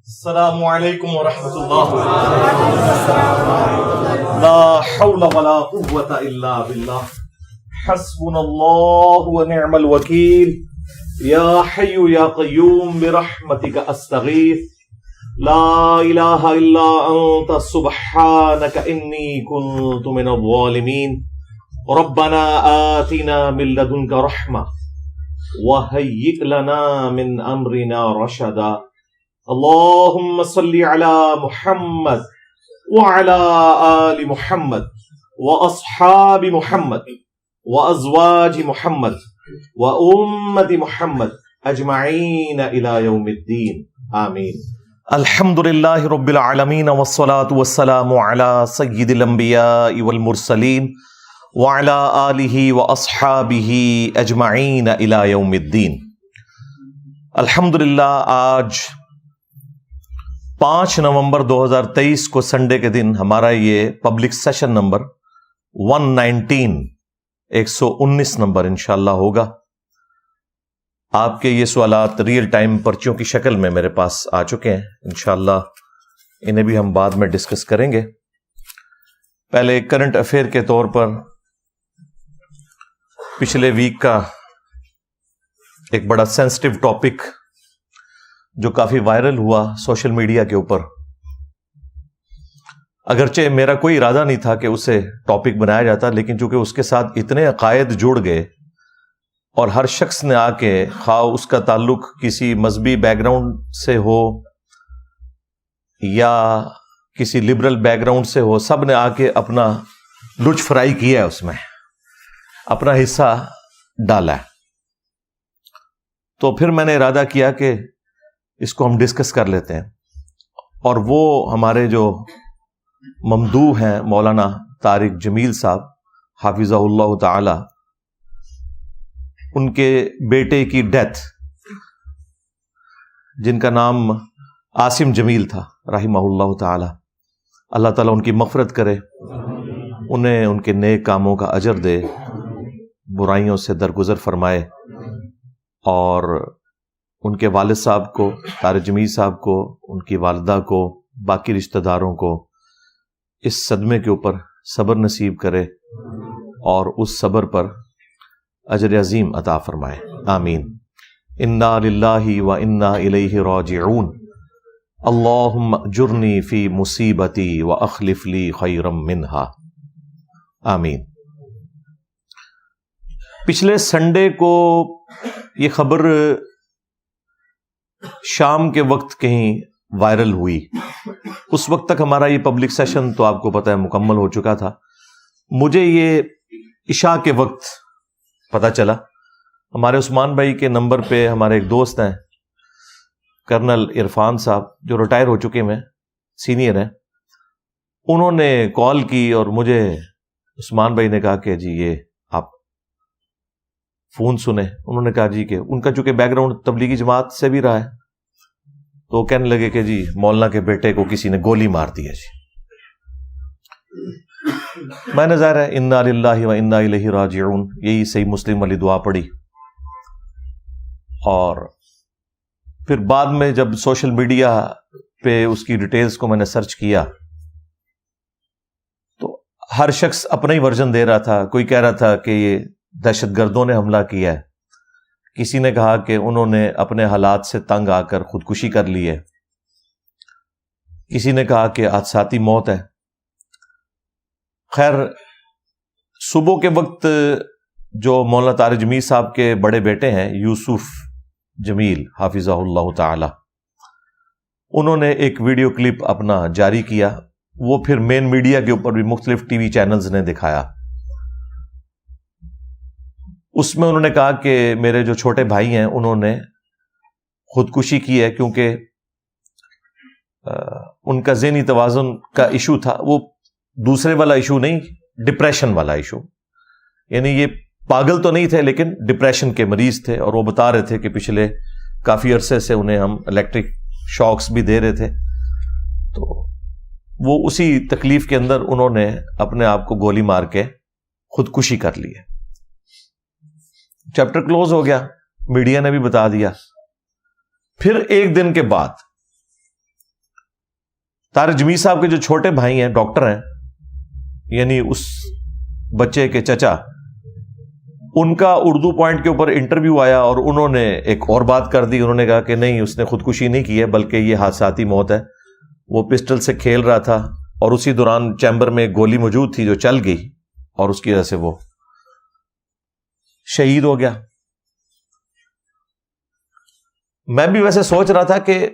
السلام علیکم ورحمۃ اللہ. لا حول ولا قوة الا باللہ. حسبنا اللہ ونعم الوکیل. یا حی یا قیوم برحمتک استغیث. لا الہ الا انت سبحانک انی کنت من الظالمین. ربنا آتنا من لدنک رحمہ وہیئ لنا من امرنا رشدا. اللهم صل على محمد وعلى آل محمد وأصحاب محمد وأزواج محمد وأمة محمد أجمعين إلى يوم الدين آمين. الحمد لله رب العالمين والصلاة والسلام على سيد الأنبياء والمرسلين وعلى آله وأصحابه أجمعين إلى يوم الدين. الحمدللہ آج 5 نومبر 2023 کو سنڈے کے دن ہمارا یہ پبلک سیشن نمبر 119 نمبر انشاءاللہ ہوگا. آپ کے یہ سوالات ریئل ٹائم پرچیوں کی شکل میں میرے پاس آ چکے ہیں. انشاءاللہ انہیں بھی ہم بعد میں ڈسکس کریں گے. پہلے کرنٹ افیئر کے طور پر پچھلے ویک کا ایک بڑا سینسٹیو ٹاپک جو کافی وائرل ہوا سوشل میڈیا کے اوپر، اگرچہ میرا کوئی ارادہ نہیں تھا کہ اسے ٹاپک بنایا جاتا، لیکن چونکہ اس کے ساتھ اتنے عقائد جڑ گئے اور ہر شخص نے آ کے، خواہ اس کا تعلق کسی مذہبی بیک گراؤنڈ سے ہو یا کسی لبرل بیک گراؤنڈ سے ہو، سب نے آ کے اپنا لچ فرائی کیا ہے، اس میں اپنا حصہ ڈالا ہے. تو پھر میں نے ارادہ کیا کہ اس کو ہم ڈسکس کر لیتے ہیں. اور وہ ہمارے جو ممدوح ہیں مولانا طارق جمیل صاحب حافظہ اللہ تعالی، ان کے بیٹے کی ڈیتھ، جن کا نام عاصم جمیل تھا رحمہ اللہ تعالی، اللہ تعالیٰ ان کی مغفرت کرے، انہیں ان کے نیک کاموں کا اجر دے، برائیوں سے درگزر فرمائے، اور ان کے والد صاحب کو، طارق جمیل صاحب کو، ان کی والدہ کو، باقی رشتہ داروں کو اس صدمے کے اوپر صبر نصیب کرے اور اس صبر پر اجر عظیم عطا فرمائے. آمین. انا للہ و انا الیہ راجعون. اللہم اجرنی فی مصیبتی واخلف لی خیرا منہا. آمین. پچھلے سنڈے کو یہ خبر شام کے وقت کہیں وائرل ہوئی. اس وقت تک ہمارا یہ پبلک سیشن تو آپ کو پتہ ہے مکمل ہو چکا تھا. مجھے یہ عشاء کے وقت پتہ چلا. ہمارے عثمان بھائی کے نمبر پہ ہمارے ایک دوست ہیں کرنل عرفان صاحب، جو ریٹائر ہو چکے ہیں، سینئر ہیں، انہوں نے کال کی اور مجھے عثمان بھائی نے کہا کہ جی یہ آپ فون سنیں. انہوں نے کہا جی کہ ان کا چونکہ بیک گراؤنڈ تبلیغی جماعت سے بھی رہا ہے، تو کہنے لگے کہ جی مولانا کے بیٹے کو کسی نے گولی مار دی ہے. جی میں نے ظاہر ہے انا للہ و انا الیہ راجعون یہی صحیح مسلم والی دعا پڑھی. اور پھر بعد میں جب سوشل میڈیا پہ اس کی ڈیٹیلز کو میں نے سرچ کیا تو ہر شخص اپنا ہی ورژن دے رہا تھا. کوئی کہہ رہا تھا کہ یہ دہشت گردوں نے حملہ کیا ہے، کسی نے کہا کہ انہوں نے اپنے حالات سے تنگ آ کر خودکشی کر لی ہے، کسی نے کہا کہ حادثاتی موت ہے. خیر، صبح کے وقت جو مولانا طارق جمیل صاحب کے بڑے بیٹے ہیں یوسف جمیل حافظہ اللہ تعالی، انہوں نے ایک ویڈیو کلپ اپنا جاری کیا. وہ پھر مین میڈیا کے اوپر بھی مختلف ٹی وی چینلز نے دکھایا. اس میں انہوں نے کہا کہ میرے جو چھوٹے بھائی ہیں انہوں نے خودکشی کی ہے کیونکہ ان کا ذہنی توازن کا ایشو تھا. وہ دوسرے والا ایشو نہیں، ڈپریشن والا ایشو. یعنی یہ پاگل تو نہیں تھے لیکن ڈپریشن کے مریض تھے، اور وہ بتا رہے تھے کہ پچھلے کافی عرصے سے انہیں ہم الیکٹرک شاکس بھی دے رہے تھے. تو وہ اسی تکلیف کے اندر انہوں نے اپنے آپ کو گولی مار کے خودکشی کر لی ہے. چیپٹر کلوز ہو گیا، میڈیا نے بھی بتا دیا. پھر ایک دن کے بعد طارق جمیل صاحب کے جو چھوٹے بھائی ہیں ڈاکٹر ہیں، یعنی اس بچے کے چچا، ان کا اردو پوائنٹ کے اوپر انٹرویو آیا اور انہوں نے ایک اور بات کر دی. انہوں نے کہا کہ نہیں، اس نے خودکشی نہیں کی ہے بلکہ یہ حادثاتی موت ہے. وہ پسٹل سے کھیل رہا تھا اور اسی دوران چیمبر میں ایک گولی موجود تھی جو چل گئی اور اس کی وجہ سے وہ شہید ہو گیا. میں بھی ویسے سوچ رہا تھا کہ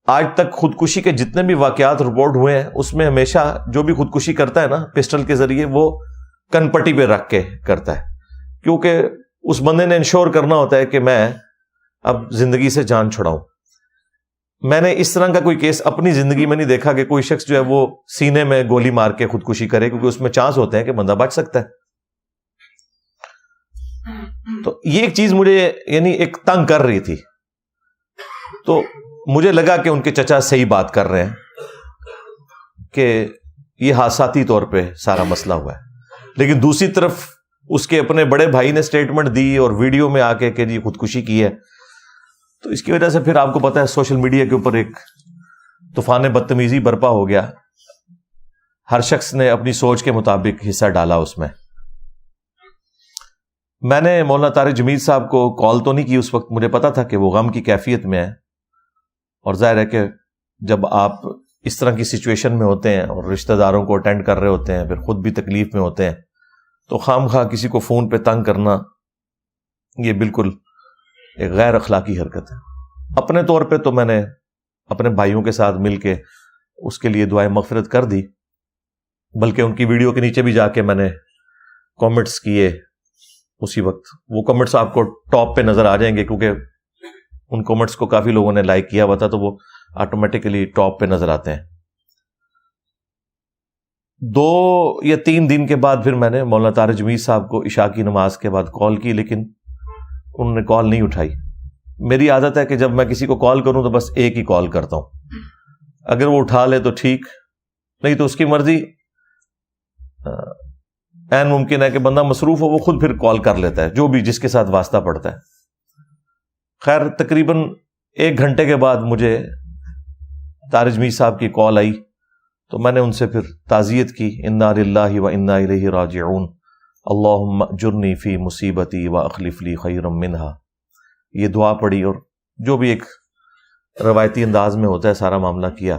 آج تک خودکشی کے جتنے بھی واقعات رپورٹ ہوئے ہیں اس میں ہمیشہ جو بھی خودکشی کرتا ہے نا پسٹل کے ذریعے، وہ کن پٹی پہ رکھ کے کرتا ہے، کیونکہ اس بندے نے انشور کرنا ہوتا ہے کہ میں اب زندگی سے جان چھڑاؤں. میں نے اس طرح کا کوئی کیس اپنی زندگی میں نہیں دیکھا کہ کوئی شخص جو ہے وہ سینے میں گولی مار کے خودکشی کرے، کیونکہ اس میں چانس ہوتے ہیں کہ بندہ بچ سکتا ہے. تو یہ ایک چیز مجھے یعنی ایک تنگ کر رہی تھی. تو مجھے لگا کہ ان کے چچا صحیح بات کر رہے ہیں کہ یہ حادثاتی طور پہ سارا مسئلہ ہوا ہے. لیکن دوسری طرف اس کے اپنے بڑے بھائی نے سٹیٹمنٹ دی اور ویڈیو میں آ کے کہ جی خودکشی کی ہے. تو اس کی وجہ سے پھر آپ کو پتا ہے سوشل میڈیا کے اوپر ایک طوفان بدتمیزی برپا ہو گیا. ہر شخص نے اپنی سوچ کے مطابق حصہ ڈالا اس میں. میں نے مولانا طارق جمیل صاحب کو کال تو نہیں کی اس وقت، مجھے پتا تھا کہ وہ غم کی کیفیت میں ہے، اور ظاہر ہے کہ جب آپ اس طرح کی سچویشن میں ہوتے ہیں اور رشتہ داروں کو اٹینڈ کر رہے ہوتے ہیں، پھر خود بھی تکلیف میں ہوتے ہیں، تو خام خواہ کسی کو فون پہ تنگ کرنا یہ بالکل ایک غیر اخلاقی حرکت ہے. اپنے طور پہ تو میں نے اپنے بھائیوں کے ساتھ مل کے اس کے لیے دعائیں مغفرت کر دی، بلکہ ان کی ویڈیو کے نیچے بھی جا کے میں نے کامنٹس کیے اسی وقت. وہ کامنٹس آپ کو ٹاپ پہ نظر آ جائیں گے کیونکہ ان کامنٹس کو کافی لوگوں نے لائک کیا ہوا تھا، تو وہ آٹومیٹیکلی ٹاپ پہ نظر آتے ہیں. 2 یا 3 دن کے بعد پھر میں نے مولانا طارق جمیل صاحب کو عشاء کی نماز کے بعد کال کی، لیکن انہوں نے کال نہیں اٹھائی. میری عادت ہے کہ جب میں کسی کو کال کروں تو بس ایک ہی کال کرتا ہوں، اگر وہ اٹھا لے تو ٹھیک، نہیں تو اس کی مرضی. عین ممکن ہے کہ بندہ مصروف ہو، وہ خود پھر کال کر لیتا ہے جو بھی جس کے ساتھ واسطہ پڑتا ہے. خیر تقریباً 1 گھنٹے کے بعد مجھے طارق جمیل صاحب کی کال آئی، تو میں نے ان سے پھر تعزیت کی. انا للہ و انا الیہ راجعون، اللہم اجرنی فی مصیبتی و اخلف لی خیرا منہا. یہ دعا پڑھی اور جو بھی ایک روایتی انداز میں ہوتا ہے سارا معاملہ کیا.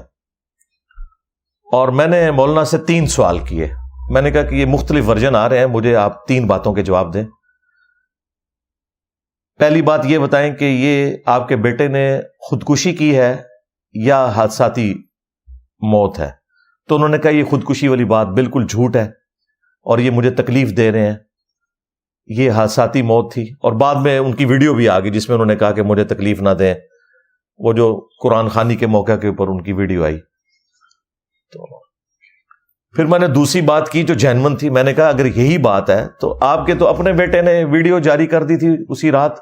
اور میں نے مولانا سے 3 سوال کیے. میں نے کہا کہ یہ مختلف ورژن آ رہے ہیں، مجھے آپ 3 باتوں کے جواب دیں. پہلی بات یہ بتائیں کہ یہ آپ کے بیٹے نے خودکشی کی ہے یا حادثاتی موت ہے. تو انہوں نے کہا یہ خودکشی والی بات بالکل جھوٹ ہے اور یہ مجھے تکلیف دے رہے ہیں، یہ حادثاتی موت تھی. اور بعد میں ان کی ویڈیو بھی آ گئی جس میں انہوں نے کہا کہ مجھے تکلیف نہ دیں، وہ جو قرآن خوانی کے موقع کے اوپر ان کی ویڈیو آئی. تو پھر میں نے دوسری بات کی جو جینون تھی. میں نے کہا اگر یہی بات ہے تو آپ کے تو اپنے بیٹے نے ویڈیو جاری کر دی تھی اسی رات،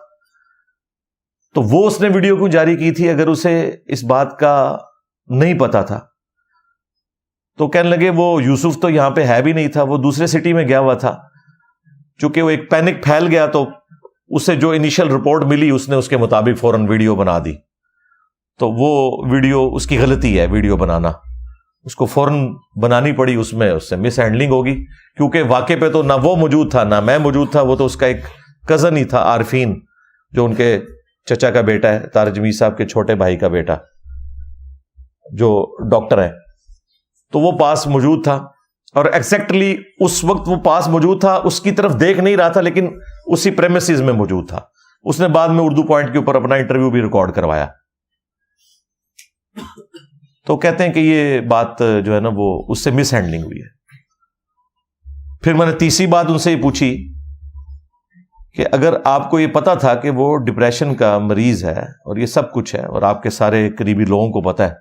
تو وہ اس نے ویڈیو کیوں جاری کی تھی اگر اسے اس بات کا نہیں پتا تھا؟ تو کہنے لگے وہ یوسف تو یہاں پہ ہے بھی نہیں تھا، وہ دوسرے سٹی میں گیا ہوا تھا. چونکہ وہ ایک پینک پھیل گیا تو اسے جو انیشل رپورٹ ملی اس نے اس کے مطابق فوراً ویڈیو بنا دی. تو وہ ویڈیو اس کی غلطی ہے، ویڈیو بنانا اس کو فوراً بنانی پڑی، اس میں اس سے مس ہینڈلنگ ہوگی، کیونکہ واقع پہ تو نہ وہ موجود تھا نہ میں موجود تھا. وہ تو اس کا ایک کزن ہی تھا، عارفین، جو ان کے چچا کا بیٹا ہے، طارق جمیل صاحب کے چھوٹے بھائی کا بیٹا جو ڈاکٹر ہے. تو وہ پاس موجود تھا اور ایگزیکٹلی اس وقت وہ پاس موجود تھا، اس کی طرف دیکھ نہیں رہا تھا لیکن اسی پریمیسز میں موجود تھا. اس نے بعد میں اردو پوائنٹ کے اوپر اپنا انٹرویو بھی ریکارڈ کروایا. تو کہتے ہیں کہ یہ بات جو ہے نا وہ اس سے مس ہینڈلنگ ہوئی ہے. پھر میں نے تیسری بات ان سے یہ پوچھی کہ اگر آپ کو یہ پتا تھا کہ وہ ڈپریشن کا مریض ہے اور یہ سب کچھ ہے اور آپ کے سارے قریبی لوگوں کو پتا ہے،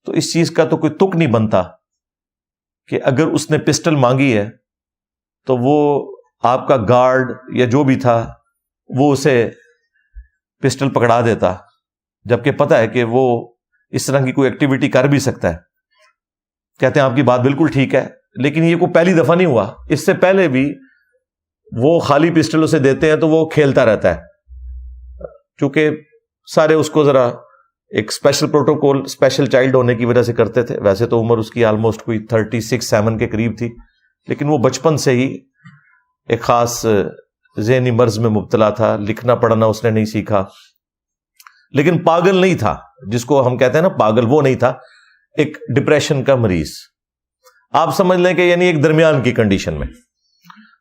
تو اس چیز کا تو کوئی تک نہیں بنتا کہ اگر اس نے پسٹل مانگی ہے تو وہ آپ کا گارڈ یا جو بھی تھا وہ اسے پسٹل پکڑا دیتا، جبکہ پتا ہے کہ وہ اس طرح کی کوئی ایکٹیویٹی کر بھی سکتا ہے. کہتے ہیں آپ کی بات بالکل ٹھیک ہے، لیکن یہ کوئی پہلی دفعہ نہیں ہوا، اس سے پہلے بھی وہ خالی پسٹل اسے دیتے ہیں تو وہ کھیلتا رہتا ہے، چونکہ سارے اس کو ذرا ایک اسپیشل پروٹوکول اسپیشل چائلڈ ہونے کی وجہ سے کرتے تھے. ویسے تو عمر اس کی آلموسٹ کوئی 36-37 کے قریب تھی, لیکن وہ بچپن سے ہی ایک خاص ذہنی مرض میں مبتلا تھا. لکھنا پڑھنا اس نے نہیں سیکھا, لیکن پاگل نہیں تھا, جس کو ہم کہتے ہیں نا پاگل, وہ نہیں تھا. ایک ڈپریشن کا مریض آپ سمجھ لیں کہ یعنی ایک درمیان کی کنڈیشن میں.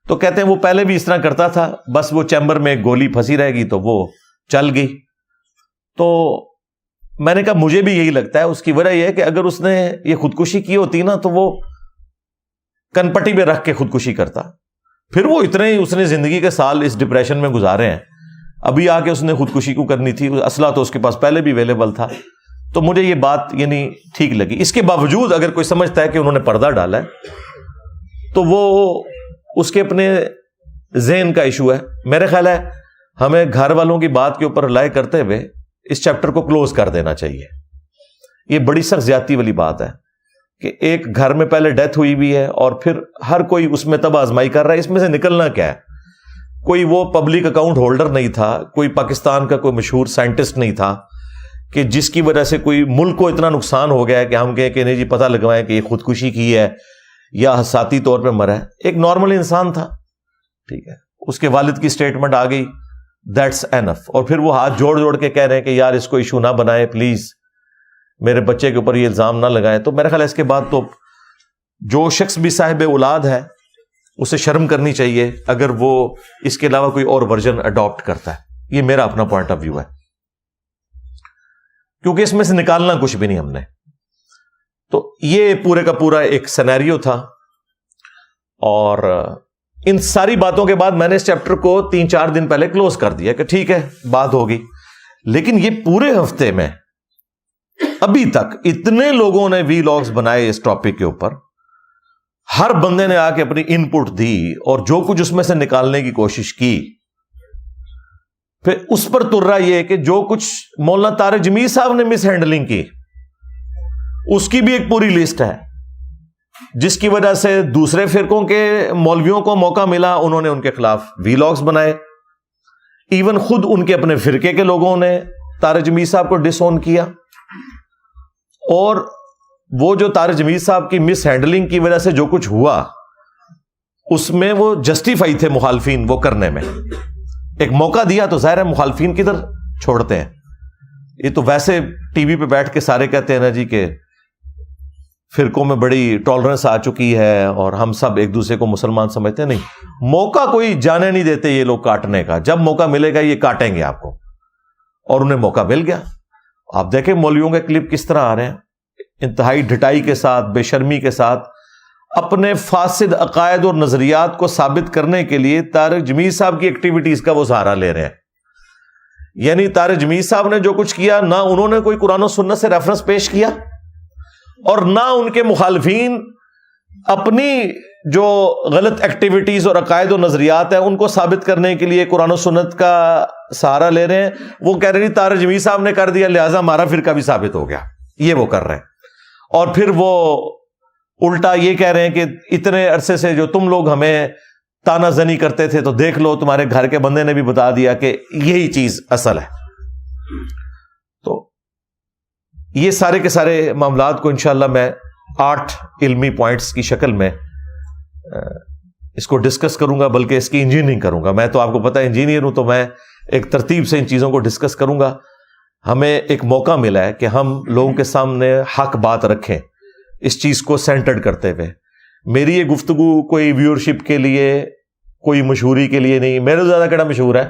تو کہتے ہیں وہ پہلے بھی اس طرح کرتا تھا, بس وہ چیمبر میں ایک گولی پھنسی رہ گئی تو وہ چل گئی. تو میں نے کہا مجھے بھی یہی لگتا ہے. اس کی وجہ یہ ہے کہ اگر اس نے یہ خودکشی کی ہوتی نا تو وہ کن پٹی پہ رکھ کے خودکشی کرتا. پھر وہ اتنے ہی اس نے زندگی کے سال اس ڈپریشن میں گزارے ہیں, ابھی آ کے اس نے خودکشی کو کرنی تھی. اسلحہ تو اس کے پاس پہلے بھی اویلیبل تھا. تو مجھے یہ بات یعنی ٹھیک لگی. اس کے باوجود اگر کوئی سمجھتا ہے کہ انہوں نے پردہ ڈالا ہے تو وہ اس کے اپنے ذہن کا ایشو ہے. میرے خیال ہے ہمیں گھر والوں کی بات کے اوپر رلائے کرتے ہوئے اس چیپٹر کو کلوز کر دینا چاہیے. یہ بڑی سخت زیادتی والی بات ہے کہ ایک گھر میں پہلے ڈیتھ ہوئی بھی ہے اور پھر ہر کوئی اس میں تب آزمائی کر رہا ہے. اس میں سے نکلنا کیا ہے؟ کوئی وہ پبلک اکاؤنٹ ہولڈر نہیں تھا, کوئی پاکستان کا کوئی مشہور سائنٹسٹ نہیں تھا کہ جس کی وجہ سے کوئی ملک کو اتنا نقصان ہو گیا ہے کہ ہم کہیں کہ نہیں جی پتہ لگوائیں کہ یہ خودکشی کی ہے یا حساسی طور پہ مرا ہے. ایک نارمل انسان تھا, ٹھیک ہے, اس کے والد کی سٹیٹمنٹ آ گئی, دیٹس اینف. اور پھر وہ ہاتھ جوڑ جوڑ کے کہہ رہے ہیں کہ یار اس کو ایشو نہ بنائیں, پلیز میرے بچے کے اوپر یہ الزام نہ لگائیں. تو میرا خیال ہے اس کے بعد تو جو شخص بھی صاحب اولاد ہے اسے شرم کرنی چاہیے اگر وہ اس کے علاوہ کوئی اور ورژن اڈاپٹ کرتا ہے. یہ میرا اپنا پوائنٹ آف ویو ہے, کیونکہ اس میں سے نکالنا کچھ بھی نہیں ہم نے. تو یہ پورے کا پورا ایک سینیریو تھا. اور ان ساری باتوں کے بعد میں نے اس چیپٹر کو 3-4 دن پہلے کلوز کر دیا کہ ٹھیک ہے بات ہوگی. لیکن یہ پورے ہفتے میں ابھی تک اتنے لوگوں نے وی لاگز بنائے اس ٹاپک کے اوپر, ہر بندے نے آ کے اپنی ان پٹ دی اور جو کچھ اس میں سے نکالنے کی کوشش کی. پھر اس پر تر رہا یہ کہ جو کچھ مولانا طارق جمیل صاحب نے مس ہینڈلنگ کی اس کی بھی ایک پوری لسٹ ہے, جس کی وجہ سے دوسرے فرقوں کے مولویوں کو موقع ملا, انہوں نے ان کے خلاف وی لاگز بنائے. ایون خود ان کے اپنے فرقے کے لوگوں نے طارق جمیل صاحب کو ڈس اون کیا. اور وہ جو طارق جمیل صاحب کی مس ہینڈلنگ کی وجہ سے جو کچھ ہوا اس میں وہ جسٹیفائی تھے مخالفین وہ کرنے میں. ایک موقع دیا تو ظاہر ہے مخالفین کدھر چھوڑتے ہیں. یہ تو ویسے ٹی وی پہ بیٹھ کے سارے کہتے ہیں نا جی کہ فرقوں میں بڑی ٹالرنس آ چکی ہے اور ہم سب ایک دوسرے کو مسلمان سمجھتے ہیں. نہیں, موقع کوئی جانے نہیں دیتے یہ لوگ کاٹنے کا. جب موقع ملے گا یہ کاٹیں گے آپ کو, اور انہیں موقع مل گیا. آپ دیکھیں مولویوں کے کلپ کس طرح آ رہے ہیں, انتہائی ڈھٹائی کے ساتھ, بے شرمی کے ساتھ, اپنے فاسد عقائد اور نظریات کو ثابت کرنے کے لیے طارق جمیل صاحب کی ایکٹیویٹیز کا وہ سہارا لے رہے ہیں. یعنی طارق جمیل صاحب نے جو کچھ کیا, نہ انہوں نے کوئی قرآن و سنت سے ریفرنس پیش کیا اور نہ ان کے مخالفین اپنی جو غلط ایکٹیویٹیز اور عقائد و نظریات ہیں ان کو ثابت کرنے کے لیے قرآن و سنت کا سہارا لے رہے ہیں. وہ کہہ رہے ہیں طارق جمیل صاحب نے کر دیا لہٰذا ہمارا فرقہ بھی ثابت ہو گیا. یہ وہ کر رہے ہیں. اور پھر وہ الٹا یہ کہہ رہے ہیں کہ اتنے عرصے سے جو تم لوگ ہمیں تانا زنی کرتے تھے تو دیکھ لو تمہارے گھر کے بندے نے بھی بتا دیا کہ یہی چیز اصل ہے. تو یہ سارے کے سارے معاملات کو انشاءاللہ میں 8 علمی پوائنٹس کی شکل میں اس کو ڈسکس کروں گا, بلکہ اس کی انجینئرنگ کروں گا. میں تو آپ کو پتا ہے انجینئر ہوں, تو میں ایک ترتیب سے ان چیزوں کو ڈسکس کروں گا. ہمیں ایک موقع ملا ہے کہ ہم لوگوں کے سامنے حق بات رکھیں اس چیز کو سینٹرڈ کرتے ہوئے. میری یہ گفتگو کوئی ویورشپ کے لیے, کوئی مشہوری کے لیے نہیں. میرے زیادہ کیڑا مشہور ہے,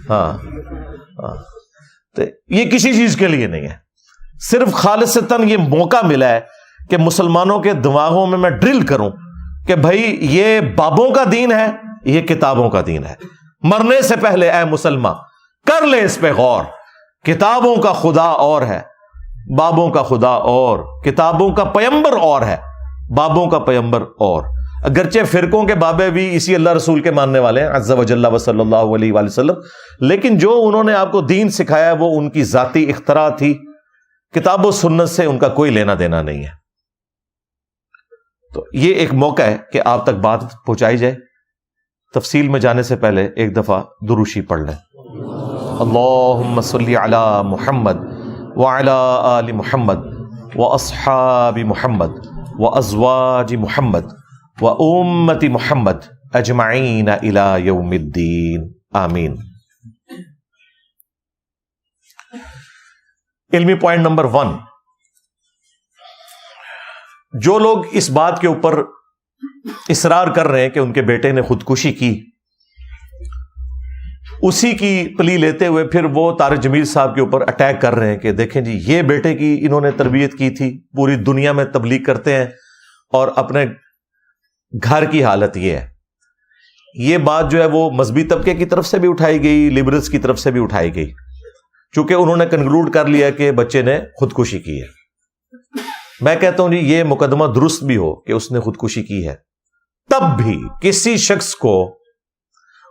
ہاں, تو یہ کسی چیز کے لیے نہیں ہے. صرف خالصتاً یہ موقع ملا ہے کہ مسلمانوں کے دماغوں میں ڈرل کروں کہ بھائی یہ بابوں کا دین ہے, یہ کتابوں کا دین ہے. مرنے سے پہلے اے مسلمان کر لے اس پہ غور. کتابوں کا خدا اور ہے, بابوں کا خدا اور, کتابوں کا پیمبر اور ہے, بابوں کا پیمبر اور. اگرچہ فرقوں کے بابے بھی اسی اللہ رسول کے ماننے والے ہیں عز و جل و صلی اللہ علیہ وآلہ وسلم, لیکن جو انہوں نے آپ کو دین سکھایا وہ ان کی ذاتی اختراع تھی. کتاب و سنت سے ان کا کوئی لینا دینا نہیں ہے. تو یہ ایک موقع ہے کہ آپ تک بات پہنچائی جائے. تفصیل میں جانے سے پہلے ایک دفعہ دروشی پڑھ لیں. اللہم صلی علی محمد وعلی آل محمد واصحاب محمد وازواج محمد وامت محمد اجمعین الی یوم الدین آمین۔ علمی پوائنٹ نمبر 1، جو لوگ اس بات کے اوپر اصرار کر رہے ہیں کہ ان کے بیٹے نے خودکشی کی، اسی کی پلی لیتے ہوئے پھر وہ طارق جمیل صاحب کے اوپر اٹیک کر رہے ہیں کہ دیکھیں جی یہ بیٹے کی انہوں نے تربیت کی تھی، پوری دنیا میں تبلیغ کرتے ہیں اور اپنے گھر کی حالت یہ ہے۔ یہ بات جو ہے وہ مذہبی طبقے کی طرف سے بھی اٹھائی گئی، لبرلز کی طرف سے بھی اٹھائی گئی، چونکہ انہوں نے کنکلوڈ کر لیا کہ بچے نے خودکشی کی ہے۔ میں کہتا ہوں جی یہ مقدمہ درست بھی ہو کہ اس نے خودکشی کی ہے، تب بھی کسی شخص کو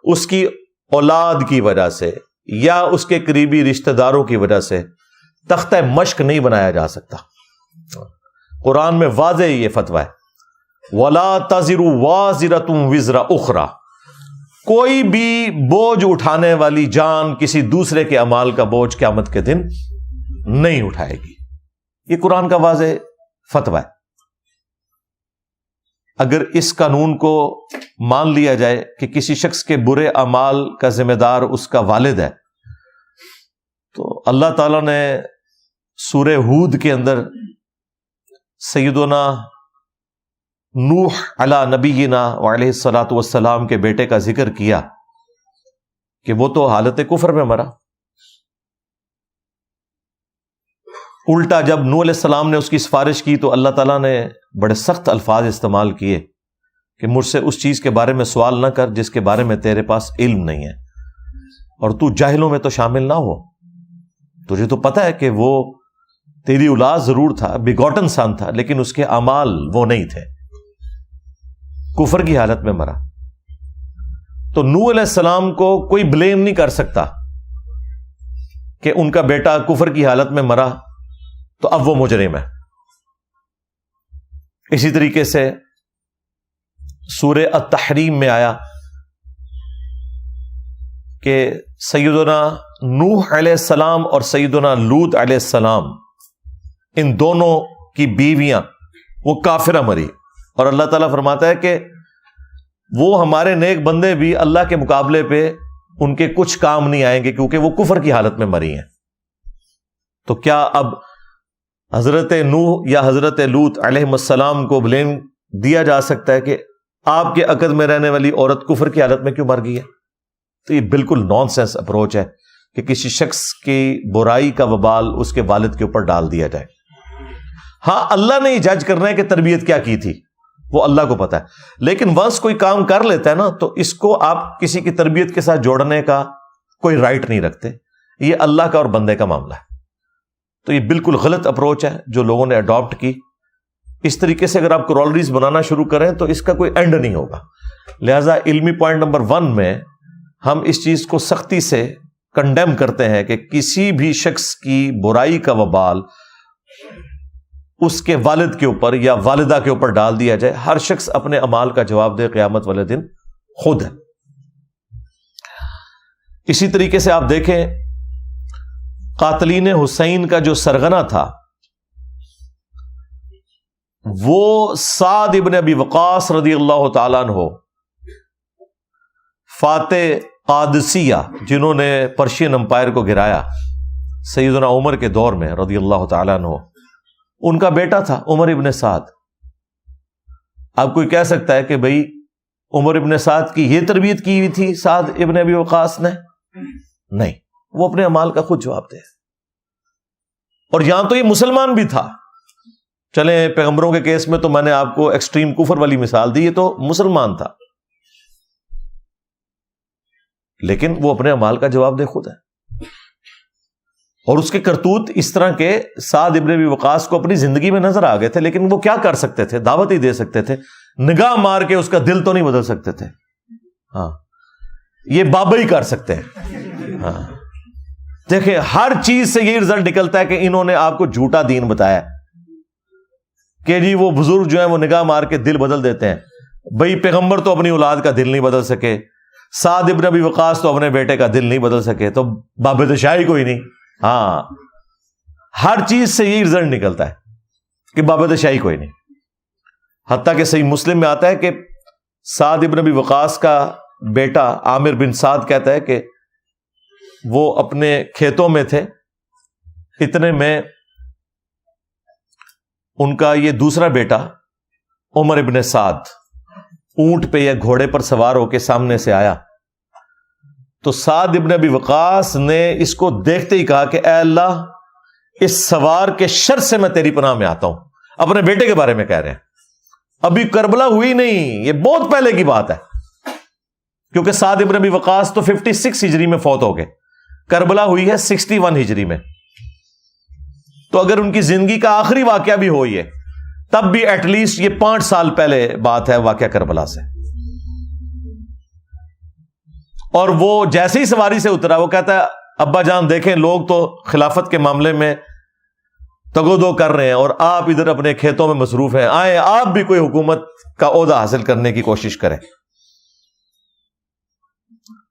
اس کی اولاد کی وجہ سے یا اس کے قریبی رشتہ داروں کی وجہ سے تختہ مشق نہیں بنایا جا سکتا۔ قرآن میں واضح یہ فتویٰ ہے، وَلَا تَزِرُ وَازِرَةٌ وِزْرَ أُخْرَى، کوئی بھی بوجھ اٹھانے والی جان کسی دوسرے کے اعمال کا بوجھ قیامت کے دن نہیں اٹھائے گی۔ یہ قرآن کا واضح فتویٰ ہے۔ اگر اس قانون کو مان لیا جائے کہ کسی شخص کے برے اعمال کا ذمہ دار اس کا والد ہے، تو اللہ تعالیٰ نے سورہ ہود کے اندر سیدنا نوح علی نبینا وعلیہ الصلاۃ والسلام کے بیٹے کا ذکر کیا کہ وہ تو حالت کفر میں مرا۔ الٹا جب نوح علیہ السلام نے اس کی سفارش کی تو اللہ تعالیٰ نے بڑے سخت الفاظ استعمال کیے کہ مجھ سے اس چیز کے بارے میں سوال نہ کر جس کے بارے میں تیرے پاس علم نہیں ہے، اور تو جاہلوں میں تو شامل نہ ہو، تجھے تو پتہ ہے کہ وہ تیری اولاد ضرور تھا، بیگوٹن سان تھا، لیکن اس کے اعمال وہ نہیں تھے، کفر کی حالت میں مرا۔ تو نوح علیہ السلام کو کوئی بلیم نہیں کر سکتا کہ ان کا بیٹا کفر کی حالت میں مرا تو اب وہ مجرم ہے۔ اسی طریقے سے سورہ التحریم میں آیا کہ سیدنا نوح علیہ السلام اور سیدنا لوط علیہ السلام، ان دونوں کی بیویاں وہ کافرہ مری، اور اللہ تعالیٰ فرماتا ہے کہ وہ ہمارے نیک بندے بھی اللہ کے مقابلے پہ ان کے کچھ کام نہیں آئیں گے کیونکہ وہ کفر کی حالت میں مری ہیں۔ تو کیا اب حضرت نوح یا حضرت لوط علیہ السلام کو بلیم دیا جا سکتا ہے کہ آپ کے عقد میں رہنے والی عورت کفر کی حالت میں کیوں مر گئی ہے؟ تو یہ بالکل نان سینس اپروچ ہے کہ کسی شخص کی برائی کا وبال اس کے والد کے اوپر ڈال دیا جائے۔ ہاں اللہ نے یہ جج کرنا ہے کہ تربیت کیا کی تھی، وہ اللہ کو پتا ہے، لیکن ونس کوئی کام کر لیتا ہے نا تو اس کو آپ کسی کی تربیت کے ساتھ جوڑنے کا کوئی رائٹ نہیں رکھتے، یہ اللہ کا اور بندے کا معاملہ ہے۔ تو یہ بالکل غلط اپروچ ہے جو لوگوں نے اڈاپٹ کی۔ اس طریقے سے اگر آپ کورولریز بنانا شروع کریں تو اس کا کوئی اینڈ نہیں ہوگا۔ لہذا علمی پوائنٹ نمبر 1 میں ہم اس چیز کو سختی سے کنڈیم کرتے ہیں کہ کسی بھی شخص کی برائی کا وبال اس کے والد کے اوپر یا والدہ کے اوپر ڈال دیا جائے۔ ہر شخص اپنے اعمال کا جواب دے قیامت والے دن خود ہے۔ اسی طریقے سے آپ دیکھیں قاتلین حسین کا جو سرغنہ تھا وہ سعد ابن ابی وقاص رضی اللہ تعالیٰ عنہ، فاتح قادسیہ جنہوں نے پرشین امپائر کو گرایا سیدنا عمر کے دور میں رضی اللہ تعالیٰ عنہ، ان کا بیٹا تھا عمر ابن سعد۔ اب کوئی کہہ سکتا ہے کہ بھئی عمر ابن سعد کی یہ تربیت کی ہوئی تھی سعد ابن ابی وقاص نے؟ نہیں، وہ اپنے اعمال کا خود جواب دے۔ اور یہاں تو یہ مسلمان بھی تھا، چلیں پیغمبروں کے کیس میں تو میں نے آپ کو ایکسٹریم کفر والی مثال دی، یہ تو مسلمان تھا، لیکن وہ اپنے اعمال کا جواب دے خود ہے۔ اور اس کے کرتوت اس طرح کے سعد ابن ابی وقاص کو اپنی زندگی میں نظر آ گئے تھے، لیکن وہ کیا کر سکتے تھے؟ دعوت ہی دے سکتے تھے، نگاہ مار کے اس کا دل تو نہیں بدل سکتے تھے۔ ہاں، یہ بابا ہی کر سکتے ہیں۔ ہاں دیکھیں، ہر چیز سے یہی رزلٹ نکلتا ہے کہ انہوں نے آپ کو جھوٹا دین بتایا کہ جی وہ بزرگ جو ہیں وہ نگاہ مار کے دل بدل دیتے ہیں۔ بھئی پیغمبر تو اپنی اولاد کا دل نہیں بدل سکے، سعد ابن ابی وقاص تو اپنے بیٹے کا دل نہیں بدل سکے، تو باب شاہی کوئی نہیں۔ ہاں، ہر چیز سے یہ رزلٹ نکلتا ہے کہ بابت شاہی کوئی نہیں. حتیٰ کہ صحیح مسلم میں آتا ہے کہ سعد ابن ابی وقاص کا بیٹا عامر بن سعد کہتا ہے کہ وہ اپنے کھیتوں میں تھے، اتنے میں ان کا یہ دوسرا بیٹا عمر ابن سعد اونٹ پہ یا گھوڑے پر سوار ہو کے سامنے سے آیا. تو سعد ابن ابی وقاص نے اس کو دیکھتے ہی کہا کہ اے اللہ، اس سوار کے شر سے میں تیری پناہ میں آتا ہوں. اپنے بیٹے کے بارے میں کہہ رہے ہیں. ابھی کربلا ہوئی نہیں، یہ بہت پہلے کی بات ہے، کیونکہ سعد ابن ابی وقاص تو 56 ہجری میں فوت ہو گئے، کربلا ہوئی ہے 61 ہجری میں. تو اگر ان کی زندگی کا آخری واقعہ بھی ہوئی ہے تب بھی ایٹ لیسٹ یہ 5 سال پہلے بات ہے واقعہ کربلا سے. اور وہ جیسے ہی سواری سے اترا وہ کہتا ہے ابا جان دیکھیں لوگ تو خلافت کے معاملے میں تگودو کر رہے ہیں اور آپ ادھر اپنے کھیتوں میں مصروف ہیں، آئیں آپ بھی کوئی حکومت کا عہدہ حاصل کرنے کی کوشش کریں.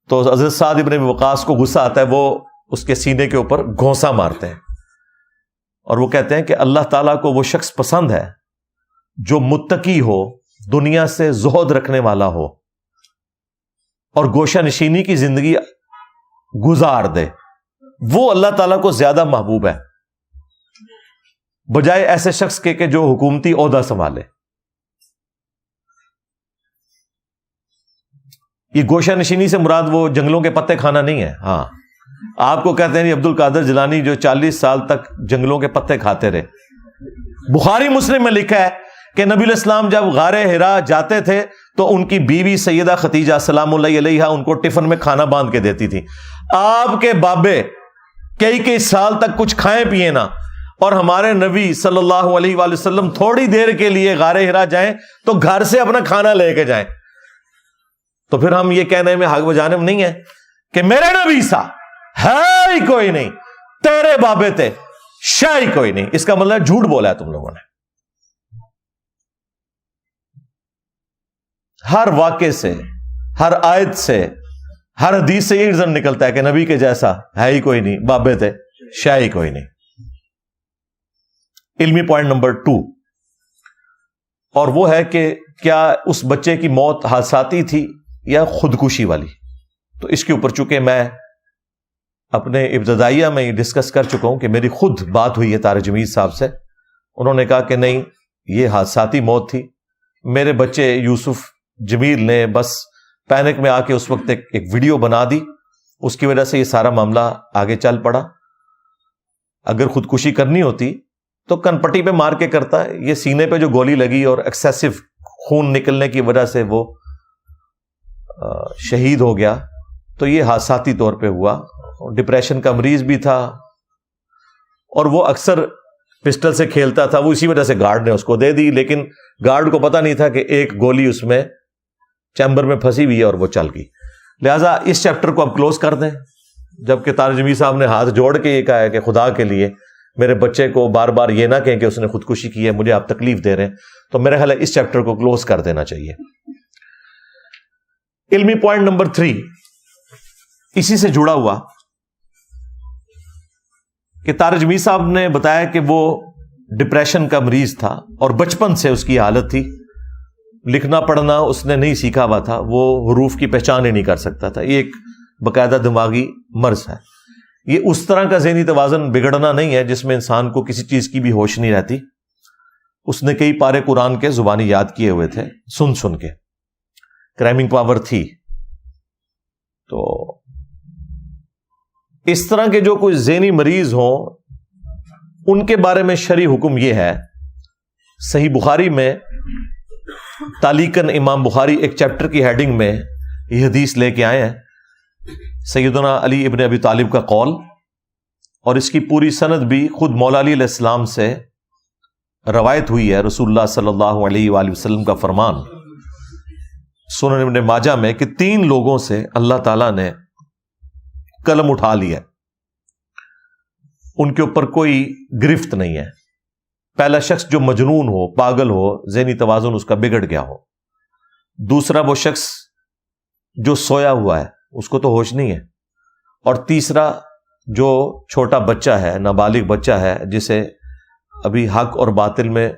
تو حضرت سعد ابن وقاص کو غصہ آتا ہے، وہ اس کے سینے کے اوپر گھونسا مارتے ہیں اور وہ کہتے ہیں کہ اللہ تعالیٰ کو وہ شخص پسند ہے جو متقی ہو، دنیا سے زہد رکھنے والا ہو اور گوشہ نشینی کی زندگی گزار دے. وہ اللہ تعالیٰ کو زیادہ محبوب ہے بجائے ایسے شخص کے کہ جو حکومتی عہدہ سنبھالے. یہ گوشہ نشینی سے مراد وہ جنگلوں کے پتے کھانا نہیں ہے. ہاں آپ کو کہتے ہیں عبد القادر جیلانی جو 40 سال تک جنگلوں کے پتے کھاتے رہے. بخاری مسلم میں لکھا ہے کہ نبی علیہ السلام جب غار حرا جاتے تھے تو ان کی بیوی سیدہ خدیجہ سلام اللہ علیہا ان کو ٹفن میں کھانا باندھ کے دیتی تھی. آپ کے بابے کئی سال تک کچھ کھائیں پیئے نہ، اور ہمارے نبی صلی اللہ علیہ وآلہ وسلم تھوڑی دیر کے لیے غار حرا جائیں تو گھر سے اپنا کھانا لے کے جائیں. تو پھر ہم یہ کہنے میں حق بجانب نہیں ہے کہ میرے نبی سا ہے ہی کوئی نہیں، تیرے بابے تھے شاہی کوئی نہیں. اس کا مطلب جھوٹ بولا ہے تم لوگوں نے. ہر واقعے سے، ہر آیت سے، ہر حدیث سے یہ رزلٹ نکلتا ہے کہ نبی کے جیسا ہے ہی کوئی نہیں، بابے تھے شاہی کوئی نہیں. علمی پوائنٹ نمبر 2، اور وہ ہے کہ کیا اس بچے کی موت حادثاتی تھی یا خودکشی والی. تو اس کے اوپر چونکہ میں اپنے ابتدائیہ میں یہ ڈسکس کر چکا ہوں کہ میری خود بات ہوئی ہے طارق جمیل صاحب سے، انہوں نے کہا کہ نہیں یہ حادثاتی موت تھی. میرے بچے یوسف جمیل نے بس پینک میں آ کے اس وقت ایک ویڈیو بنا دی، اس کی وجہ سے یہ سارا معاملہ آگے چل پڑا. اگر خودکشی کرنی ہوتی تو کن پٹی پہ مار کے کرتا ہے. یہ سینے پہ جو گولی لگی اور ایکسیسو خون نکلنے کی وجہ سے وہ شہید ہو گیا، تو یہ حادثاتی طور پہ ہوا. ڈپریشن کا مریض بھی تھا اور وہ اکثر پسٹل سے کھیلتا تھا، وہ اسی وجہ سے گارڈ نے اس کو دے دی، لیکن گارڈ کو پتا نہیں تھا کہ ایک گولی اس میں چیمبر میں پھنسی ہوئی ہے اور وہ چل گئی. لہٰذا اس چیپٹر کو اب کلوز کر دیں. جبکہ طارق جمیل صاحب نے ہاتھ جوڑ کے یہ کہا ہے کہ خدا کے لیے میرے بچے کو بار بار یہ نہ کہیں کہ اس نے خودکشی کی ہے، مجھے آپ تکلیف دے رہے ہیں، تو میرا خیال ہے اس چیپٹر کو کلوز کر دینا چاہیے. علمی پوائنٹ نمبر 3 اسی سے جڑا ہوا کہ طارق جمیل صاحب نے بتایا کہ وہ ڈپریشن کا مریض تھا اور بچپن سے اس کی حالت تھی، لکھنا پڑھنا اس نے نہیں سیکھا ہوا تھا، وہ حروف کی پہچان ہی نہیں کر سکتا تھا. یہ ایک باقاعدہ دماغی مرض ہے. یہ اس طرح کا ذہنی توازن بگڑنا نہیں ہے جس میں انسان کو کسی چیز کی بھی ہوش نہیں رہتی. اس نے کئی پارے قرآن کے زبانی یاد کیے ہوئے تھے سن کے، کرائمنگ پاور تھی. تو اس طرح کے جو کوئی ذہنی مریض ہوں ان کے بارے میں شرعی حکم یہ ہے. صحیح بخاری میں تعلیقاً امام بخاری ایک چیپٹر کی ہیڈنگ میں یہ حدیث لے کے آئے ہیں، سیدنا علی ابن ابی طالب کا قول، اور اس کی پوری سند بھی خود مولا علی علیہ السلام سے روایت ہوئی ہے. رسول اللہ صلی اللہ علیہ وآلہ وسلم کا فرمان سنن ابن ماجہ میں کہ 3 لوگوں سے اللہ تعالیٰ نے قلم اٹھا لیا، ان کے اوپر کوئی گرفت نہیں ہے. پہلا شخص جو مجنون ہو، پاگل ہو، ذہنی توازن اس کا بگڑ گیا ہو. دوسرا وہ شخص جو سویا ہوا ہے، اس کو تو ہوش نہیں ہے. اور تیسرا جو چھوٹا بچہ ہے، نابالغ بچہ ہے، جسے ابھی حق اور باطل میں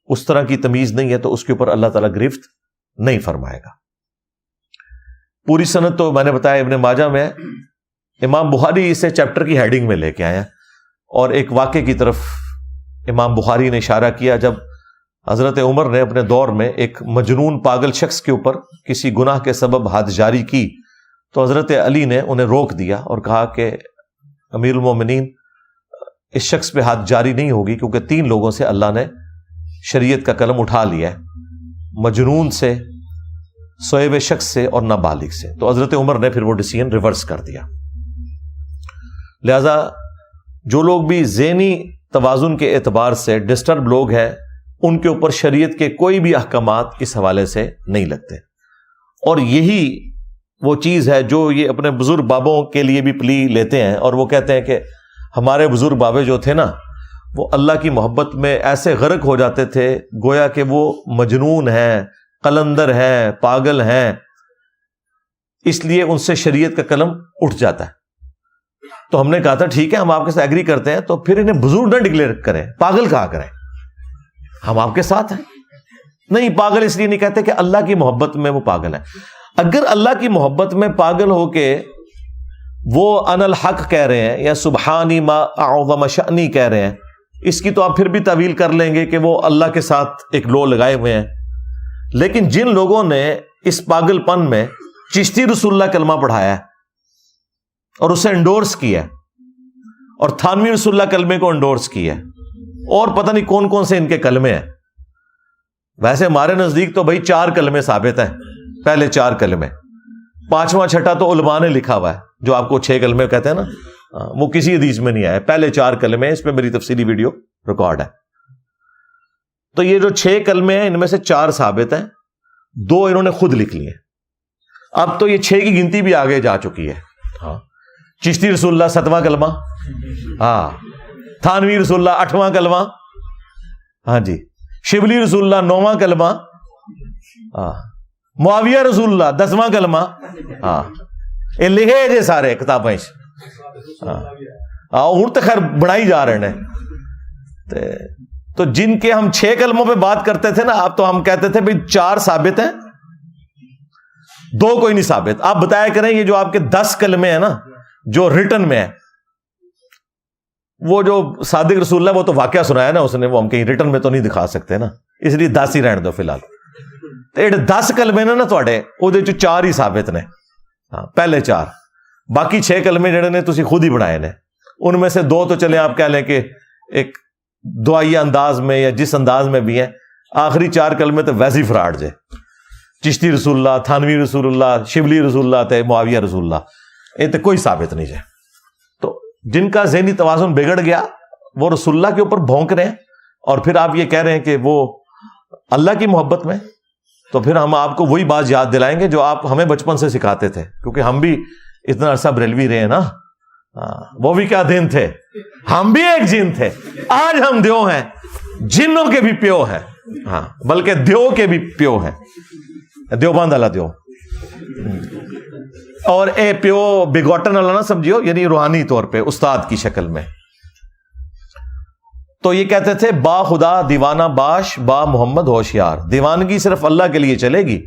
اس طرح کی تمیز نہیں ہے، تو اس کے اوپر اللہ تعالیٰ گرفت نہیں فرمائے گا۔ پوری سند تو میں نے بتایا ابن ماجہ میں، امام بخاری اسے چیپٹر کی ہیڈنگ میں لے کے آئے ہیں، اور ایک واقعے کی طرف امام بخاری نے اشارہ کیا، جب حضرت عمر نے اپنے دور میں ایک مجنون پاگل شخص کے اوپر کسی گناہ کے سبب حد جاری کی، تو حضرت علی نے انہیں روک دیا اور کہا کہ امیر المومنین، اس شخص پہ حد جاری نہیں ہوگی، کیونکہ 3 لوگوں سے اللہ نے شریعت کا قلم اٹھا لیا ہے، مجنون سے، سوئے ہوئے شخص سے، اور نابالغ سے۔ تو حضرت عمر نے پھر وہ ڈیسیژن ریورس کر دیا۔ لہذا جو لوگ بھی ذہنی توازن کے اعتبار سے ڈسٹرب لوگ ہیں، ان کے اوپر شریعت کے کوئی بھی احکامات اس حوالے سے نہیں لگتے، اور یہی وہ چیز ہے جو یہ اپنے بزرگ بابوں کے لیے بھی پلی لیتے ہیں، اور وہ کہتے ہیں کہ ہمارے بزرگ بابے جو تھے نا، وہ اللہ کی محبت میں ایسے غرق ہو جاتے تھے گویا کہ وہ مجنون ہیں، قلندر ہیں، پاگل ہیں، اس لیے ان سے شریعت کا قلم اٹھ جاتا ہے۔ تو ہم نے کہا تھا ٹھیک ہے، ہم آپ کے ساتھ ایگری کرتے ہیں، تو پھر انہیں بزرگ نہ ڈکلیئر کریں، پاگل کہا کریں، ہم آپ کے ساتھ ہیں۔ نہیں، پاگل اس لیے نہیں کہتے کہ اللہ کی محبت میں وہ پاگل ہیں۔ اگر اللہ کی محبت میں پاگل ہو کے وہ ان الحق کہہ رہے ہیں یا سبحانی ما اعظم شأنی کہہ رہے ہیں، اس کی تو آپ پھر بھی تعویل کر لیں گے کہ وہ اللہ کے ساتھ ایک لو لگائے ہوئے ہیں۔ لیکن جن لوگوں نے اس پاگل پن میں چشتی رسول اللہ کلمہ پڑھایا ہے اور اسے انڈورس کیا ہے، اور تھانوی رسول اللہ کلمے کو انڈورس کیا ہے، اور پتہ نہیں کون کون سے ان کے کلمے ہیں، ویسے ہمارے نزدیک تو بھائی 4 کلمے ثابت ہیں، پہلے 4 کلمے، 5واں چھٹا تو علماء نے لکھا ہوا ہے، جو آپ کو 6 کلمے کہتے ہیں نا، وہ کسی حدیث میں نہیں آیا، پہلے 4 کلمے، اس پہ میری تفصیلی ویڈیو ریکارڈ ہے۔ تو یہ جو 6 کلمے ہیں، ان میں سے 4 ثابت ہیں، 2 انہوں نے خود لکھ لیے۔ اب تو یہ 6 کی گنتی بھی آگے جا چکی ہے۔ ہاں، چشتی رسول اللہ 7واں کلمہ، ہاں، تھانوی رسول اللہ 8واں کلمہ، ہاں جی، شبلی رسول اللہ 9واں کلمہ، ہاں، معاویہ رسول اللہ 10واں کلمہ، ہاں، یہ لکھے جے سارے کتابیں، ہاں، ہوں تو خیر بڑھائی جا رہے ہیں۔ تو جن کے ہم 6 کلموں پہ بات کرتے تھے نا، اب تو ہم کہتے تھے بھائی 4 ثابت ہیں، 2 کوئی نہیں ثابت۔ آپ بتایا کریں یہ جو آپ کے 10 کلمے ہیں نا، جو ریٹن میں ہے، وہ جو صادق رسول اللہ وہ تو واقعہ سنایا نا اس نے، وہ ہم کہیں ریٹن میں تو نہیں دکھا سکتے نا، اس لیے 10 ہی رہنے دو فی الحال۔ تو 10 کلمے نے نا تھوڑے، وہ 4 ہی ثابت نے، ہاں، پہلے 4، باقی 6 کلمے جڑے نے تسی خود ہی بنائے نے، ان میں سے 2 تو چلے آپ کہہ لیں کہ ایک دعائیہ انداز میں یا جس انداز میں بھی ہیں، آخری 4 کلمے تو ویسے ہی فراڈ جے، چشتی رسول اللہ، تھانوی رسول اللہ، شبلی رسول اللہ تے معاویہ رسول اللہ، یہ تو کوئی ثابت نہیں جائے۔ تو جن کا ذہنی توازن بگڑ گیا، وہ رسول اللہ کے اوپر بھونک رہے ہیں، اور پھر آپ یہ کہہ رہے ہیں کہ وہ اللہ کی محبت میں، تو پھر ہم آپ کو وہی بات یاد دلائیں گے جو آپ ہمیں بچپن سے سکھاتے تھے، کیونکہ ہم بھی اتنا عرصہ بریلوی رہے نا، وہ بھی کیا دن تھے، ہم بھی ایک جن تھے، آج ہم دیو ہیں، جنوں کے بھی پیو ہیں، ہاں، بلکہ دیو کے بھی پیو ہیں، دیوبند والا دیو، اور اے پیو بگوٹن والا نہ سمجھیو، یعنی روحانی طور پہ استاد کی شکل میں۔ تو یہ کہتے تھے با خدا دیوانہ باش، با محمد ہوشیار، دیوانگی صرف اللہ کے لیے چلے گی،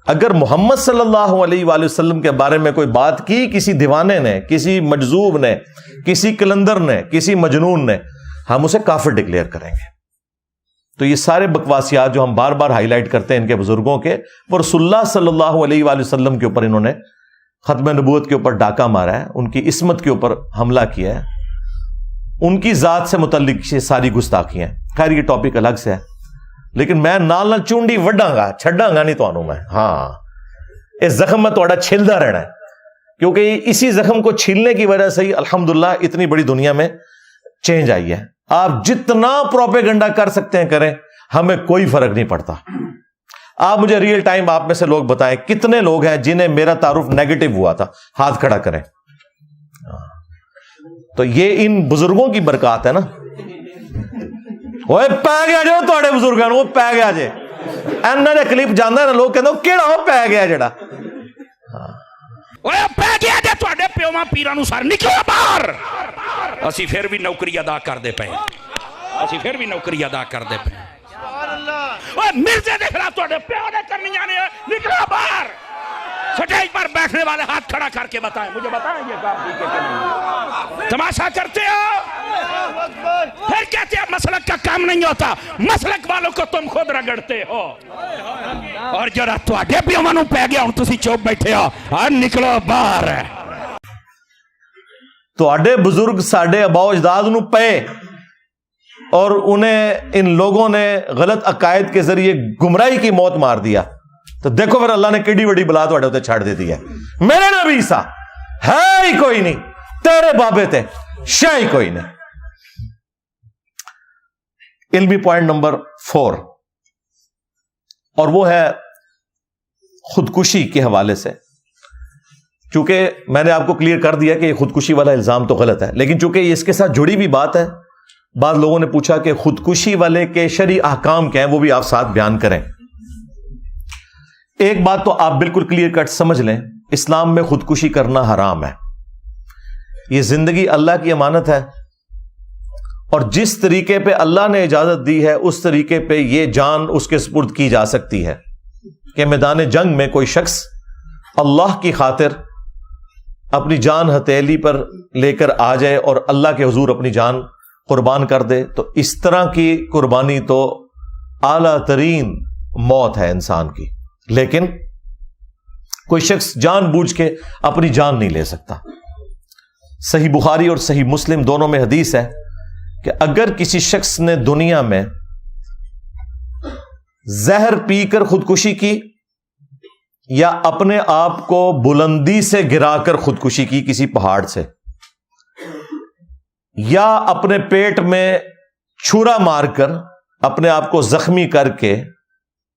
اگر محمد صلی اللہ علیہ وآلہ وسلم کے بارے میں کوئی بات کی کسی دیوانے نے، کسی مجذوب نے، کسی کلندر نے، کسی مجنون نے، ہم اسے کافر ڈکلیئر کریں گے۔ تو یہ سارے بکواسیات جو ہم بار بار ہائی لائٹ کرتے ہیں ان کے بزرگوں کے، وہ رسول اللہ صلی اللہ علیہ وآلہ وسلم کے اوپر انہوں نے ختم نبوت کے اوپر ڈاکہ مارا ہے، ان کی عصمت کے اوپر حملہ کیا ہے، ان کی ذات سے متعلق یہ ساری گستاخیاں ہیں۔ خیر یہ ٹاپک الگ سے ہے، لیکن میں نال نال چونڈی وڈاں گا، چھڈاں گا نہیں تانوں میں، ہاں، اس زخم میں تھوڑا چھلدا رہنا ہے، کیونکہ اسی زخم کو چھیلنے کی وجہ سے ہی الحمدللہ اتنی بڑی دنیا میں چینج آئی ہے۔ آپ جتنا پروپیگنڈا کر سکتے ہیں کریں، ہمیں کوئی فرق نہیں پڑتا۔ آپ مجھے ریئل ٹائم آپ میں سے لوگ بتائیں کتنے لوگ ہیں جنہیں میرا تعارف نیگیٹو ہوا تھا، ہاتھ کھڑا کریں۔ تو یہ ان بزرگوں کی برکات ہے نا۔ اوے پی گیا جو تھوڑے بزرگاں نوں، پی گیا جے، انہاں دے کلپ جاندا نا، لوگ کہندے کیڑا پی گیا جڑا۔ پی گیا جے تواڈے پیواں پیراں نوں سر نکلو باہر. اسی پھر بھی نوکری ادا کردے پئے, اسی پھر بھی نوکری ادا کردے پئے. مرزے دے خلاف تواڈے پیو نے کرنیاں نے, نکلو باہر. سٹیج پر بیٹھنے والے ہاتھ کھڑا کر کے بتائیں, مجھے بتائیں یہ کام ٹھیک ہے کہ نہیں؟ تماشا کرتے ہو, پھر کہتے ہیں مسلک کا کام نہیں ہوتا. مسلک والوں کو تم خود رگڑتے ہو. اور جرا تواڈے پیواں نوں پی گیا ہن تسی چوپ بیٹھے ہو, اور نکلو باہر. تواڈے بزرگ ساڈے آباء و اجداد نوں پے, اور انہیں ان لوگوں نے غلط عقائد کے ذریعے گمراہی کی موت مار دیا, تو دیکھو پھر اللہ نے کیڑی بڑی بلا تواڈے اوتے چھڑ دیتی ہے. میرے نبی سا ہے ہی کوئی نہیں, تیرے بابے تے شے ہی کوئی نہیں. علمی پوائنٹ نمبر 4, اور وہ ہے خودکشی کے حوالے سے. چونکہ میں نے آپ کو کلیئر کر دیا کہ یہ خودکشی والا الزام تو غلط ہے, لیکن چونکہ یہ اس کے ساتھ جڑی بھی بات ہے, بعض لوگوں نے پوچھا کہ خودکشی والے کے شرعی احکام کیا ہیں, وہ بھی آپ ساتھ بیان کریں. ایک بات تو آپ بالکل کلیئر کٹ سمجھ لیں, اسلام میں خودکشی کرنا حرام ہے. یہ زندگی اللہ کی امانت ہے, اور جس طریقے پہ اللہ نے اجازت دی ہے اس طریقے پہ یہ جان اس کے سپرد کی جا سکتی ہے. کہ میدان جنگ میں کوئی شخص اللہ کی خاطر اپنی جان ہتھیلی پر لے کر آ جائے اور اللہ کے حضور اپنی جان قربان کر دے, تو اس طرح کی قربانی تو اعلیٰ ترین موت ہے انسان کی. لیکن کوئی شخص جان بوجھ کے اپنی جان نہیں لے سکتا. صحیح بخاری اور صحیح مسلم دونوں میں حدیث ہے کہ اگر کسی شخص نے دنیا میں زہر پی کر خودکشی کی, یا اپنے آپ کو بلندی سے گرا کر خودکشی کی کسی پہاڑ سے, یا اپنے پیٹ میں چھرا مار کر اپنے آپ کو زخمی کر کے,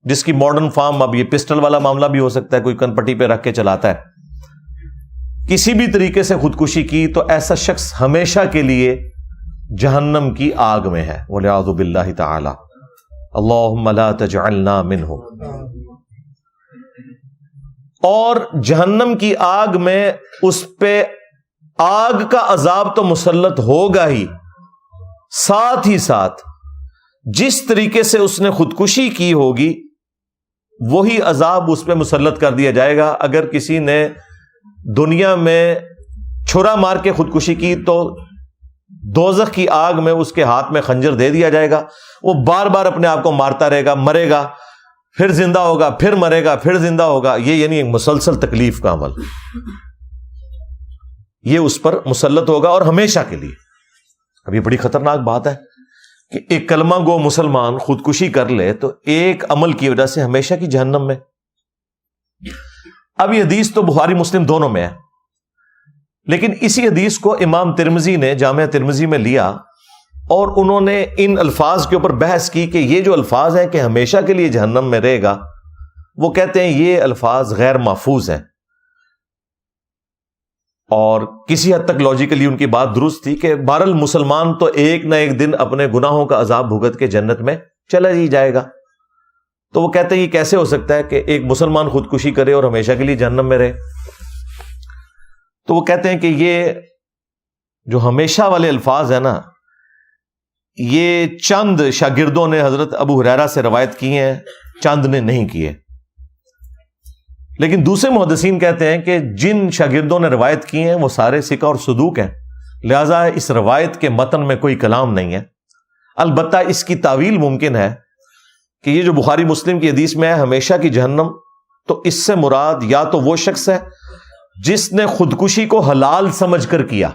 جس کی ماڈرن فارم اب یہ پسٹل والا معاملہ بھی ہو سکتا ہے, کوئی کن پٹی پہ رکھ کے چلاتا ہے, کسی بھی طریقے سے خودکشی کی, تو ایسا شخص ہمیشہ کے لیے جہنم کی آگ میں ہے. وَلِعَاذُ بِاللَّهِ تَعَالَى. اللہم لا تجعلنا منہم. اور جہنم کی آگ میں اس پہ آگ کا عذاب تو مسلط ہوگا ہی, ساتھ ہی ساتھ جس طریقے سے اس نے خودکشی کی ہوگی وہی عذاب اس پہ مسلط کر دیا جائے گا. اگر کسی نے دنیا میں چھرا مار کے خودکشی کی تو دوزخ کی آگ میں اس کے ہاتھ میں خنجر دے دیا جائے گا, وہ بار بار اپنے آپ کو مارتا رہے گا, مرے گا, پھر زندہ ہوگا, پھر مرے گا, پھر زندہ ہوگا. یہ یعنی ایک مسلسل تکلیف کا عمل, یہ اس پر مسلط ہوگا اور ہمیشہ کے لیے. اب یہ بڑی خطرناک بات ہے کہ ایک کلمہ گو مسلمان خودکشی کر لے تو ایک عمل کی وجہ سے ہمیشہ کی جہنم میں. اب یہ حدیث تو بخاری مسلم دونوں میں ہے, لیکن اسی حدیث کو امام ترمذی نے جامعہ ترمذی میں لیا اور انہوں نے ان الفاظ کے اوپر بحث کی کہ یہ جو الفاظ ہیں کہ ہمیشہ کے لیے جہنم میں رہے گا, وہ کہتے ہیں یہ الفاظ غیر محفوظ ہیں. اور کسی حد تک لاجیکلی ان کی بات درست تھی کہ بہرحال مسلمان تو ایک نہ ایک دن اپنے گناہوں کا عذاب بھگت کے جنت میں چلا ہی جائے گا. تو وہ کہتے ہیں یہ کیسے ہو سکتا ہے کہ ایک مسلمان خودکشی کرے اور ہمیشہ کے لیے جہنم میں رہے. تو وہ کہتے ہیں کہ یہ جو ہمیشہ والے الفاظ ہیں نا, یہ چند شاگردوں نے حضرت ابو ہریرہ سے روایت کی ہیں, چند نے نہیں کیے. لیکن دوسرے محدثین کہتے ہیں کہ جن شاگردوں نے روایت کی ہیں وہ سارے ثقہ اور صدوق ہیں, لہذا اس روایت کے متن میں کوئی کلام نہیں ہے. البتہ اس کی تعویل ممکن ہے کہ یہ جو بخاری مسلم کی حدیث میں ہے ہمیشہ کی جہنم, تو اس سے مراد یا تو وہ شخص ہے جس نے خودکشی کو حلال سمجھ کر کیا,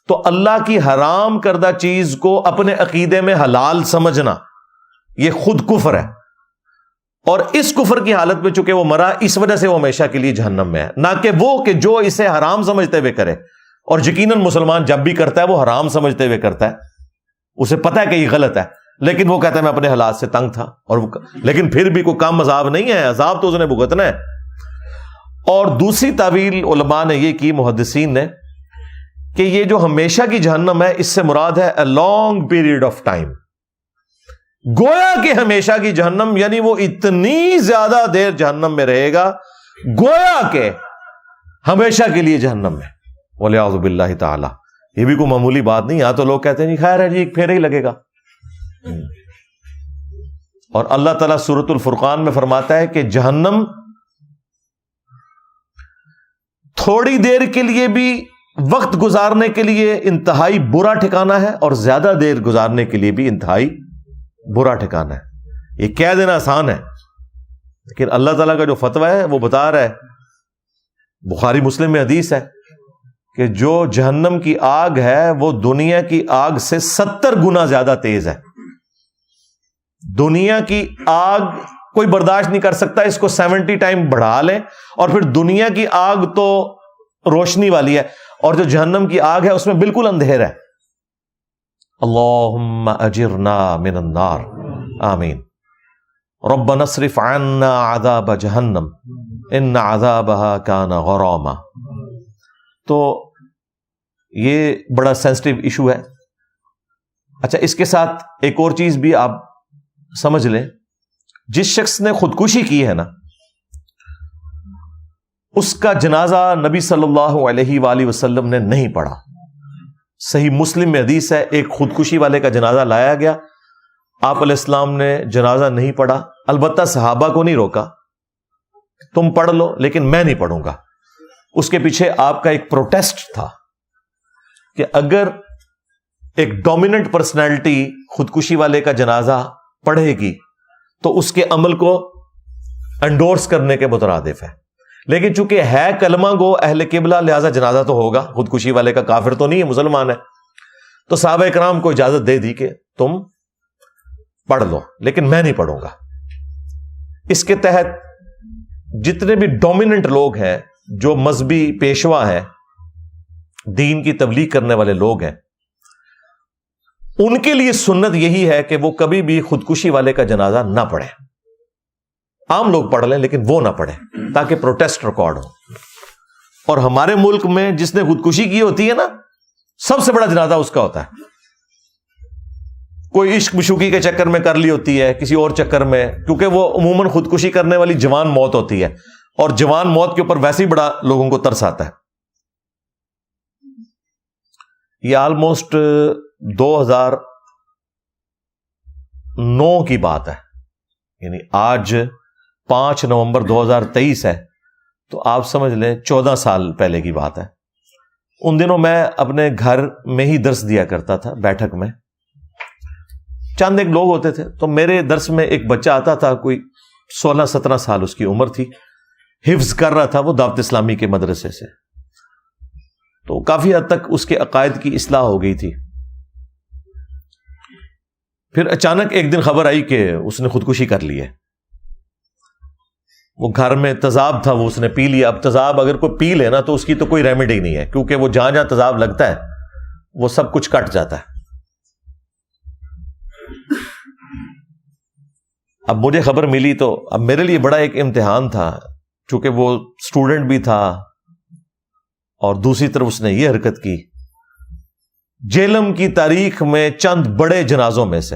تو اللہ کی حرام کردہ چیز کو اپنے عقیدے میں حلال سمجھنا یہ خود کفر ہے, اور اس کفر کی حالت میں چونکہ وہ مرا اس وجہ سے وہ ہمیشہ کے لیے جہنم میں ہے. نہ کہ وہ کہ جو اسے حرام سمجھتے ہوئے کرے, اور یقیناً مسلمان جب بھی کرتا ہے وہ حرام سمجھتے ہوئے کرتا ہے, اسے پتہ ہے کہ یہ غلط ہے, لیکن وہ کہتا ہے میں اپنے حالات سے تنگ تھا, اور لیکن پھر بھی کوئی کم عذاب نہیں ہے, عذاب تو اس نے بھگتنا ہے. اور دوسری تعویل علماء نے یہ کی, محدثین نے, کہ یہ جو ہمیشہ کی جہنم ہے اس سے مراد ہے a long period of time. گویا کہ ہمیشہ کی جہنم یعنی وہ اتنی زیادہ دیر جہنم میں رہے گا, گویا کہ ہمیشہ کے لیے جہنم میں، والعیاذ باللہ تعالی۔ یہ بھی کوئی معمولی بات نہیں، یہاں تو لوگ کہتے ہیں جی خیر ہے جی ایک پھیرا ہی لگے گا، اور اللہ تعالیٰ سورۃ الفرقان میں فرماتا ہے کہ جہنم تھوڑی دیر کے لیے بھی وقت گزارنے کے لیے انتہائی برا ٹھکانہ ہے، اور زیادہ دیر گزارنے کے لیے بھی انتہائی برا ٹھکانہ ہے۔ یہ کہہ دینا آسان ہے، لیکن اللہ تعالیٰ کا جو فتویٰ ہے وہ بتا رہا ہے، بخاری مسلم میں حدیث ہے کہ جو جہنم کی آگ ہے وہ دنیا کی آگ سے 70 گنا زیادہ تیز ہے۔ دنیا کی آگ کوئی برداشت نہیں کر سکتا، اس کو 70 ٹائم بڑھا لیں، اور پھر دنیا کی آگ تو روشنی والی ہے، اور جو جہنم کی آگ ہے اس میں بالکل اندھیرا ہے۔ اللہم اجرنا من النار، آمین۔ ربنا اصرف عنا عذاب جہنم ان عذابها کان غراما۔ تو یہ بڑا سینسٹیو ایشو ہے۔ اچھا، اس کے ساتھ ایک اور چیز بھی آپ سمجھ لیں، جس شخص نے خودکشی کی ہے نا، اس کا جنازہ نبی صلی اللہ علیہ وآلہ وسلم نے نہیں پڑھا۔ صحیح مسلم میں حدیث ہے، ایک خودکشی والے کا جنازہ لایا گیا، آپ علیہ السلام نے جنازہ نہیں پڑھا، البتہ صحابہ کو نہیں روکا تم پڑھ لو لیکن میں نہیں پڑھوں گا۔ اس کے پیچھے آپ کا ایک پروٹیسٹ تھا کہ اگر ایک ڈومیننٹ پرسنالٹی خودکشی والے کا جنازہ پڑھے گی تو اس کے عمل کو انڈورس کرنے کے مترادف ہے، لیکن چونکہ ہے کلمہ گو اہل قبلہ لہذا جنازہ تو ہوگا، خودکشی والے کا کافر تو نہیں ہے، مسلمان ہے، تو صحابہ کرام کو اجازت دے دی کہ تم پڑھ لو لیکن میں نہیں پڑھوں گا۔ اس کے تحت جتنے بھی ڈومیننٹ لوگ ہیں، جو مذہبی پیشوا ہیں، دین کی تبلیغ کرنے والے لوگ ہیں، ان کے لیے سنت یہی ہے کہ وہ کبھی بھی خودکشی والے کا جنازہ نہ پڑھیں۔ عام لوگ پڑھ لیں لیکن وہ نہ پڑھیں تاکہ پروٹیسٹ ریکارڈ ہو۔ اور ہمارے ملک میں جس نے خودکشی کی ہوتی ہے نا، سب سے بڑا جنازہ اس کا ہوتا ہے۔ کوئی عشق مشوقی کے چکر میں کر لی ہوتی ہے، کسی اور چکر میں، کیونکہ وہ عموماً خودکشی کرنے والی جوان موت ہوتی ہے، اور جوان موت کے اوپر ویسے ہی بڑا لوگوں کو ترس آتا ہے۔ یہ آلموسٹ 2009 کی بات ہے، یعنی آج 5 نومبر 2023 ہے، تو آپ سمجھ لیں 14 سال پہلے کی بات ہے۔ ان دنوں میں اپنے گھر میں ہی درس دیا کرتا تھا، بیٹھک میں چند ایک لوگ ہوتے تھے، تو میرے درس میں ایک بچہ آتا تھا، کوئی 16-17 سال اس کی عمر تھی، حفظ کر رہا تھا وہ دعوت اسلامی کے مدرسے سے، تو کافی حد تک اس کے عقائد کی اصلاح ہو گئی تھی۔ پھر اچانک ایک دن خبر آئی کہ اس نے خودکشی کر لی ہے۔ وہ گھر میں تذاب تھا، وہ اس نے پی لیا۔ اب تذاب اگر کوئی پی لے نا تو اس کی تو کوئی ریمیڈی نہیں ہے، کیونکہ وہ جہاں جہاں تذاب لگتا ہے وہ سب کچھ کٹ جاتا ہے۔ اب مجھے خبر ملی تو اب میرے لیے بڑا ایک امتحان تھا، چونکہ وہ اسٹوڈنٹ بھی تھا اور دوسری طرف اس نے یہ حرکت کی۔ جیلم کی تاریخ میں چند بڑے جنازوں میں سے،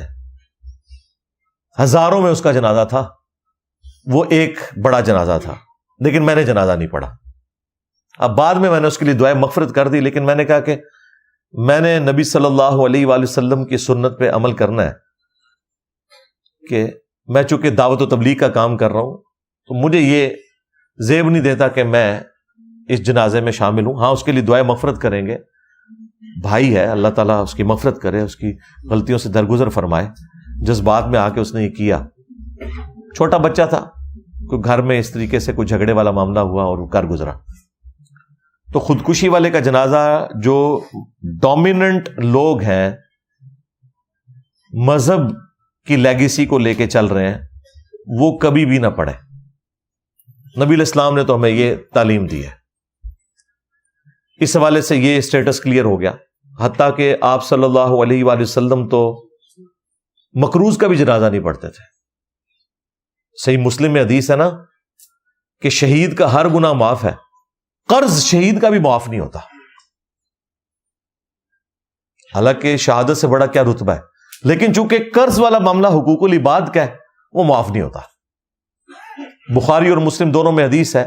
ہزاروں میں اس کا جنازہ تھا، وہ ایک بڑا جنازہ تھا، لیکن میں نے جنازہ نہیں پڑھا۔ اب بعد میں نے اس کے لیے دعائے مغفرت کر دی، لیکن میں نے کہا کہ میں نے نبی صلی اللہ علیہ وآلہ وسلم کی سنت پہ عمل کرنا ہے، کہ میں چونکہ دعوت و تبلیغ کا کام کر رہا ہوں تو مجھے یہ زیب نہیں دیتا کہ میں اس جنازے میں شامل ہوں۔ ہاں، اس کے لیے دعائے مغفرت کریں گے، بھائی ہے، اللہ تعالیٰ اس کی مغفرت کرے، اس کی غلطیوں سے درگزر فرمائے۔ جذبات میں آ کے اس نے یہ کیا، چھوٹا بچہ تھا، کوئی گھر میں اس طریقے سے کوئی جھگڑے والا معاملہ ہوا اور وہ کر گزرا۔ تو خودکشی والے کا جنازہ جو ڈومیننٹ لوگ ہیں، مذہب کی لیگیسی کو لے کے چل رہے ہیں، وہ کبھی بھی نہ پڑھیں۔ نبی علیہ السلام نے تو ہمیں یہ تعلیم دی ہے۔ اس حوالے سے یہ اسٹیٹس کلیئر ہو گیا، حتیٰ کہ آپ صلی اللہ علیہ وآلہ وسلم تو مکروز کا بھی جنازہ نہیں پڑھتے تھے۔ صحیح مسلم میں حدیث ہے نا کہ شہید کا ہر گناہ معاف ہے، قرض شہید کا بھی معاف نہیں ہوتا۔ حالانکہ شہادت سے بڑا کیا رتبہ ہے، لیکن چونکہ قرض والا معاملہ حقوق العباد کا ہے، وہ معاف نہیں ہوتا۔ بخاری اور مسلم دونوں میں حدیث ہے،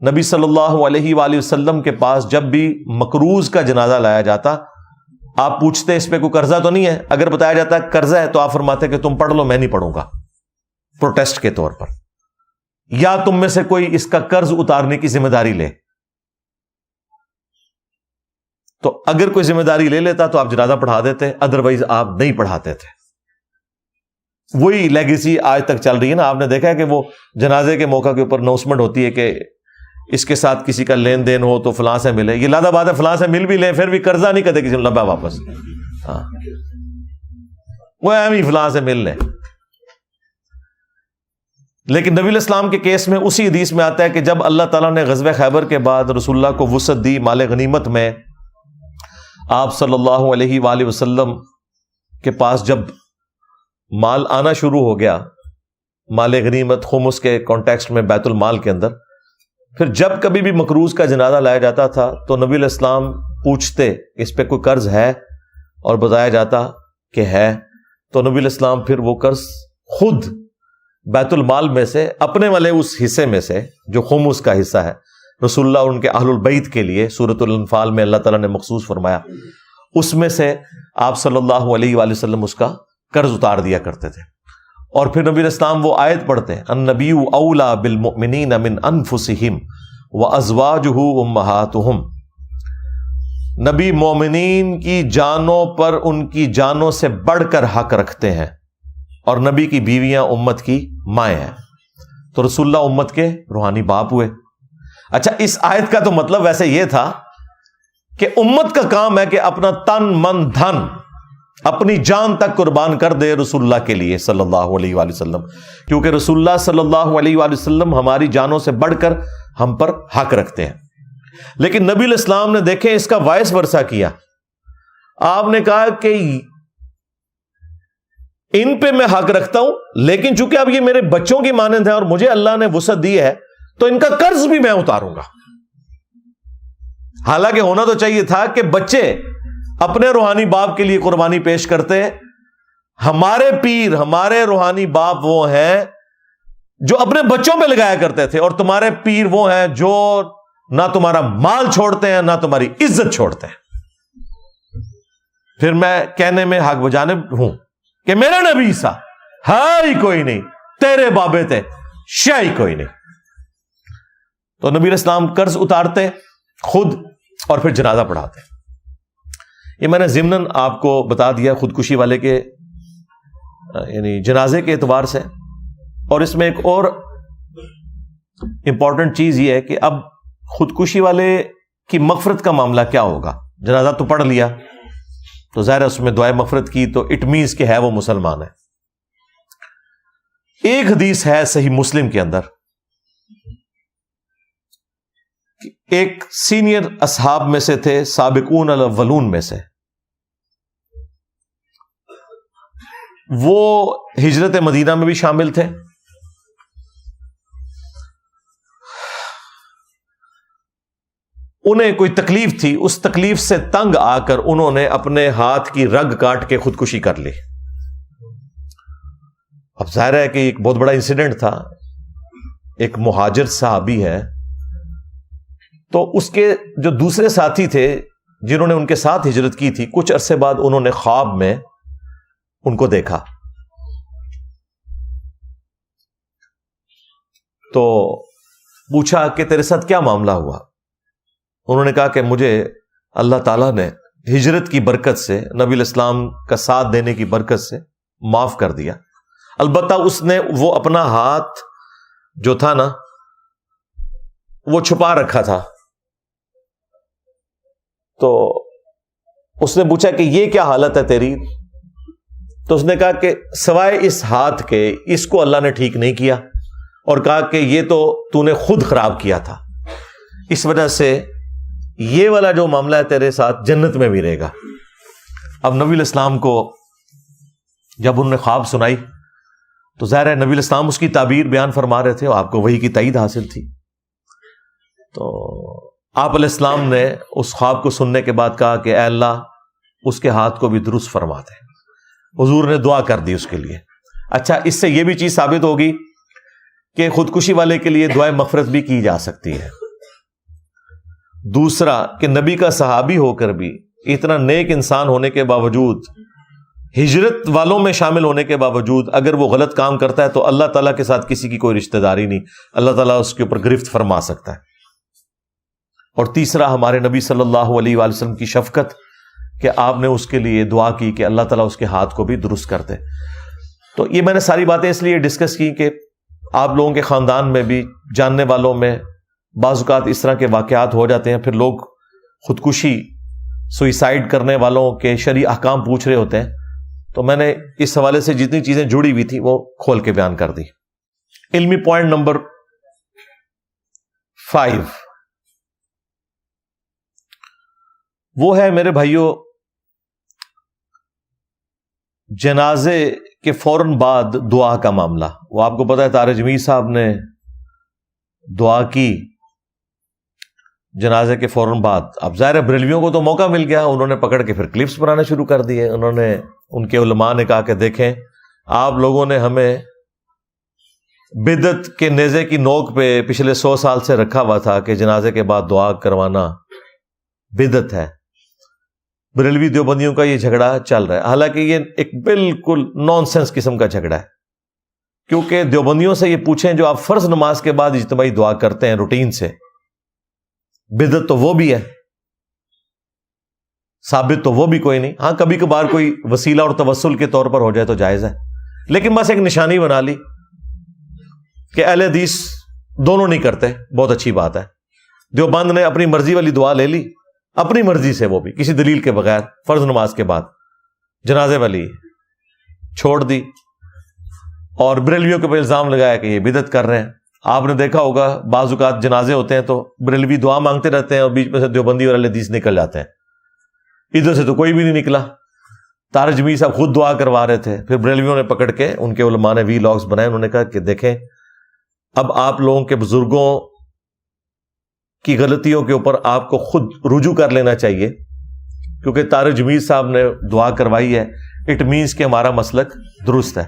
نبی صلی اللہ علیہ وآلہ وسلم کے پاس جب بھی مقروض کا جنازہ لایا جاتا، آپ پوچھتے اس پہ کوئی قرضہ تو نہیں ہے؟ اگر بتایا جاتا ہے قرضہ ہے تو آپ فرماتے کہ تم پڑھ لو، میں نہیں پڑھوں گا، پروٹیسٹ کے طور پر، یا تم میں سے کوئی اس کا قرض اتارنے کی ذمہ داری لے۔ تو اگر کوئی ذمہ داری لے لیتا تو آپ جنازہ پڑھا دیتے، ادروائز آپ نہیں پڑھاتے تھے۔ وہی لیگیسی آج تک چل رہی ہے نا۔ آپ نے دیکھا ہے کہ وہ جنازے کے موقع کے اوپر اناؤنسمنٹ ہوتی ہے کہ اس کے ساتھ کسی کا لین دین ہو تو فلاں سے ملے۔ یہ لادہ بات ہے، فلاں سے مل بھی لے پھر بھی قرضہ نہیں کرتے کسی نے لبا واپس، ہاں وہ اہم ہی فلاں سے مل لے۔ لیکن نبی علیہ السلام کے کیس میں اسی حدیث میں آتا ہے کہ جب اللہ تعالیٰ نے غزوہ خیبر کے بعد رسول اللہ کو وسعت دی مال غنیمت میں، آپ صلی اللہ علیہ وآلہ وسلم کے پاس جب مال آنا شروع ہو گیا، مال غنیمت خمس کے کانٹیکسٹ میں بیت المال کے اندر، پھر جب کبھی بھی مقروض کا جنازہ لایا جاتا تھا تو نبی علیہ السلام پوچھتے اس پہ کوئی قرض ہے، اور بتایا جاتا کہ ہے، تو نبی علیہ السلام پھر وہ قرض خود بیت المال میں سے اپنے والے اس حصے میں سے جو خمس کا حصہ ہے، رسول اللہ اور ان کے اہل البیت کے لیے سورۃ الانفال میں اللہ تعالیٰ نے مخصوص فرمایا، اس میں سے آپ صلی اللہ علیہ وآلہ وسلم اس کا قرض اتار دیا کرتے تھے۔ اور پھر نبی علیہ السلام وہ آیت پڑھتے ہیں، النبی اولیٰ بالمؤمنین من انفسہم وازواجہ امہاتہم، نبی مومنین کی جانوں پر ان کی جانوں سے بڑھ کر حق رکھتے ہیں، اور نبی کی بیویاں امت کی مائیں ہیں۔ تو رسول اللہ امت کے روحانی باپ ہوئے۔ اچھا، اس آیت کا تو مطلب ویسے یہ تھا کہ امت کا کام ہے کہ اپنا تن من دھن اپنی جان تک قربان کر دے رسول اللہ کے لیے صلی اللہ علیہ وآلہ وسلم، کیونکہ رسول اللہ صلی اللہ علیہ وآلہ وسلم ہماری جانوں سے بڑھ کر ہم پر حق رکھتے ہیں۔ لیکن نبی علیہ السلام نے دیکھیں اس کا وائس ورثہ کیا۔ آپ نے کہا کہ ان پہ میں حق رکھتا ہوں، لیکن چونکہ اب یہ میرے بچوں کی مانند ہے اور مجھے اللہ نے وسعت دی ہے تو ان کا قرض بھی میں اتاروں گا۔ حالانکہ ہونا تو چاہیے تھا کہ بچے اپنے روحانی باپ کے لیے قربانی پیش کرتے، ہمارے پیر ہمارے روحانی باپ وہ ہیں جو اپنے بچوں پہ لگایا کرتے تھے، اور تمہارے پیر وہ ہیں جو نہ تمہارا مال چھوڑتے ہیں نہ تمہاری عزت چھوڑتے ہیں۔ پھر میں کہنے میں حق بجانب ہوں کہ میرا نبی سا ہے ہی کوئی نہیں، تیرے بابے تھے شے ہی کوئی نہیں۔ تو نبی علیہ السلام قرض اتارتے خود اور پھر جنازہ پڑھاتے۔ یہ میں نے ضمناً آپ کو بتا دیا خودکشی والے کے یعنی جنازے کے اعتبار سے۔ اور اس میں ایک اور امپورٹنٹ چیز یہ ہے کہ اب خودکشی والے کی مغفرت کا معاملہ کیا ہوگا؟ جنازہ تو پڑھ لیا تو ظاہر ہے اس میں دعائے مغفرت کی تو اٹ مینز کہ ہے وہ مسلمان ہے۔ ایک حدیث ہے صحیح مسلم کے اندر، ایک سینئر اصحاب میں سے تھے، سابقون الاولون میں سے، وہ ہجرت مدینہ میں بھی شامل تھے۔ انہیں کوئی تکلیف تھی، اس تکلیف سے تنگ آ کر انہوں نے اپنے ہاتھ کی رگ کاٹ کے خودکشی کر لی۔ اب ظاہر ہے کہ ایک بہت بڑا انسیڈنٹ تھا، ایک مہاجر صحابی ہے، تو اس کے جو دوسرے ساتھی تھے جنہوں نے ان کے ساتھ ہجرت کی تھی، کچھ عرصے بعد انہوں نے خواب میں ان کو دیکھا، تو پوچھا کہ تیرے ساتھ کیا معاملہ ہوا؟ انہوں نے کہا کہ مجھے اللہ تعالیٰ نے ہجرت کی برکت سے، نبی علیہ السلام کا ساتھ دینے کی برکت سے معاف کر دیا، البتہ اس نے وہ اپنا ہاتھ جو تھا نا وہ چھپا رکھا تھا۔ تو اس نے پوچھا کہ یہ کیا حالت ہے تیری؟ تو اس نے کہا کہ سوائے اس ہاتھ کے اس کو اللہ نے ٹھیک نہیں کیا، اور کہا کہ یہ تو نے خود خراب کیا تھا، اس وجہ سے یہ والا جو معاملہ ہے تیرے ساتھ جنت میں بھی رہے گا۔ اب نبی علیہ السلام کو جب انہوں نے خواب سنائی تو ظاہر ہے نبی علیہ السلام اس کی تعبیر بیان فرما رہے تھے اور آپ کو وحی کی تائید حاصل تھی۔ تو آپ علیہ السلام نے اس خواب کو سننے کے بعد کہا کہ اے اللہ اس کے ہاتھ کو بھی درست فرما دے۔ حضور نے دعا کر دی اس کے لیے۔ اچھا، اس سے یہ بھی چیز ثابت ہوگی کہ خودکشی والے کے لیے دعائے مغفرت بھی کی جا سکتی ہے۔ دوسرا کہ نبی کا صحابی ہو کر بھی اتنا نیک انسان ہونے کے باوجود، ہجرت والوں میں شامل ہونے کے باوجود اگر وہ غلط کام کرتا ہے تو اللہ تعالیٰ کے ساتھ کسی کی کوئی رشتہ داری نہیں، اللہ تعالیٰ اس کے اوپر گرفت فرما سکتا ہے۔ اور تیسرا ہمارے نبی صلی اللہ علیہ وآلہ وسلم کی شفقت کہ آپ نے اس کے لیے دعا کی کہ اللہ تعالیٰ اس کے ہاتھ کو بھی درست کر دے۔ تو یہ میں نے ساری باتیں اس لیے ڈسکس کی کہ آپ لوگوں کے خاندان میں بھی جاننے والوں میں بعض اوقات اس طرح کے واقعات ہو جاتے ہیں، پھر لوگ خودکشی سوئسائڈ کرنے والوں کے شرعی احکام پوچھ رہے ہوتے ہیں، تو میں نے اس حوالے سے جتنی چیزیں جڑی ہوئی تھی وہ کھول کے بیان کر دی۔ علمی پوائنٹ نمبر 5 وہ ہے میرے بھائیوں، جنازے کے فوراً بعد دعا کا معاملہ۔ وہ آپ کو پتا ہے طارق جمیل صاحب نے دعا کی جنازے کے فوراً بعد۔ اب ظاہر ہے بریلویوں کو تو موقع مل گیا، انہوں نے پکڑ کے پھر کلپس بنانے شروع کر دیے۔ انہوں نے، ان کے علماء نے کہا کہ دیکھیں آپ لوگوں نے ہمیں بدعت کے نیزے کی نوک پہ پچھلے 100 سال سے رکھا ہوا تھا کہ جنازے کے بعد دعا کروانا بدعت ہے۔ بریلوی دیوبندیوں کا یہ جھگڑا چل رہا ہے، حالانکہ یہ ایک بالکل نان سینس قسم کا جھگڑا ہے، کیونکہ دیوبندیوں سے یہ پوچھیں جو آپ فرض نماز کے بعد اجتماعی دعا کرتے ہیں روٹین سے، بدعت تو وہ بھی ہے، ثابت تو وہ بھی کوئی نہیں۔ ہاں کبھی کبھار کوئی وسیلہ اور توسل کے طور پر ہو جائے تو جائز ہے، لیکن بس ایک نشانی بنا لی کہ اہل حدیث دونوں نہیں کرتے، بہت اچھی بات ہے۔ دیوبند نے اپنی مرضی والی دعا لے لی، اپنی مرضی سے، وہ بھی کسی دلیل کے بغیر، فرض نماز کے بعد جنازے والی چھوڑ دی، اور بریلویوں کے اوپر الزام لگایا کہ یہ بدعت کر رہے ہیں۔ آپ نے دیکھا ہوگا بعض اوقات جنازے ہوتے ہیں تو بریلوی دعا مانگتے رہتے ہیں اور بیچ میں سے دیوبندی اور اہل حدیث نکل جاتے ہیں، ادھر سے تو کوئی بھی نہیں نکلا۔ طارق جمیل صاحب خود دعا کروا رہے تھے، پھر بریلویوں نے پکڑ کے، ان کے علماء نے وی لاگز بنائے، انہوں نے کہا کہ دیکھیں اب آپ لوگوں کے بزرگوں کی غلطیوں کے اوپر آپ کو خود رجوع کر لینا چاہیے، کیونکہ طارق جمیل صاحب نے دعا کروائی ہے، اٹ مینس کہ ہمارا مسلک درست ہے۔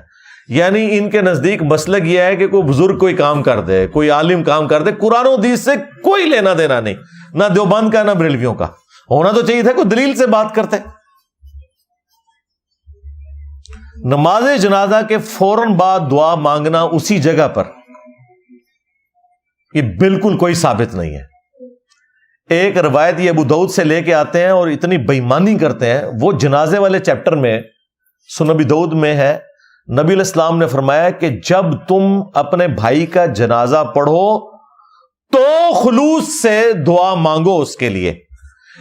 یعنی ان کے نزدیک مسلک یہ ہے کہ کوئی بزرگ کوئی کام کر دے، کوئی عالم کام کر دے، قرآن و حدیث سے کوئی لینا دینا نہیں، نہ دیوبند کا نہ بریلویوں کا۔ ہونا تو چاہیے تھا کوئی دلیل سے بات کرتے۔ نماز جنازہ کے فوراً بعد دعا مانگنا اسی جگہ پر، یہ بالکل کوئی ثابت نہیں ہے۔ ایک روایت یہ ابو داؤد سے لے کے آتے ہیں اور اتنی بےایمانی کرتے ہیں، وہ جنازے والے چیپٹر میں سنن ابی داؤد میں ہے، نبی علیہ السلام نے فرمایا کہ جب تم اپنے بھائی کا جنازہ پڑھو تو خلوص سے دعا مانگو اس کے لیے،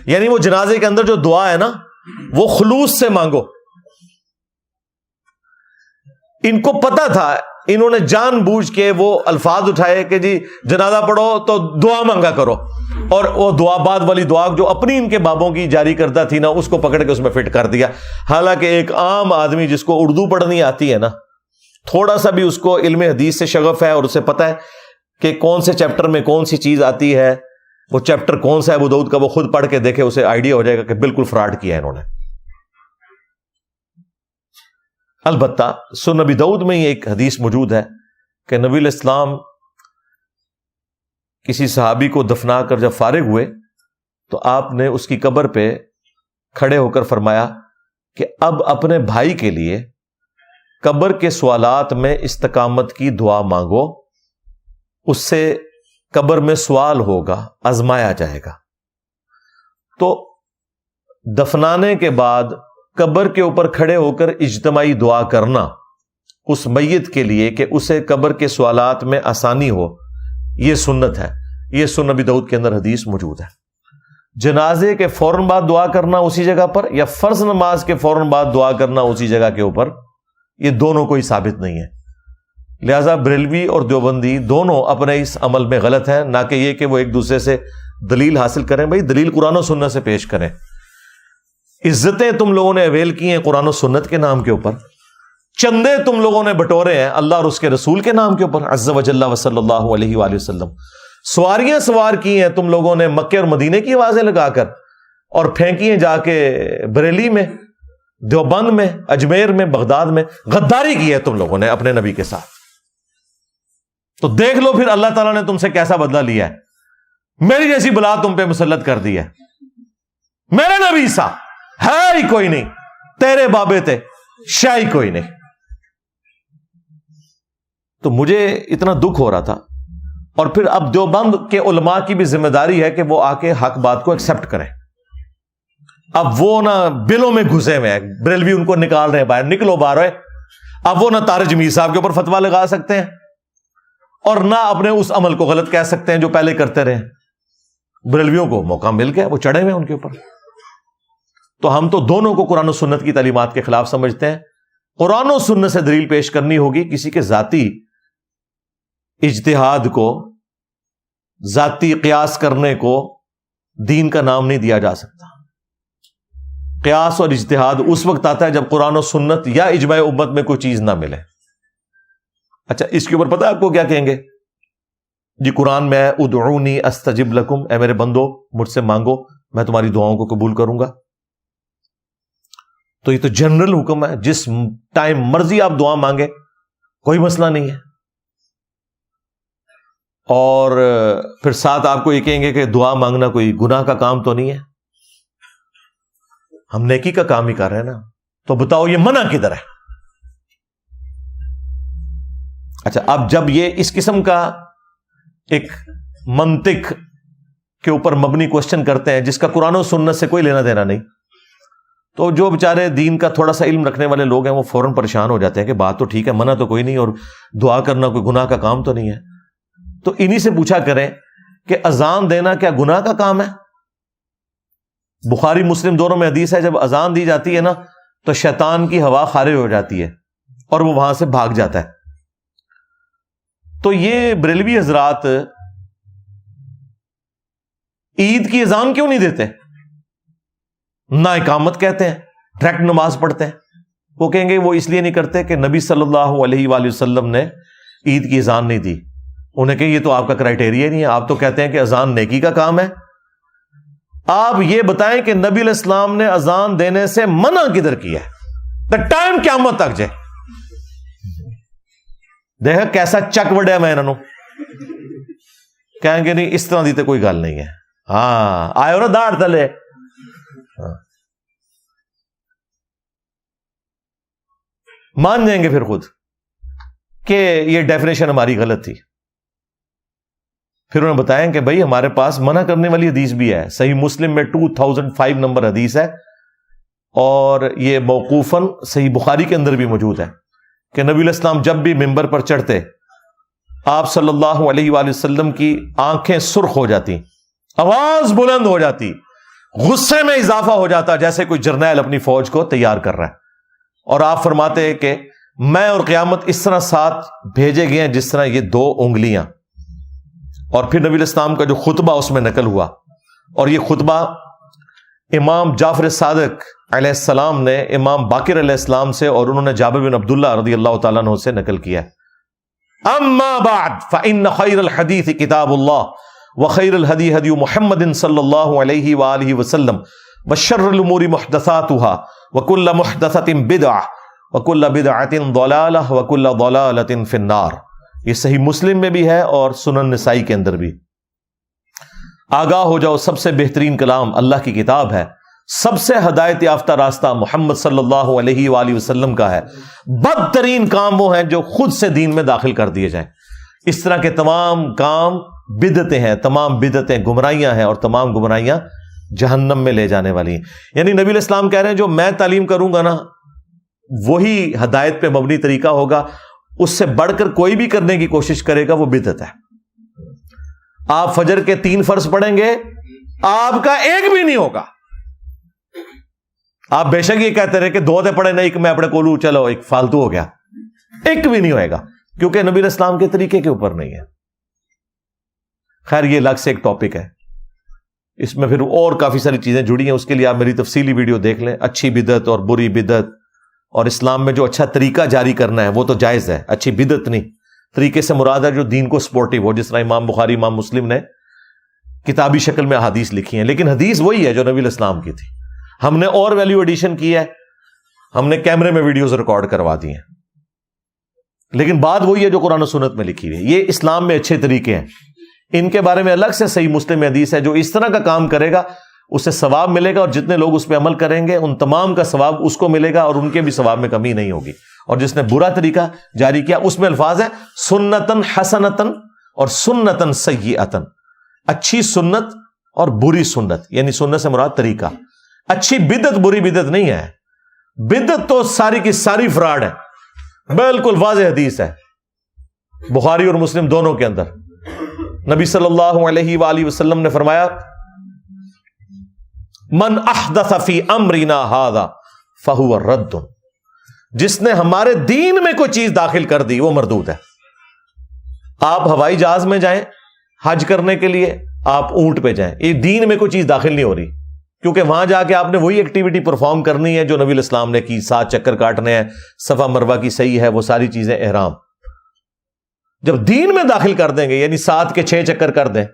یعنی وہ جنازے کے اندر جو دعا ہے نا وہ خلوص سے مانگو۔ ان کو پتا تھا، انہوں نے جان بوجھ کے وہ الفاظ اٹھائے کہ جی جنازہ پڑھو تو دعا مانگا کرو، اور وہ دعا بعد والی دعا جو اپنی ان کے بابوں کی جاری کردہ تھی نا اس کو پکڑ کے اس میں فٹ کر دیا۔ حالانکہ ایک عام آدمی جس کو اردو پڑھنی آتی ہے نا، تھوڑا سا بھی اس کو علم حدیث سے شغف ہے اور اسے پتا ہے کہ کون سے چیپٹر میں کون سی چیز آتی ہے، وہ چیپٹر کون سا ہے ابو داؤد کا، وہ خود پڑھ کے دیکھے، اسے آئیڈیا ہو جائے گا کہ بالکل فراڈ کیا ہے انہوں نے۔ البتہ سنن ابی داؤد میں ایک حدیث موجود ہے کہ نبی علیہ السلام کسی صحابی کو دفنا کر جب فارغ ہوئے تو آپ نے اس کی قبر پہ کھڑے ہو کر فرمایا کہ اب اپنے بھائی کے لیے قبر کے سوالات میں استقامت کی دعا مانگو، اس سے قبر میں سوال ہوگا، آزمایا جائے گا۔ تو دفنانے کے بعد قبر کے اوپر کھڑے ہو کر اجتماعی دعا کرنا اس میت کے لیے کہ اسے قبر کے سوالات میں آسانی ہو، یہ سنت ہے۔ یہ سنن ابی داؤد کے اندر حدیث موجود ہے۔ جنازے کے فوراً بعد دعا کرنا اسی جگہ پر، یا فرض نماز کے فوراً بعد دعا کرنا اسی جگہ کے اوپر، یہ دونوں کوئی ثابت نہیں ہے۔ لہذا بریلوی اور دیوبندی دونوں اپنے اس عمل میں غلط ہیں، نہ کہ یہ کہ وہ ایک دوسرے سے دلیل حاصل کریں۔ بھائی دلیل قرآن و سنت سے پیش کریں۔ عزتیں تم لوگوں نے اویل کی ہیں قرآن و سنت کے نام کے اوپر، چندے تم لوگوں نے بٹورے ہیں اللہ اور اس کے رسول کے نام کے اوپر عز وجل و صلی اللہ علیہ وآلہ وسلم، سواریاں سوار کی ہیں تم لوگوں نے مکے اور مدینے کی آوازیں لگا کر، اور پھینکی ہیں جا کے بریلی میں، دیوبند میں، اجمیر میں، بغداد میں، غداری کی ہے تم لوگوں نے اپنے نبی کے ساتھ۔ تو دیکھ لو پھر اللہ تعالیٰ نے تم سے کیسا بدلہ لیا ہے۔ میری جیسی بلا تم پہ مسلط کر دی ہے، میرے نبی سا ہے ہی کوئی نہیں، تیرے بابے تھے شاہ ہی کوئی نہیں۔ تو مجھے اتنا دکھ ہو رہا تھا۔ اور پھر اب دیوبند کے علماء کی بھی ذمہ داری ہے کہ وہ آ کے حق بات کو ایکسپٹ کریں۔ اب وہ نہ بلوں میں گھسے ہوئے ہیں، بریلوی ان کو نکال رہے ہیں باہر، نکلو باہر۔ اب وہ نہ طارق جمیل صاحب کے اوپر فتویٰ لگا سکتے ہیں اور نہ اپنے اس عمل کو غلط کہہ سکتے ہیں جو پہلے کرتے رہے۔ بریلویوں کو موقع مل گیا، وہ چڑھے ہوئے ان کے اوپر۔ تو ہم تو دونوں کو قرآن و سنت کی تعلیمات کے خلاف سمجھتے ہیں۔ قرآن و سنت سے دلیل پیش کرنی ہوگی، کسی کے ذاتی اجتہاد کو، ذاتی قیاس کرنے کو دین کا نام نہیں دیا جا سکتا۔ قیاس اور اجتہاد اس وقت آتا ہے جب قرآن و سنت یا اجماع امت میں کوئی چیز نہ ملے۔ اچھا، اس کے اوپر پتہ ہے آپ کو کیا کہیں گے؟ جی قرآن میں ہے ادعونی استجب لکم، اے میرے بندو مجھ سے مانگو میں تمہاری دعاؤں کو قبول کروں گا۔ تو یہ تو جنرل حکم ہے، جس ٹائم مرضی آپ دعا مانگے کوئی مسئلہ نہیں ہے۔ اور پھر ساتھ آپ کو یہ کہیں گے کہ دعا مانگنا کوئی گناہ کا کام تو نہیں ہے، ہم نیکی کا کام ہی کر رہے ہیں نا۔ تو بتاؤ یہ منع کدھر ہے؟ اچھا، اب جب یہ اس قسم کا ایک منطق کے اوپر مبنی کوشچن کرتے ہیں جس کا قرآن و سنت سے کوئی لینا دینا نہیں، تو جو بیچارے دین کا تھوڑا سا علم رکھنے والے لوگ ہیں وہ فوراً پریشان ہو جاتے ہیں کہ بات تو ٹھیک ہے، منع تو کوئی نہیں اور دعا کرنا کوئی گناہ کا کام تو نہیں ہے۔ تو انہی سے پوچھا کریں کہ اذان دینا کیا گناہ کا کام ہے؟ بخاری مسلم دونوں میں حدیث ہے، جب اذان دی جاتی ہے نا تو شیطان کی ہوا خارج ہو جاتی ہے اور وہ وہاں سے بھاگ جاتا ہے۔ تو یہ بریلوی حضرات عید کی اذان کیوں نہیں دیتے؟ نہ اقامت کہتے ہیں، ڈائریکٹ نماز پڑھتے ہیں۔ وہ کہیں گے وہ اس لیے نہیں کرتے کہ نبی صلی اللہ علیہ وآلہ وسلم نے عید کی اذان نہیں دی۔ انہیں کہ یہ تو آپ کا کرائٹیریا نہیں ہے، آپ تو کہتے ہیں کہ اذان نیکی کا کام ہے۔ آپ یہ بتائیں کہ نبی علیہ السلام نے اذان دینے سے منع کدھر کیا ہے؟ دا ٹائم قیامت تک جائے دیکھا کیسا چک وڈیا میں انہوں کہیں گے نہیں اس طرح دی تو کوئی گل نہیں ہے۔ ہاں آئے ہو نا داڑھ تلے، مان جائیں گے پھر خود کہ یہ ڈیفینیشن ہماری غلط تھی۔ پھر انہوں نے بتایا کہ بھائی ہمارے پاس منع کرنے والی حدیث بھی ہے، صحیح مسلم میں 2005 نمبر حدیث ہے، اور یہ موقوفاً صحیح بخاری کے اندر بھی موجود ہے کہ نبی علیہ السلام جب بھی ممبر پر چڑھتے آپ صلی اللہ علیہ وآلہ وسلم کی آنکھیں سرخ ہو جاتی، آواز بلند ہو جاتی، غصے میں اضافہ ہو جاتا جیسے کوئی جرنیل اپنی فوج کو تیار کر رہا ہے، اور آپ فرماتے ہیں کہ میں اور قیامت اس طرح ساتھ بھیجے گئے ہیں جس طرح یہ دو انگلیاں۔ اور پھر نبی علیہ السلام کا جو خطبہ اس میں نقل ہوا، اور یہ خطبہ امام جعفر صادق علیہ السلام نے امام باقر علیہ السلام سے، اور انہوں نے جابر بن عبداللہ رضی اللہ تعالیٰ عنہ سے نقل کیا ہے۔ اما بعد فإن خیر الحدیث کتاب اللہ وخیر الہدی ہدی محمد صلی اللہ علیہ وآلہ وسلم وشر الامور محدثاتها وکل محدثۃ بدعہ وکل بدعۃ ضلالہ وکل ضلالۃ فی النار۔ یہ صحیح مسلم میں بھی ہے اور سنن نسائی کے اندر بھی۔ آگاہ ہو جاؤ، سب سے بہترین کلام اللہ کی کتاب ہے، سب سے ہدایت یافتہ راستہ محمد صلی اللہ علیہ وآلہ وسلم کا ہے۔ بدترین کام وہ ہیں جو خود سے دین میں داخل کر دیے جائیں۔ اس طرح کے تمام کام بدعتیں ہیں، تمام بدعتیں گمراہیاں ہیں، اور تمام گمراہیاں جہنم میں لے جانے والی ہیں۔ یعنی نبی علیہ السلام کہہ رہے ہیں جو میں تعلیم کروں گا نا وہی ہدایت پہ مبنی طریقہ ہوگا، اس سے بڑھ کر کوئی بھی کرنے کی کوشش کرے گا وہ بدعت ہے۔ آپ فجر کے 3 فرض پڑھیں گے، آپ کا ایک بھی نہیں ہوگا۔ آپ بے شک یہ کہتے رہے کہ 2 دے پڑھے نہیں، ایک میں اپنے کولو چلو ایک فالتو ہو گیا، ایک بھی نہیں ہوئے گا، کیونکہ نبی علیہ السلام کے طریقے کے اوپر نہیں ہے۔ خیر یہ الگ سے ایک ٹاپک ہے، اس میں پھر اور کافی ساری چیزیں جڑی ہیں، اس کے لیے آپ میری تفصیلی ویڈیو دیکھ لیں، اچھی بدعت اور بری بدعت، اور اسلام میں جو اچھا طریقہ جاری کرنا ہے وہ تو جائز ہے، اچھی بدعت نہیں۔ طریقے سے مراد ہے جو دین کو سپورٹیو ہو، جس طرح امام بخاری امام مسلم نے کتابی شکل میں احادیث لکھی ہیں، لیکن حدیث وہی ہے جو نبی علیہ السلام کی تھی۔ ہم نے اور ویلیو ایڈیشن کی ہے، ہم نے کیمرے میں ویڈیوز ریکارڈ کروا دی ہیں، لیکن بات وہی ہے جو قرآن و سنت میں لکھی ہوئی ہے۔ یہ اسلام میں اچھے طریقے ہیں، ان کے بارے میں الگ سے صحیح مسلم میں حدیث ہے، جو اس طرح کا کام کرے گا اسے ثواب ملے گا، اور جتنے لوگ اس پہ عمل کریں گے ان تمام کا ثواب اس کو ملے گا، اور ان کے بھی ثواب میں کمی نہیں ہوگی۔ اور جس نے برا طریقہ جاری کیا اس میں الفاظ ہیں سنتن حسنتن اور سنتن سیئتن، اچھی سنت اور بری سنت، یعنی سنت سے مراد طریقہ، اچھی بدعت بری بدعت نہیں ہے، بدعت تو ساری کی ساری فراڈ ہے، بالکل واضح حدیث ہے بخاری اور مسلم دونوں کے اندر۔ نبی صلی اللہ علیہ وآلہ وسلم نے فرمایا من احدث فی امرنا ھذا فہو رد، جس نے ہمارے دین میں کوئی چیز داخل کر دی وہ مردود ہے۔ آپ ہوائی جہاز میں جائیں حج کرنے کے لیے، آپ اونٹ پہ جائیں، یہ دین میں کوئی چیز داخل نہیں ہو رہی، کیونکہ وہاں جا کے آپ نے وہی ایکٹیویٹی پرفارم کرنی ہے جو نبی علیہ السلام نے کی، 7 چکر کاٹنے ہیں، صفا مروہ کی صحیح ہے، وہ ساری چیزیں احرام۔ جب دین میں داخل کر دیں گے، یعنی 7 کے 6 چکر کر دیں،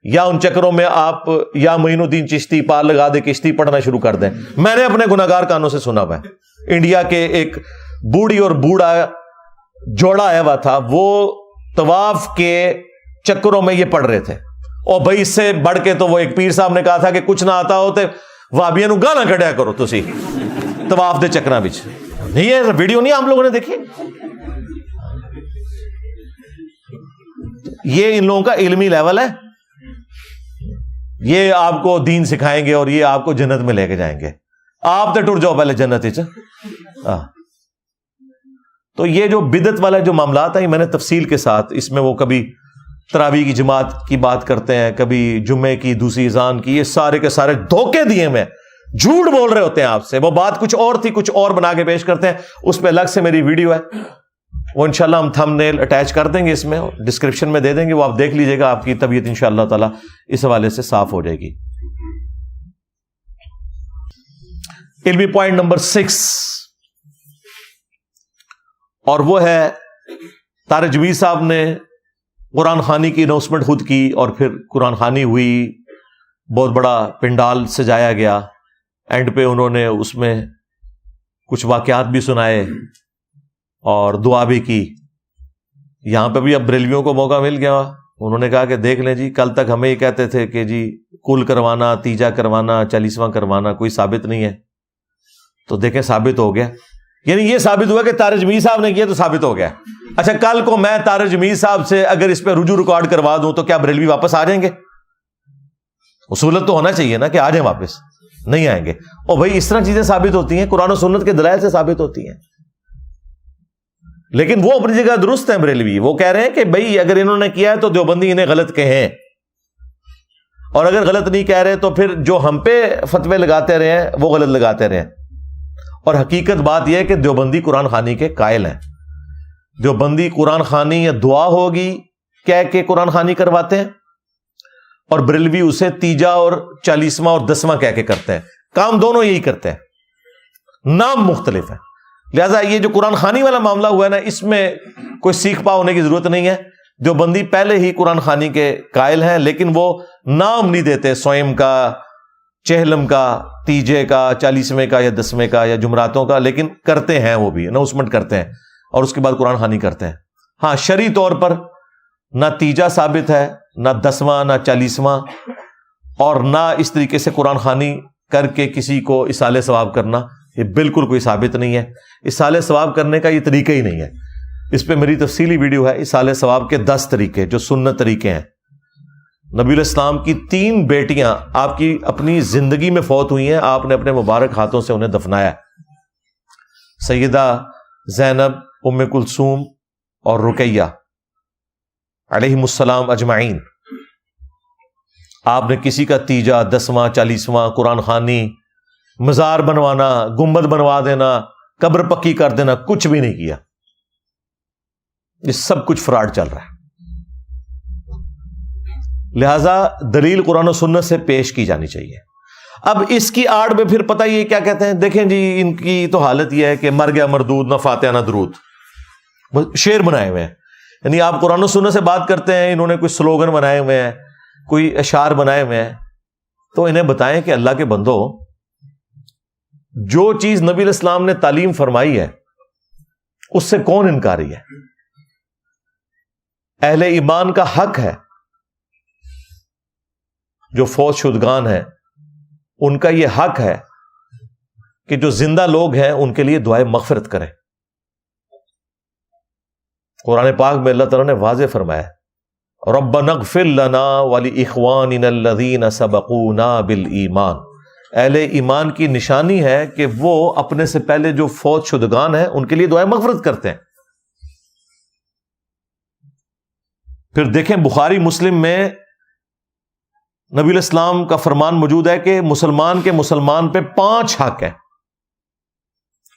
یا ان چکروں میں آپ یا معین الدین چشتی پار لگا دے کشتی پڑھنا شروع کر دیں۔ میں نے اپنے گناہگار کانوں سے سنا ہوا ہے، انڈیا کے ایک بوڑھی اور بوڑھا جوڑا آیا ہوا تھا، وہ طواف کے چکروں میں یہ پڑھ رہے تھے، اور بھائی اس سے بڑھ کے تو وہ ایک پیر صاحب نے کہا تھا کہ کچھ نہ آتا ہو تے وہابیاں نو گانا کڈیا کرو تسی طواف دے چکراں وچ۔ نہیں ہے ویڈیو نہیں ہم لوگوں نے دیکھی، یہ ان لوگوں کا علمی لیول ہے، یہ آپ کو دین سکھائیں گے اور یہ آپ کو جنت میں لے کے جائیں گے، آپ تو ٹر جاؤ پہلے جنت وچ۔ تو یہ جو بدعت والا جو معاملات ہیں میں نے تفصیل کے ساتھ، اس میں وہ کبھی تراویح کی جماعت کی بات کرتے ہیں، کبھی جمعے کی دوسری اذان کی، یہ سارے کے سارے دھوکے دیے میں جھوٹ بول رہے ہوتے ہیں آپ سے، وہ بات کچھ اور تھی کچھ اور بنا کے پیش کرتے ہیں، اس پہ الگ سے میری ویڈیو ہے، وہ انشاءاللہ ہم تھم نیل اٹیچ کر دیں گے، اس میں ڈسکرپشن میں دے دیں گے، وہ آپ دیکھ لیجئے گا، آپ کی طبیعت انشاءاللہ تعالی اس حوالے سے صاف ہو جائے گی۔ علمی پوائنٹ نمبر 6، اور وہ ہے طارق جمیل صاحب نے قرآن خوانی کی اناؤنسمنٹ خود کی، اور پھر قرآن خوانی ہوئی، بہت بڑا پنڈال سجایا گیا، اینڈ پہ انہوں نے اس میں کچھ واقعات بھی سنائے اور دعا بھی کی۔ یہاں پہ بھی اب بریلویوں کو موقع مل گیا، انہوں نے کہا کہ دیکھ لیں جی، کل تک ہمیں یہ کہتے تھے کہ جی کل کروانا، تیجا کروانا، 40واں کروانا کوئی ثابت نہیں ہے، تو دیکھیں ثابت ہو گیا، یعنی یہ ثابت ہوا کہ طارق جمیل صاحب نے کیا تو ثابت ہو گیا۔ اچھا کل کو میں طارق جمیل صاحب سے اگر اس پہ رجوع ریکارڈ کروا دوں تو کیا بریلوی واپس آ جائیں گے؟ اصولت تو ہونا چاہیے نا کہ آ جائیں، واپس نہیں آئیں گے۔ اور بھائی اس طرح چیزیں ثابت ہوتی ہیں، قرآن و سنت کے دلائل سے ثابت ہوتی ہیں، لیکن وہ اپنی جگہ درست ہیں بریلوی، وہ کہہ رہے ہیں کہ بھائی اگر انہوں نے کیا ہے تو دیوبندی انہیں غلط کہیں، اور اگر غلط نہیں کہہ رہے تو پھر جو ہم پہ فتوے لگاتے رہے ہیں وہ غلط لگاتے رہے ہیں۔ اور حقیقت بات یہ ہے کہ دیوبندی قرآن خوانی کے قائل ہیں، دیوبندی قرآن خوانی یا دعا ہوگی کہہ کے قرآن خوانی کرواتے ہیں، اور بریلوی اسے تیجا اور 40واں اور 10واں کہہ کے کرتے ہیں، کام دونوں یہی کرتے ہیں، نام مختلف ہے۔ لہذا یہ جو قرآن خوانی والا معاملہ ہوا ہے نا، اس میں کوئی سیکھ پا ہونے کی ضرورت نہیں ہے، دیوبندی پہلے ہی قرآن خوانی کے قائل ہیں، لیکن وہ نام نہیں دیتے سوئم کا، چہلم کا، تیجے کا، 40ویں کا یا 10ویں کا یا جمعراتوں کا، لیکن کرتے ہیں، وہ بھی اناؤنسمنٹ کرتے ہیں اور اس کے بعد قرآن خوانی کرتے ہیں۔ ہاں شرعی طور پر نہ تیجا ثابت ہے، نہ 10واں، نہ 40واں، اور نہ اس طریقے سے قرآن خوانی کر کے کسی کو اصالہ ثواب کرنا، یہ بالکل کوئی ثابت نہیں ہے۔ اصالہ ثواب کرنے کا یہ طریقہ ہی نہیں ہے، اس پہ میری تفصیلی ویڈیو ہے، اصالہ ثواب کے 10 طریقے جو سنت طریقے ہیں۔ نبی علیہ السلام کی 3 بیٹیاں آپ کی اپنی زندگی میں فوت ہوئی ہیں، آپ نے اپنے مبارک ہاتھوں سے انہیں دفنایا، سیدہ زینب، ام کلثوم اور رقیہ علیہم السلام اجمعین۔ آپ نے کسی کا تیجا، 10واں، 40واں، قرآن خوانی، مزار بنوانا، گنبد بنوا دینا، قبر پکی کر دینا، کچھ بھی نہیں کیا، یہ سب کچھ فراڈ چل رہا ہے۔ لہذا دلیل قرآن و سنت سے پیش کی جانی چاہیے۔ اب اس کی آڑ میں پھر پتہ یہ کیا کہتے ہیں، دیکھیں جی ان کی تو حالت یہ ہے کہ مر گیا مردود، نہ فاتحہ نہ درود، شعر بنائے ہوئے ہیں، یعنی آپ قرآن و سنت سے بات کرتے ہیں، انہوں نے کوئی سلوگن بنائے ہوئے ہیں، کوئی اشعار بنائے ہوئے ہیں، تو انہیں بتائیں کہ اللہ کے بندو، جو چیز نبی علیہ السلام نے تعلیم فرمائی ہے اس سے کون انکاری ہے؟ اہل ایمان کا حق ہے جو فوت شدگان ہیں ان کا یہ حق ہے کہ جو زندہ لوگ ہیں ان کے لیے دعائے مغفرت کریں. قرآن پاک میں اللہ تعالیٰ نے واضح فرمایا ربنا اغفر لنا ولاخواننا الذین سبقونا بالایمان. اہل ایمان کی نشانی ہے کہ وہ اپنے سے پہلے جو فوت شدگان ہیں ان کے لیے دعائے مغفرت کرتے ہیں. پھر دیکھیں بخاری مسلم میں نبی علیہ السلام کا فرمان موجود ہے کہ مسلمان کے مسلمان پہ 5 حق ہیں.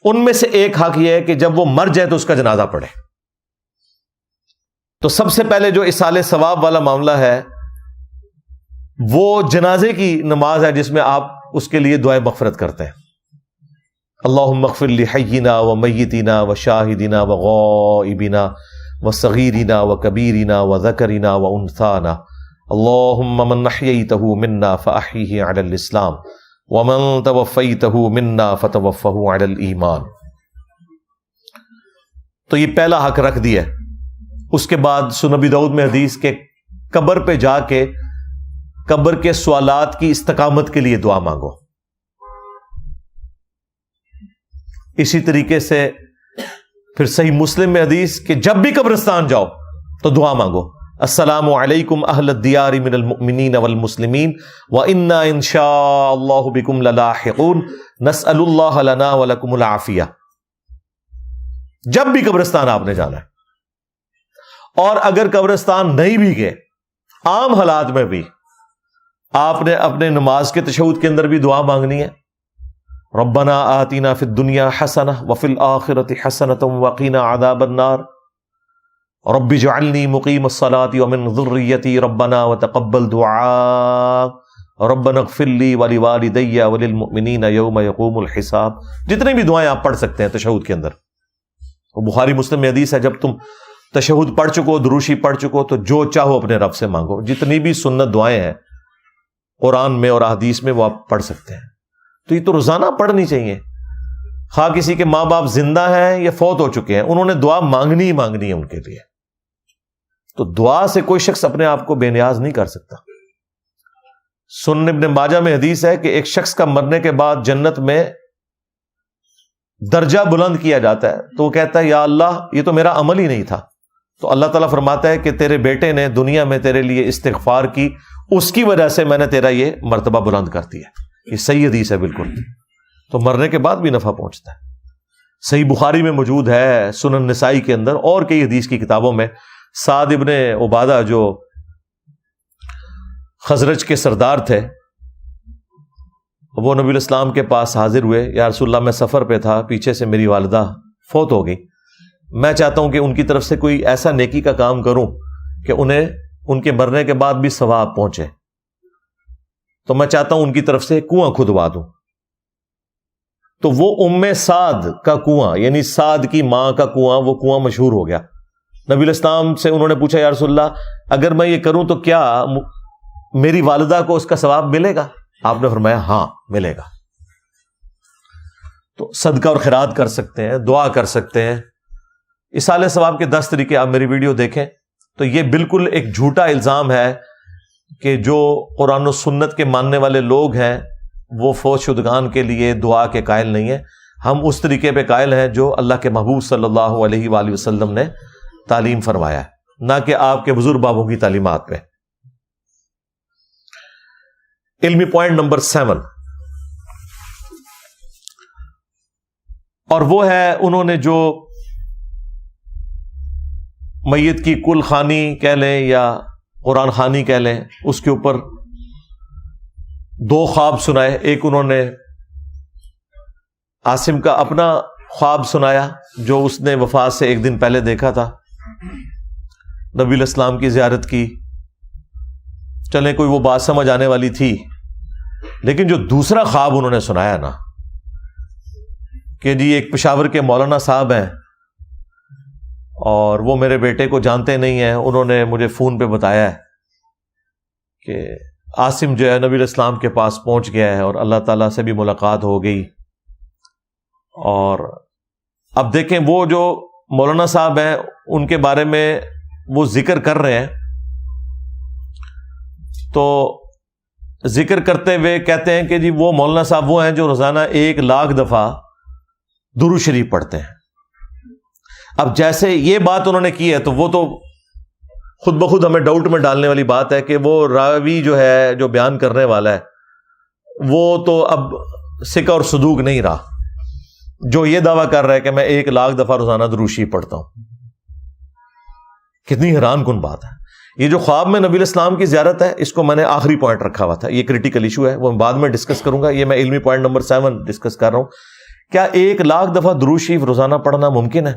ان میں سے ایک حق یہ ہے کہ جب وہ مر جائے تو اس کا جنازہ پڑھے. تو سب سے پہلے جو اصالہ ثواب والا معاملہ ہے وہ جنازے کی نماز ہے جس میں آپ اس کے لیے دعائے مغفرت کرتے ہیں. اللہم اغفر لحینا و میتنا و شاہدنا و غائبنا و صغیرنا و کبیرنا و ذکرنا و انثانا اللہم من احییتہ منا فاحیہ علی الاسلام ومن توفیتہ منا فتوفہ علی الایمان. تو یہ پہلا حق رکھ دیا. اس کے بعد سنن ابی داؤد میں حدیث کے قبر پہ جا کے قبر کے سوالات کی استقامت کے لیے دعا مانگو. اسی طریقے سے پھر صحیح مسلم میں حدیث کہ جب بھی قبرستان جاؤ تو دعا مانگو السلام علیکم اہل الدیار من المؤمنین والمسلمین وإنا ان شاء اللہ بکم للاحقون نسأل اللہ لنا ولکم العافیہ. جب بھی قبرستان آپ نے جانا ہے. اور اگر قبرستان نہیں بھی گئے عام حالات میں بھی آپ نے اپنے نماز کے تشہد کے اندر بھی دعا مانگنی ہے ربنا آتنا فی الدنیا حسنہ وفی الآخرۃ حسنۃ وقنا عذاب النار رب اجعلنی مقیم الصلاۃ ومن ذریتی ربنا وتقبل دعاء ربنا اغفر لی ولوالدی وللمؤمنین یوم یقوم الحساب. جتنے بھی دعائیں آپ پڑھ سکتے ہیں تشہد کے اندر. بخاری مسلم میں حدیث ہے جب تم تشہد پڑھ چکو دروشی پڑھ چکو تو جو چاہو اپنے رب سے مانگو. جتنی بھی سنت دعائیں ہیں قرآن میں اور احادیث میں وہ آپ پڑھ سکتے ہیں. تو یہ تو روزانہ پڑھنی چاہیے. خواہ کسی کے ماں باپ زندہ ہیں یا فوت ہو چکے ہیں انہوں نے دعا مانگنی ہی مانگنی ہے ان کے لیے. تو دعا سے کوئی شخص اپنے آپ کو بے نیاز نہیں کر سکتا. سنن ابن ماجہ میں حدیث ہے کہ ایک شخص کا مرنے کے بعد جنت میں درجہ بلند کیا جاتا ہے تو وہ کہتا ہے یا اللہ یہ تو میرا عمل ہی نہیں تھا. تو اللہ تعالیٰ فرماتا ہے کہ تیرے بیٹے نے دنیا میں تیرے لیے استغفار کی اس کی وجہ سے میں نے تیرا یہ مرتبہ بلند کر دیا. یہ صحیح حدیث ہے بالکل. تو مرنے کے بعد بھی نفع پہنچتا ہے. صحیح بخاری میں موجود ہے, سنن نسائی کے اندر اور کئی حدیث کی کتابوں میں. سعد ابن عبادہ جو خزرج کے سردار تھے وہ نبی الاسلام کے پاس حاضر ہوئے, یا رسول اللہ میں سفر پہ تھا, پیچھے سے میری والدہ فوت ہو گئی, میں چاہتا ہوں کہ ان کی طرف سے کوئی ایسا نیکی کا کام کروں کہ انہیں ان کے مرنے کے بعد بھی ثواب پہنچے, تو میں چاہتا ہوں ان کی طرف سے کنواں کھدوا دوں. تو وہ سعد کا کنواں یعنی سعد کی ماں کا کنواں, وہ کنواں مشہور ہو گیا. نبی الاسلام سے انہوں نے پوچھا یا رسول اللہ اگر میں یہ کروں تو کیا میری والدہ کو اس کا ثواب ملے گا؟ آپ نے فرمایا ہاں ملے گا. تو صدقہ اور خیرات کر سکتے ہیں, دعا کر سکتے ہیں. اصالہ ثواب کے 10 طریقے آپ میری ویڈیو دیکھیں. تو یہ بالکل ایک جھوٹا الزام ہے کہ جو قرآن و سنت کے ماننے والے لوگ ہیں وہ فوت شدگان کے لیے دعا کے قائل نہیں ہیں. ہم اس طریقے پہ قائل ہیں جو اللہ کے محبوب صلی اللہ علیہ وآلہ وسلم نے تعلیم فرمایا ہے, نہ کہ آپ کے بزرگ بابوں کی تعلیمات پہ. علمی پوائنٹ نمبر 7, اور وہ ہے انہوں نے جو میت کی کل خوانی کہہ لیں یا قرآن خوانی کہہ لیں, اس کے اوپر 2 خواب سنائے. ایک انہوں نے عاصم کا اپنا خواب سنایا جو اس نے وفات سے 1 دن پہلے دیکھا تھا, نبی علیہ السلام کی زیارت کی. چلیں کوئی وہ بات سمجھ آنے والی تھی, لیکن جو دوسرا خواب انہوں نے سنایا نا کہ جی ایک پشاور کے مولانا صاحب ہیں اور وہ میرے بیٹے کو جانتے نہیں ہیں, انہوں نے مجھے فون پہ بتایا ہے کہ عاصم جو ہے نبی علیہ السلام کے پاس پہنچ گیا ہے اور اللہ تعالیٰ سے بھی ملاقات ہو گئی. اور اب دیکھیں وہ جو مولانا صاحب ہیں ان کے بارے میں وہ ذکر کر رہے ہیں, تو ذکر کرتے ہوئے کہتے ہیں کہ جی وہ مولانا صاحب وہ ہیں جو روزانہ 1,00,000 دفعہ درود شریف پڑھتے ہیں. اب جیسے یہ بات انہوں نے کی ہے تو وہ تو خود بخود ہمیں ڈاؤٹ میں ڈالنے والی بات ہے کہ وہ راوی جو ہے جو بیان کرنے والا ہے وہ تو اب ثقہ اور صدوق نہیں رہا, جو یہ دعویٰ کر رہا ہے کہ میں 1,00,000 دفعہ روزانہ درود شریف پڑھتا ہوں. کتنی حیران کن بات ہے. یہ جو خواب میں نبی الاسلام کی زیارت ہے اس کو میں نے آخری پوائنٹ رکھا ہوا تھا, یہ کریٹیکل ایشو ہے, وہ بعد میں ڈسکس کروں گا. یہ میں علمی پوائنٹ نمبر 7 ڈسکس کر رہا ہوں. کیا 1,00,000 دفعہ درود شریف روزانہ پڑھنا ممکن ہے؟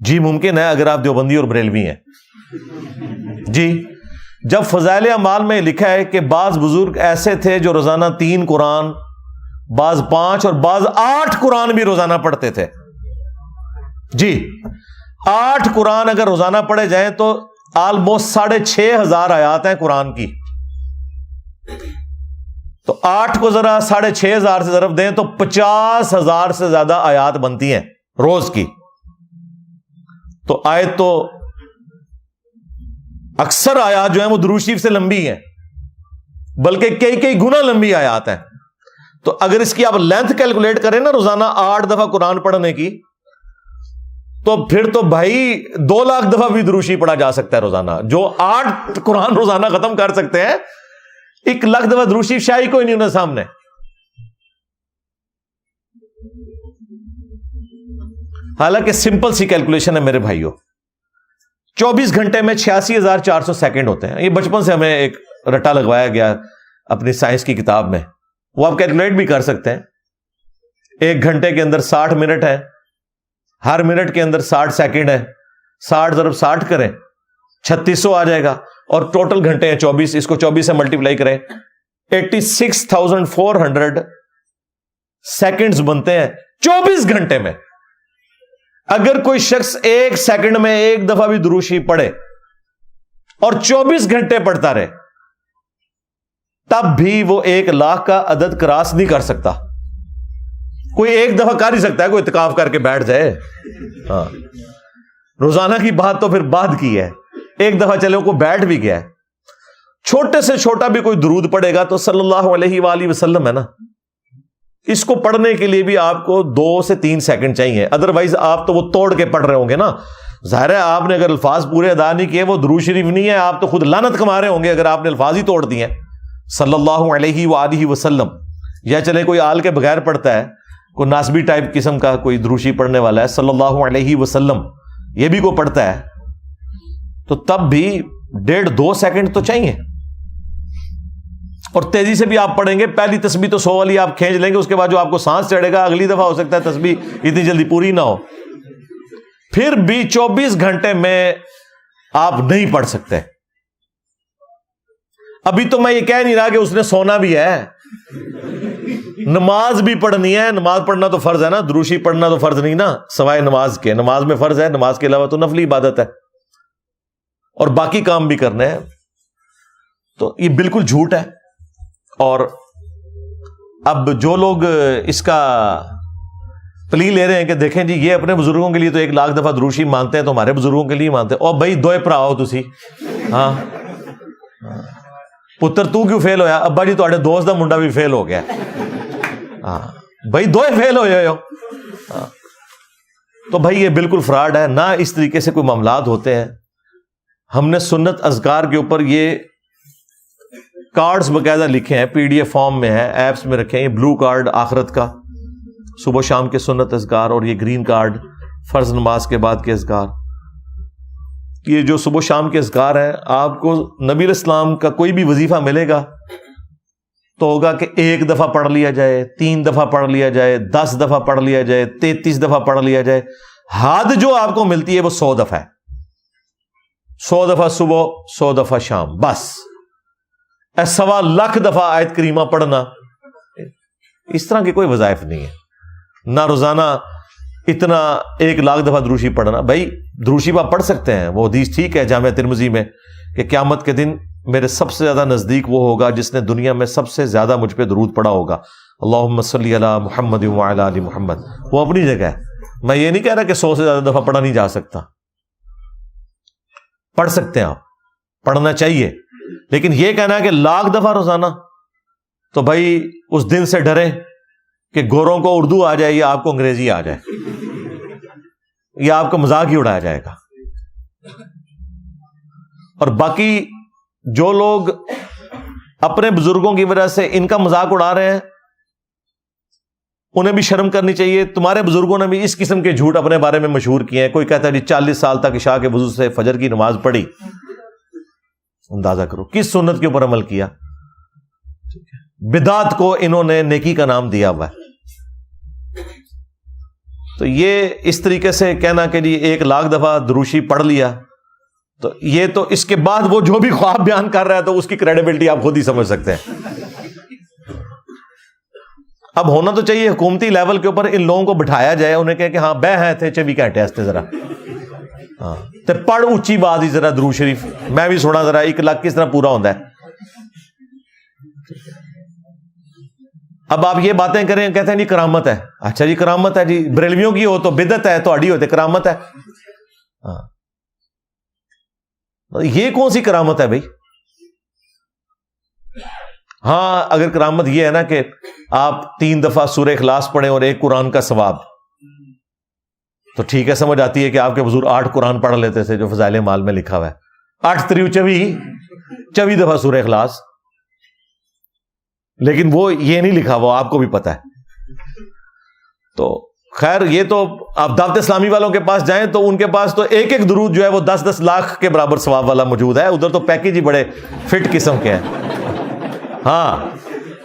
جی ممکن ہے, اگر آپ دیوبندی اور بریلوی ہیں. جی, جب فضائل اعمال میں لکھا ہے کہ بعض بزرگ ایسے تھے جو روزانہ 3 قرآن, بعض 5 اور بعض 8 قرآن بھی روزانہ پڑھتے تھے. جی 8 قرآن اگر روزانہ پڑھے جائیں تو آلموسٹ 6,500 آیات ہیں قرآن کی. تو 8 کو ذرا 6,500 سے ضرب دیں تو 50,000 سے زیادہ آیات بنتی ہیں روز کی. تو آیت تو اکثر آیات جو ہیں وہ درود شریف سے لمبی ہیں, بلکہ کئی گنا لمبی آیات ہیں. تو اگر اس کی آپ لینتھ کیلکولیٹ کریں نا روزانہ 8 دفعہ قرآن پڑھنے کی, تو پھر تو بھائی 2,00,000 دفعہ بھی درود شریف پڑھا جا سکتا ہے روزانہ. جو 8 قرآن روزانہ ختم کر سکتے ہیں, 1,00,000 دفعہ درود شریف شاہی کوئی نہیں انہیں سامنے. حالانکہ سمپل سی کیلکولیشن ہے میرے بھائیوں, 24 گھنٹے میں 86,400 سیکنڈ ہوتے ہیں. یہ بچپن سے ہمیں ایک رٹا لگوایا گیا اپنی سائنس کی کتاب میں, وہ آپ کیلکولیٹ بھی کر سکتے ہیں. 1 گھنٹے کے اندر 60 منٹ ہے, ہر منٹ کے اندر 60 سیکنڈ ہے, 60 ضرب 60 کریں 3600 آ جائے گا, اور ٹوٹل گھنٹے ہیں 24, اس کو 24 سے ملٹیپلائی کریں 86,400 سیکنڈز بنتے ہیں 24 گھنٹے میں. اگر کوئی شخص 1 سیکنڈ میں 1 دفعہ بھی درود شریف پڑھے اور 24 گھنٹے پڑھتا رہے, تب بھی وہ 1,00,000 کا عدد کراس نہیں کر سکتا. کوئی 1 دفعہ کر ہی سکتا ہے, کوئی اعتکاف کر کے بیٹھ جائے. ہاں, روزانہ کی بات تو پھر بعد کی ہے, 1 دفعہ چلے کو بیٹھ بھی گیا ہے. چھوٹے سے چھوٹا بھی کوئی درود پڑھے گا تو صلی اللہ علیہ وآلہ وسلم ہے نا, اس کو پڑھنے کے لیے بھی آپ کو 2 سے 3 سیکنڈ چاہیے. ادروائز آپ تو وہ توڑ کے پڑھ رہے ہوں گے نا. ظاہر ہے آپ نے اگر الفاظ پورے ادا نہیں کیے, وہ درود شریف نہیں ہے, آپ تو خود لعنت کما رہے ہوں گے اگر آپ نے الفاظ ہی توڑ دیے صلی اللہ علیہ وآلہ وسلم. یا چلے کوئی آل کے بغیر پڑھتا ہے, کوئی ناسبی ٹائپ قسم کا کوئی درود شریف پڑھنے والا ہے, صلی اللہ علیہ وسلم یہ بھی کوئی پڑھتا ہے, تو تب بھی 1.5-2 سیکنڈ تو چاہیے. اور تیزی سے بھی آپ پڑھیں گے, پہلی تسبیح تو 100 والی آپ کھینچ لیں گے, اس کے بعد جو آپ کو سانس چڑھے گا اگلی دفعہ ہو سکتا ہے تسبیح اتنی جلدی پوری نہ ہو. پھر بھی 24 گھنٹے میں آپ نہیں پڑھ سکتے. ابھی تو میں یہ کہہ نہیں رہا کہ اس نے سونا بھی ہے, نماز بھی پڑھنی ہے. نماز پڑھنا تو فرض ہے نا, درود شریف پڑھنا تو فرض نہیں نا سوائے نماز کے. نماز میں فرض ہے, نماز کے علاوہ تو نفلی عبادت ہے, اور باقی کام بھی کرنے ہیں. تو یہ بالکل جھوٹ ہے. اور اب جو لوگ اس کا پلی لے رہے ہیں کہ دیکھیں جی یہ اپنے بزرگوں کے لیے تو 1,00,000 دفعہ درود شریف مانتے ہیں, تو ہمارے بزرگوں کے لیے مانتے ہیں. اور بھائی دوئے پرا ہو تسی, ہاں پتر تو کیوں فیل ہویا؟ ابا جی تواڈے دوست دا منڈا بھی فیل ہو گیا. ہاں بھائی دوئے فیل ہوئے ہو. تو بھائی یہ بالکل فراڈ ہے, نہ اس طریقے سے کوئی معاملات ہوتے ہیں. ہم نے سنت اذکار کے اوپر یہ کارڈز باقاعدہ لکھے ہیں, PDF فارم میں ہے, ایپس میں رکھے ہیں. یہ بلو کارڈ آخرت کا صبح شام کے سنت اذکار, اور یہ گرین کارڈ فرض نماز کے بعد کے اذکار. یہ جو صبح شام کے اذکار ہیں, آپ کو نبی علیہ السلام کا کوئی بھی وظیفہ ملے گا تو ہوگا کہ 1 دفعہ پڑھ لیا جائے, 3 دفعہ پڑھ لیا جائے, 10 دفعہ پڑھ لیا جائے, 33 دفعہ پڑھ لیا جائے. حد جو آپ کو ملتی ہے وہ 100 دفعہ ہے. 100 دفعہ صبح, 100 دفعہ شام, بس. 1.25 دفعہ آیت کریمہ پڑھنا, اس طرح کے کوئی وظائف نہیں ہے. نہ روزانہ اتنا 1,00,000 دفعہ درود شریف پڑھنا. بھائی درود شریف آپ پڑھ سکتے ہیں, وہ حدیث ٹھیک ہے جامعہ ترمذی میں کہ قیامت کے دن میرے سب سے زیادہ نزدیک وہ ہوگا جس نے دنیا میں سب سے زیادہ مجھ پہ درود پڑھا ہوگا. اللہم صلی علی محمد وعلی آل محمد. وہ اپنی جگہ ہے, میں یہ نہیں کہہ رہا کہ 100 سے زیادہ دفعہ پڑھا نہیں جا سکتا, پڑھ سکتے ہیں آپ, پڑھنا چاہیے. لیکن یہ کہنا ہے کہ 1,00,000 دفعہ روزانہ, تو بھائی اس دن سے ڈریں کہ گوروں کو اردو آ جائے یا آپ کو انگریزی آ جائے یا آپ کا مذاق ہی اڑایا جائے گا. اور باقی جو لوگ اپنے بزرگوں کی وجہ سے ان کا مذاق اڑا رہے ہیں انہیں بھی شرم کرنی چاہیے. تمہارے بزرگوں نے بھی اس قسم کے جھوٹ اپنے بارے میں مشہور کیے ہیں. کوئی کہتا ہے جی 40 سال تک عشاء کے وضو سے فجر کی نماز پڑھی. اندازہ کرو کس سنت کے اوپر عمل کیا. بدعت کو انہوں نے نیکی کا نام دیا ہوا ہے. تو یہ اس طریقے سے کہنا کہ جی 1,00,000 دفعہ دروشی پڑھ لیا تو یہ تو اس کے بعد وہ جو بھی خواب بیان کر رہا ہے تو اس کی کریڈیبلٹی آپ خود ہی سمجھ سکتے ہیں. اب ہونا تو چاہیے حکومتی لیول کے اوپر ان لوگوں کو بٹھایا جائے, انہیں کہے کہ ہاں بہ ہیں تھے 24 گھنٹے ہستے ذرا ہاں تے پڑھ اونچی بات ہی ذرا درود شریف میں بھی سنا ذرا 1,00,000 کس طرح پورا ہوتا ہے. اب آپ یہ باتیں کریں کہتے ہیں جی کرامت ہے. اچھا جی کرامت ہے جی بریلویوں کی ہو تو بدعت ہے, تہاڈی ہوتے کرامت ہے. ہاں یہ کون سی کرامت ہے بھائی. ہاں اگر کرامت یہ ہے نا کہ آپ 3 دفعہ سورہ اخلاص پڑھیں اور 1 قرآن کا ثواب تو ٹھیک ہے, سمجھ آتی ہے کہ آپ کے بزرگ 8 قرآن پڑھ لیتے تھے جو فضائل مال میں لکھا ہوا ہے. 8 3 24 دفعہ سورہ اخلاص, لیکن وہ یہ نہیں لکھا ہوا, آپ کو بھی پتا ہے. تو خیر یہ تو آپ دعوت اسلامی والوں کے پاس جائیں تو ان کے پاس تو ایک درود جو ہے وہ 10-10 لاکھ کے برابر ثواب والا موجود ہے. ادھر تو پیکیج ہی بڑے فٹ قسم کے ہیں. ہاں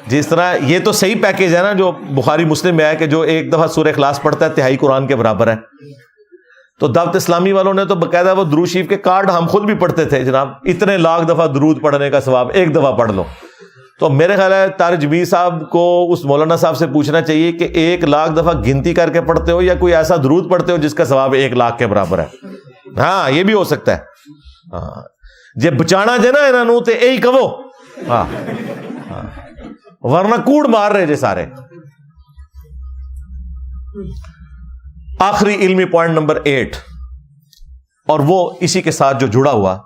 جس طرح یہ تو صحیح پیکیج ہے نا جو بخاری مسلم میں ہے کہ جو 1 دفعہ سورہ اخلاص پڑھتا ہے 3/4 قرآن کے برابر ہے. تو دعوت اسلامی والوں نے تو باقاعدہ وہ درود شریف کے کارڈ ہم خود بھی پڑھتے تھے, جناب اتنے لاکھ دفعہ درود پڑھنے کا ثواب 1 دفعہ پڑھ لو. تو میرے خیال ہے طارق جمیل صاحب کو اس مولانا صاحب سے پوچھنا چاہیے کہ 1,00,000 دفعہ گنتی کر کے پڑھتے ہو یا کوئی ایسا درود پڑھتے ہو جس کا ثواب 1,00,000 کے برابر ہے. ہاں یہ بھی ہو سکتا ہے. ہاں جے بچانا جے نا انہوں تے یہی کہو, ہاں ورنہ کوڑ مار رہے جے سارے. آخری علمی پوائنٹ نمبر 8 اور وہ اسی کے ساتھ جو جڑا ہوا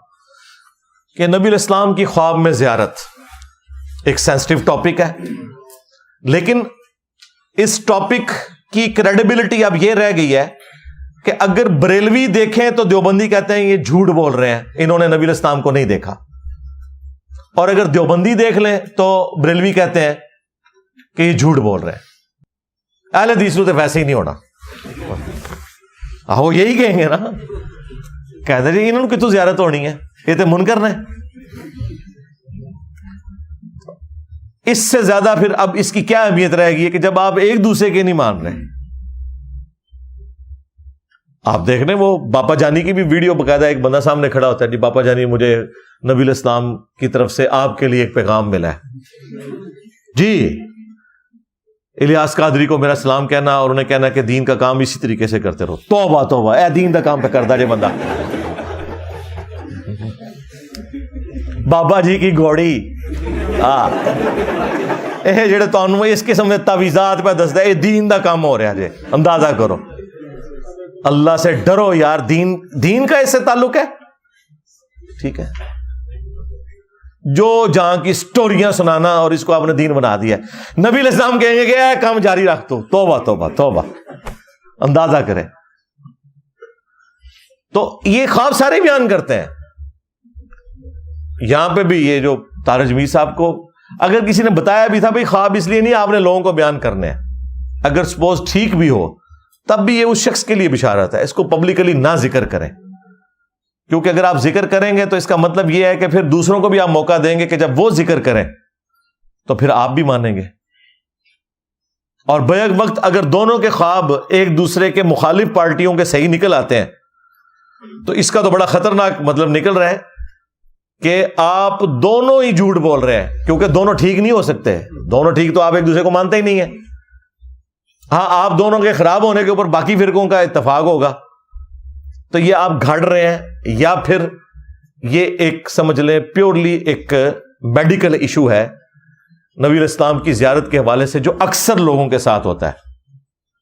کہ نبی الاسلام کی خواب میں زیارت ایک سینسٹیو ٹاپک ہے, لیکن اس ٹاپک کی کریڈیبلٹی اب یہ رہ گئی ہے کہ اگر بریلوی دیکھیں تو دیوبندی کہتے ہیں یہ جھوٹ بول رہے ہیں, انہوں نے نبی الاسلام کو نہیں دیکھا. اور اگر دیوبندی دیکھ لیں تو بریلوی کہتے ہیں کہ یہ جھوٹ بول رہے ہیں. اہل حدیث تو ویسے ہی نہیں ہونا, وہ یہی کہیں گے نا, کہتے ہیں انہوں نے کتوں زیارت ہونی ہے, یہ تو منکر نے. اس سے زیادہ پھر اب اس کی کیا اہمیت رہے گی کہ جب آپ ایک دوسرے کے نہیں مان رہے. آپ دیکھ رہے ہیں وہ باپا جانی کی بھی ویڈیو باقاعدہ ایک بندہ سامنے کھڑا ہوتا ہے جی باپا جانی مجھے نبی الاسلام کی طرف سے آپ کے لیے ایک پیغام ملا ہے جی, الیاس قادری کو میرا سلام کہنا اور انہیں کہنا کہ دین کا کام اسی طریقے سے کرتے رہو. توبہ توبہ, اے دین کا کام پہ کرتا جے بندہ. بابا جی کی گھوڑی یہ جڑے تانوں اس قسم کے تعویذات پہ دسدا اے دین دا کام ہو رہا جے. اندازہ کرو, اللہ سے ڈرو یار, دین کا اس سے تعلق ہے. ٹھیک ہے, جو جہاں کی سٹوریاں سنانا اور اس کو آپ نے دین بنا دیا. نبی علیہ السلام کہیں گے کہ اے کام جاری رکھ تو, توبہ توبہ توبہ. اندازہ کریں. تو یہ خواب سارے بیان کرتے ہیں. یہاں پہ بھی یہ جو طارق جمیل صاحب کو اگر کسی نے بتایا بھی تھا بھائی خواب اس لیے نہیں آپ نے لوگوں کو بیان کرنے ہیں, اگر سپوز ٹھیک بھی ہو تب بھی یہ اس شخص کے لیے بشارت ہے. اس کو پبلکلی نہ ذکر کریں, کیونکہ اگر آپ ذکر کریں گے تو اس کا مطلب یہ ہے کہ پھر دوسروں کو بھی آپ موقع دیں گے کہ جب وہ ذکر کریں تو پھر آپ بھی مانیں گے. اور بیک وقت اگر دونوں کے خواب ایک دوسرے کے مخالف پارٹیوں کے صحیح نکل آتے ہیں تو اس کا تو بڑا خطرناک مطلب نکل رہا ہے کہ آپ دونوں ہی جھوٹ بول رہے ہیں, کیونکہ دونوں ٹھیک نہیں ہو سکتے. دونوں ٹھیک تو آپ ایک دوسرے کو مانتے ہی نہیں ہیں. ہاں آپ دونوں کے خراب ہونے کے اوپر باقی فرقوں کا اتفاق ہوگا تو یہ آپ گھڑ رہے ہیں, یا پھر یہ ایک سمجھ لیں پیورلی ایک میڈیکل ایشو ہے نبی الاسلام کی زیارت کے حوالے سے جو اکثر لوگوں کے ساتھ ہوتا ہے.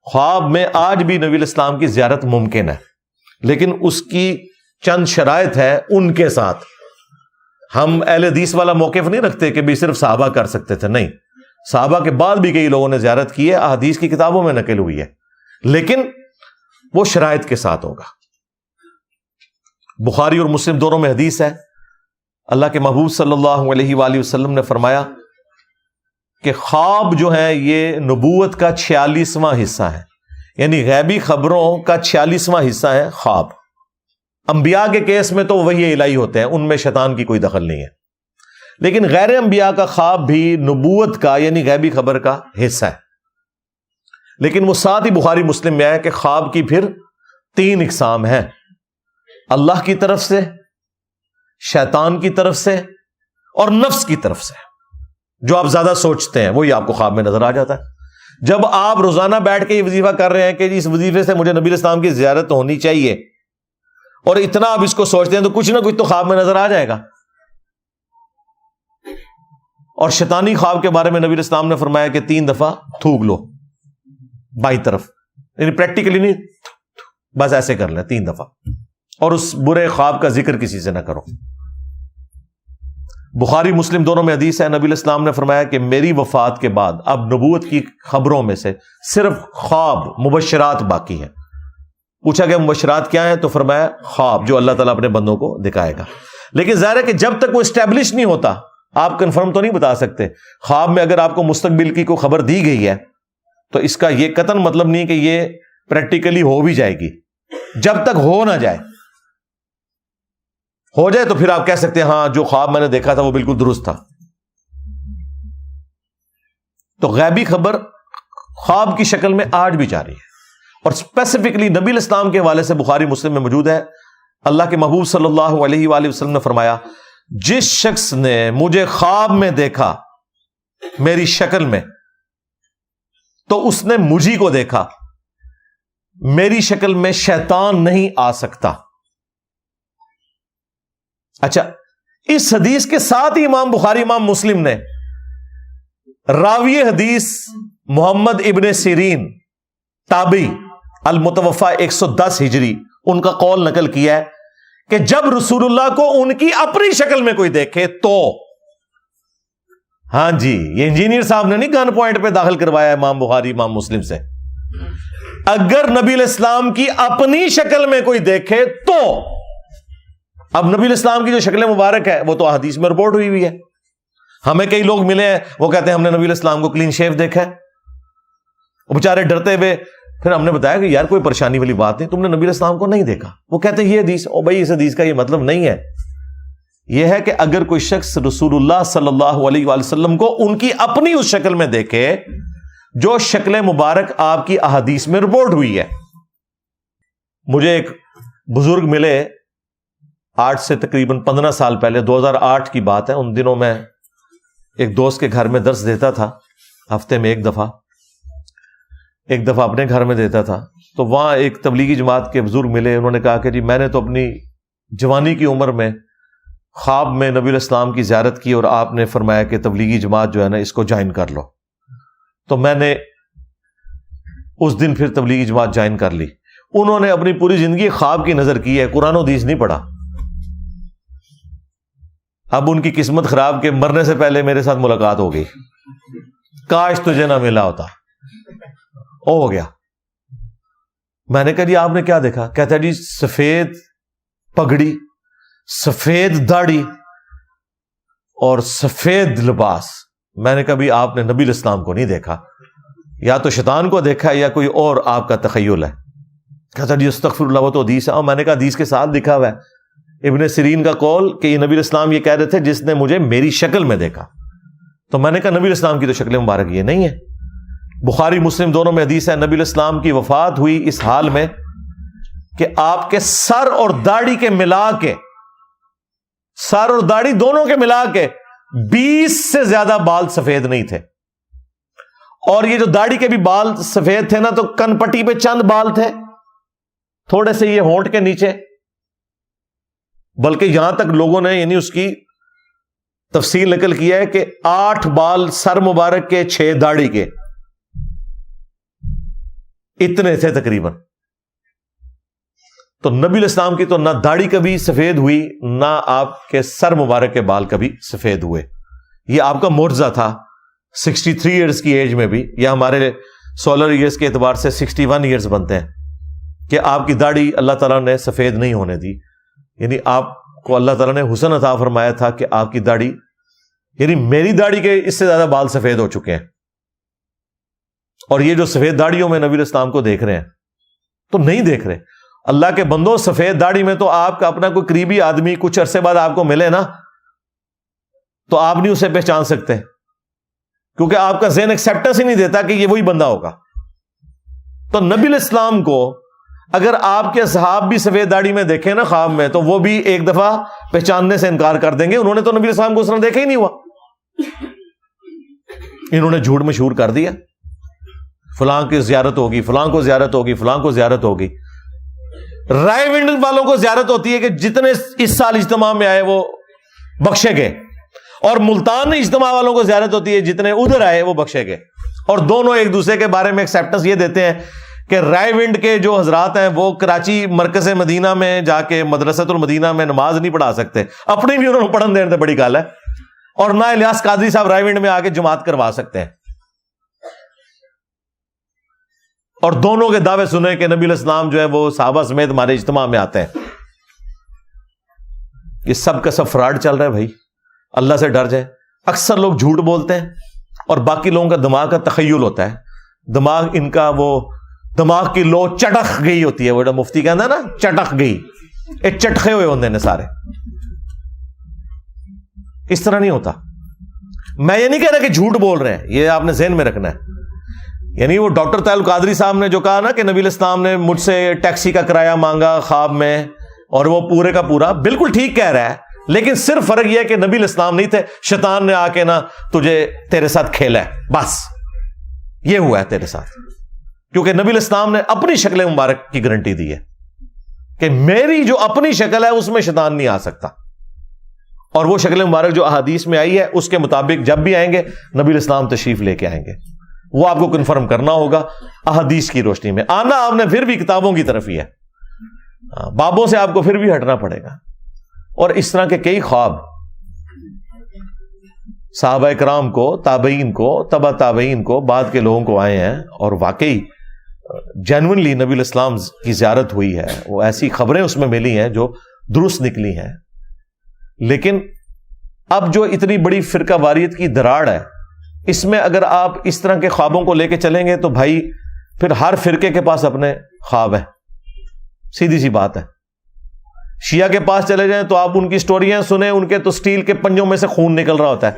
خواب میں آج بھی نبی الاسلام کی زیارت ممکن ہے, لیکن اس کی چند شرائط ہے ان کے ساتھ. ہم اہل حدیث والا موقف نہیں رکھتے کہ بھی صرف صحابہ کر سکتے تھے, نہیں. صحابہ کے بعد بھی کئی لوگوں نے زیارت کی ہے، احادیث کی کتابوں میں نقل ہوئی ہے، لیکن وہ شرائط کے ساتھ ہوگا۔ بخاری اور مسلم دونوں میں حدیث ہے، اللہ کے محبوب صلی اللہ علیہ وآلہ وسلم نے فرمایا کہ خواب جو ہے یہ نبوت کا 46واں حصہ ہے، یعنی غیبی خبروں کا 46واں حصہ ہے خواب۔ انبیاء کے کیس میں تو وحی الہی ہوتے ہیں، ان میں شیطان کی کوئی دخل نہیں ہے، لیکن غیر انبیاء کا خواب بھی نبوت کا یعنی غیبی خبر کا حصہ ہے۔ لیکن وہ ساتھ ہی بخاری مسلم میں ہے کہ خواب کی پھر 3 اقسام ہیں، اللہ کی طرف سے، شیطان کی طرف سے، اور نفس کی طرف سے۔ جو آپ زیادہ سوچتے ہیں وہی آپ کو خواب میں نظر آ جاتا ہے۔ جب آپ روزانہ بیٹھ کے یہ وظیفہ کر رہے ہیں کہ اس وظیفے سے مجھے نبی علیہ السلام کی زیارت ہونی چاہیے، اور اتنا آپ اس کو سوچتے ہیں تو کچھ نہ کچھ تو خواب میں نظر آ جائے گا۔ اور شیطانی خواب کے بارے میں نبی علیہ السلام نے فرمایا کہ 3 دفعہ تھوک لو بائیں طرف، یعنی پریکٹیکلی نہیں، بس ایسے کر لیں 3 دفعہ، اور اس برے خواب کا ذکر کسی سے نہ کرو۔ بخاری مسلم دونوں میں حدیث ہے، نبی علیہ السلام نے فرمایا کہ میری وفات کے بعد اب نبوت کی خبروں میں سے صرف خواب، مبشرات باقی ہیں۔ پوچھا کہ مبشرات کیا ہیں؟ تو فرمایا خواب جو اللہ تعالیٰ اپنے بندوں کو دکھائے گا۔ لیکن ظاہر ہے کہ جب تک وہ اسٹیبلش نہیں ہوتا آپ کنفرم تو نہیں بتا سکتے۔ خواب میں اگر آپ کو مستقبل کی کوئی خبر دی گئی ہے تو اس کا یہ قطعاً مطلب نہیں کہ یہ پریکٹیکلی ہو بھی جائے گی، جب تک ہو نہ جائے۔ ہو جائے تو پھر آپ کہہ سکتے ہیں ہاں جو خواب میں نے دیکھا تھا وہ بالکل درست تھا۔ تو غیبی خبر خواب کی شکل میں آج بھی جاری ہے، اور اسپیسیفکلی نبی علیہ السلام کے حوالے سے بخاری مسلم میں موجود ہے، اللہ کے محبوب صلی اللہ علیہ وآلہ وسلم نے فرمایا جس شخص نے مجھے خواب میں دیکھا میری شکل میں تو اس نے مجھی کو دیکھا، میری شکل میں شیطان نہیں آ سکتا۔ اچھا، اس حدیث کے ساتھ ہی امام بخاری امام مسلم نے راوی حدیث محمد ابن سیرین تابعی المتوفا 110 ہجری ان کا قول نقل کیا ہے کہ جب رسول اللہ کو ان کی اپنی شکل میں کوئی دیکھے تو، ہاں جی، یہ انجینئر صاحب نے نہیں گن پوائنٹ پہ داخل کروایا امام بخاری امام مسلم سے، اگر نبی علیہ السلام کی اپنی شکل میں کوئی دیکھے تو، اب نبی علیہ السلام کی جو شکل مبارک ہے وہ تو احادیث میں رپورٹ ہوئی ہے۔ ہمیں کئی لوگ ملے ہیں وہ کہتے ہیں ہم نے نبی علیہ السلام کو کلین شیو دیکھا ہے، وہ بیچارے ڈرتے ہوئے، پھر ہم نے بتایا کہ یار کوئی پریشانی والی بات نہیں، تم نے نبی علیہ السلام کو نہیں دیکھا۔ وہ کہتے ہیں یہ حدیث، او بھائی اس حدیث کا یہ مطلب نہیں ہے، یہ ہے کہ اگر کوئی شخص رسول اللہ صلی اللہ علیہ وآلہ وسلم کو ان کی اپنی اس شکل میں دیکھے جو شکل مبارک آپ کی احادیث میں رپورٹ ہوئی ہے۔ مجھے ایک بزرگ ملے آج سے تقریباً 15 سال پہلے، 2008 کی بات ہے، ان دنوں میں ایک دوست کے گھر میں درس دیتا تھا، ہفتے میں ایک دفعہ اپنے گھر میں دیتا تھا، تو وہاں ایک تبلیغی جماعت کے بزرگ ملے، انہوں نے کہا کہ جی میں نے تو اپنی جوانی کی عمر میں خواب میں نبی علیہ السلام کی زیارت کی اور آپ نے فرمایا کہ تبلیغی جماعت جو ہے نا اس کو جوائن کر لو، تو میں نے اس دن پھر تبلیغی جماعت جوائن کر لی۔ انہوں نے اپنی پوری زندگی خواب کی نظر کی ہے، قرآن و حدیث نہیں پڑھا۔ اب ان کی قسمت خراب کہ مرنے سے پہلے میرے ساتھ ملاقات ہو گئی، کاش تجھے نہ ملا ہوتا، ہو گیا۔ میں نے کہا جی آپ نے کیا دیکھا؟ کہتا جی سفید پگڑی، سفید داڑھی اور سفید لباس۔ میں نے کہا بھی آپ نے نبی علیہ السلام کو نہیں دیکھا، یا تو شیطان کو دیکھا یا کوئی اور آپ کا تخیل ہے۔ کہتا جی استغفر اللہ، وہ تو حدیث ہے۔ اور میں نے کہا حدیث کے ساتھ دکھا ہوا ہے ابن سیرین کا قول کہ یہ نبی علیہ السلام یہ کہہ رہے تھے جس نے مجھے میری شکل میں دیکھا۔ تو میں نے کہا نبی علیہ السلام کی تو شکل مبارک یہ نہیں ہے۔ بخاری مسلم دونوں میں حدیث ہے، نبی علیہ السلام کی وفات ہوئی اس حال میں کہ آپ کے سر اور داڑھی کے ملا کے، سر اور داڑھی دونوں کے ملا کے 20 سے زیادہ بال سفید نہیں تھے، اور یہ جو داڑھی کے بھی بال سفید تھے نا تو کن پٹی پہ چند بال تھے، تھوڑے سے یہ ہونٹ کے نیچے، بلکہ یہاں تک لوگوں نے یعنی اس کی تفصیل نقل کیا ہے کہ 8 بال سر مبارک کے، 6 داڑھی کے، اتنے تھے تقریباً۔ تو نبی علیہ السلام کی تو نہ داڑھی کبھی سفید ہوئی، نہ آپ کے سر مبارک کے بال کبھی سفید ہوئے۔ یہ آپ کا معجزہ تھا 63 ایئرز کی ایج میں بھی، یا ہمارے سولر ایئرز کے اعتبار سے 61 ایئرز بنتے ہیں، کہ آپ کی داڑھی اللہ تعالیٰ نے سفید نہیں ہونے دی. یعنی آپ کو اللہ تعالیٰ نے حسن عطا فرمایا تھا کہ آپ کی داڑھی، یعنی میری داڑھی کے اس سے زیادہ بال سفید ہو چکے ہیں. اور یہ جو سفید داڑھیوں میں نبی الاسلام کو دیکھ رہے ہیں تو نہیں دیکھ رہے. اللہ کے بندوں، سفید داڑھی میں تو آپ کا اپنا کوئی قریبی آدمی کچھ عرصے بعد آپ کو ملے نا تو آپ نہیں اسے پہچان سکتے، کیونکہ آپ کا ذہن ایکسیپٹنس ہی نہیں دیتا کہ یہ وہی بندہ ہوگا. تو نبی الاسلام کو اگر آپ کے اصحاب بھی سفید داڑھی میں دیکھیں نا خواب میں، تو وہ بھی ایک دفعہ پہچاننے سے انکار کر دیں گے. انہوں نے تو نبی الاسلام کو اس طرح دیکھا ہی نہیں ہوا، انہوں نے جھوٹ مشہور کر دیا، فلاں کی زیارت ہوگی، فلاں کو زیارت ہوگی، فلاں کو زیارت ہوگی. رائے ونڈ والوں کو زیارت ہوتی ہے کہ جتنے اس سال اجتماع میں آئے وہ بخشے گئے، اور ملتان اجتماع والوں کو زیارت ہوتی ہے جتنے ادھر آئے وہ بخشے گئے. اور دونوں ایک دوسرے کے بارے میں ایکسیپٹنس یہ دیتے ہیں کہ رائے ونڈ کے جو حضرات ہیں وہ کراچی مرکز مدینہ میں جا کے مدرسۃ المدینہ میں نماز نہیں پڑھا سکتے، اپنی بھی انہوں نے پڑھن دینے بڑی گل ہے، اور نہ الیاس قادری صاحب رائے ونڈ میں آ کے جماعت کروا سکتے ہیں. اور دونوں کے دعوے سنے کہ نبی الاسلام جو ہے وہ صحابہ سمیت ہمارے اجتماع میں آتے ہیں. یہ سب کا سب فراڈ چل رہا ہے بھائی، اللہ سے ڈر جائے. اکثر لوگ جھوٹ بولتے ہیں اور باقی لوگوں کا دماغ کا تخیل ہوتا ہے. دماغ ان کا وہ دماغ کی لو چٹخ گئی ہوتی ہے، وہ مفتی کہتا ہے نا چٹخ گئی، یہ چٹخے ہوئے ہوتے ہیں سارے. اس طرح نہیں ہوتا. میں یہ نہیں کہہ رہا کہ جھوٹ بول رہے ہیں، یہ آپ نے ذہن میں رکھنا ہے. یعنی وہ ڈاکٹر طاہر القادری صاحب نے جو کہا نا کہ نبی الاسلام نے مجھ سے ٹیکسی کا کرایہ مانگا خواب میں، اور وہ پورے کا پورا بالکل ٹھیک کہہ رہا ہے، لیکن صرف فرق یہ ہے کہ نبی الاسلام نہیں تھے، شیطان نے آ کے نا تیرے ساتھ کھیلا ہے، بس یہ ہوا ہے تیرے ساتھ. کیونکہ نبی الاسلام نے اپنی شکل مبارک کی گارنٹی دی ہے کہ میری جو اپنی شکل ہے اس میں شیطان نہیں آ سکتا. اور وہ شکل مبارک جو احادیث میں آئی ہے اس کے مطابق جب بھی آئیں گے نبی الاسلام تشریف لے کے آئیں گے. وہ آپ کو کنفرم کرنا ہوگا احادیث کی روشنی میں. آنا آپ نے پھر بھی کتابوں کی طرف ہی ہے، بابوں سے آپ کو پھر بھی ہٹنا پڑے گا. اور اس طرح کے کئی خواب صحابہ کرام کو، تابعین کو، تبع تابعین کو، بعد کے لوگوں کو آئے ہیں، اور واقعی جینوئنلی نبی الاسلام کی زیارت ہوئی ہے. وہ ایسی خبریں اس میں ملی ہیں جو درست نکلی ہیں. لیکن اب جو اتنی بڑی فرقہ واریت کی دراڑ ہے، اس میں اگر آپ اس طرح کے خوابوں کو لے کے چلیں گے تو بھائی پھر ہر فرقے کے پاس اپنے خواب ہیں. سیدھی سی بات ہے. شیعہ کے پاس چلے جائیں تو آپ ان کی سٹوریاں سنیں، ان کے تو سٹیل کے پنجوں میں سے خون نکل رہا ہوتا ہے.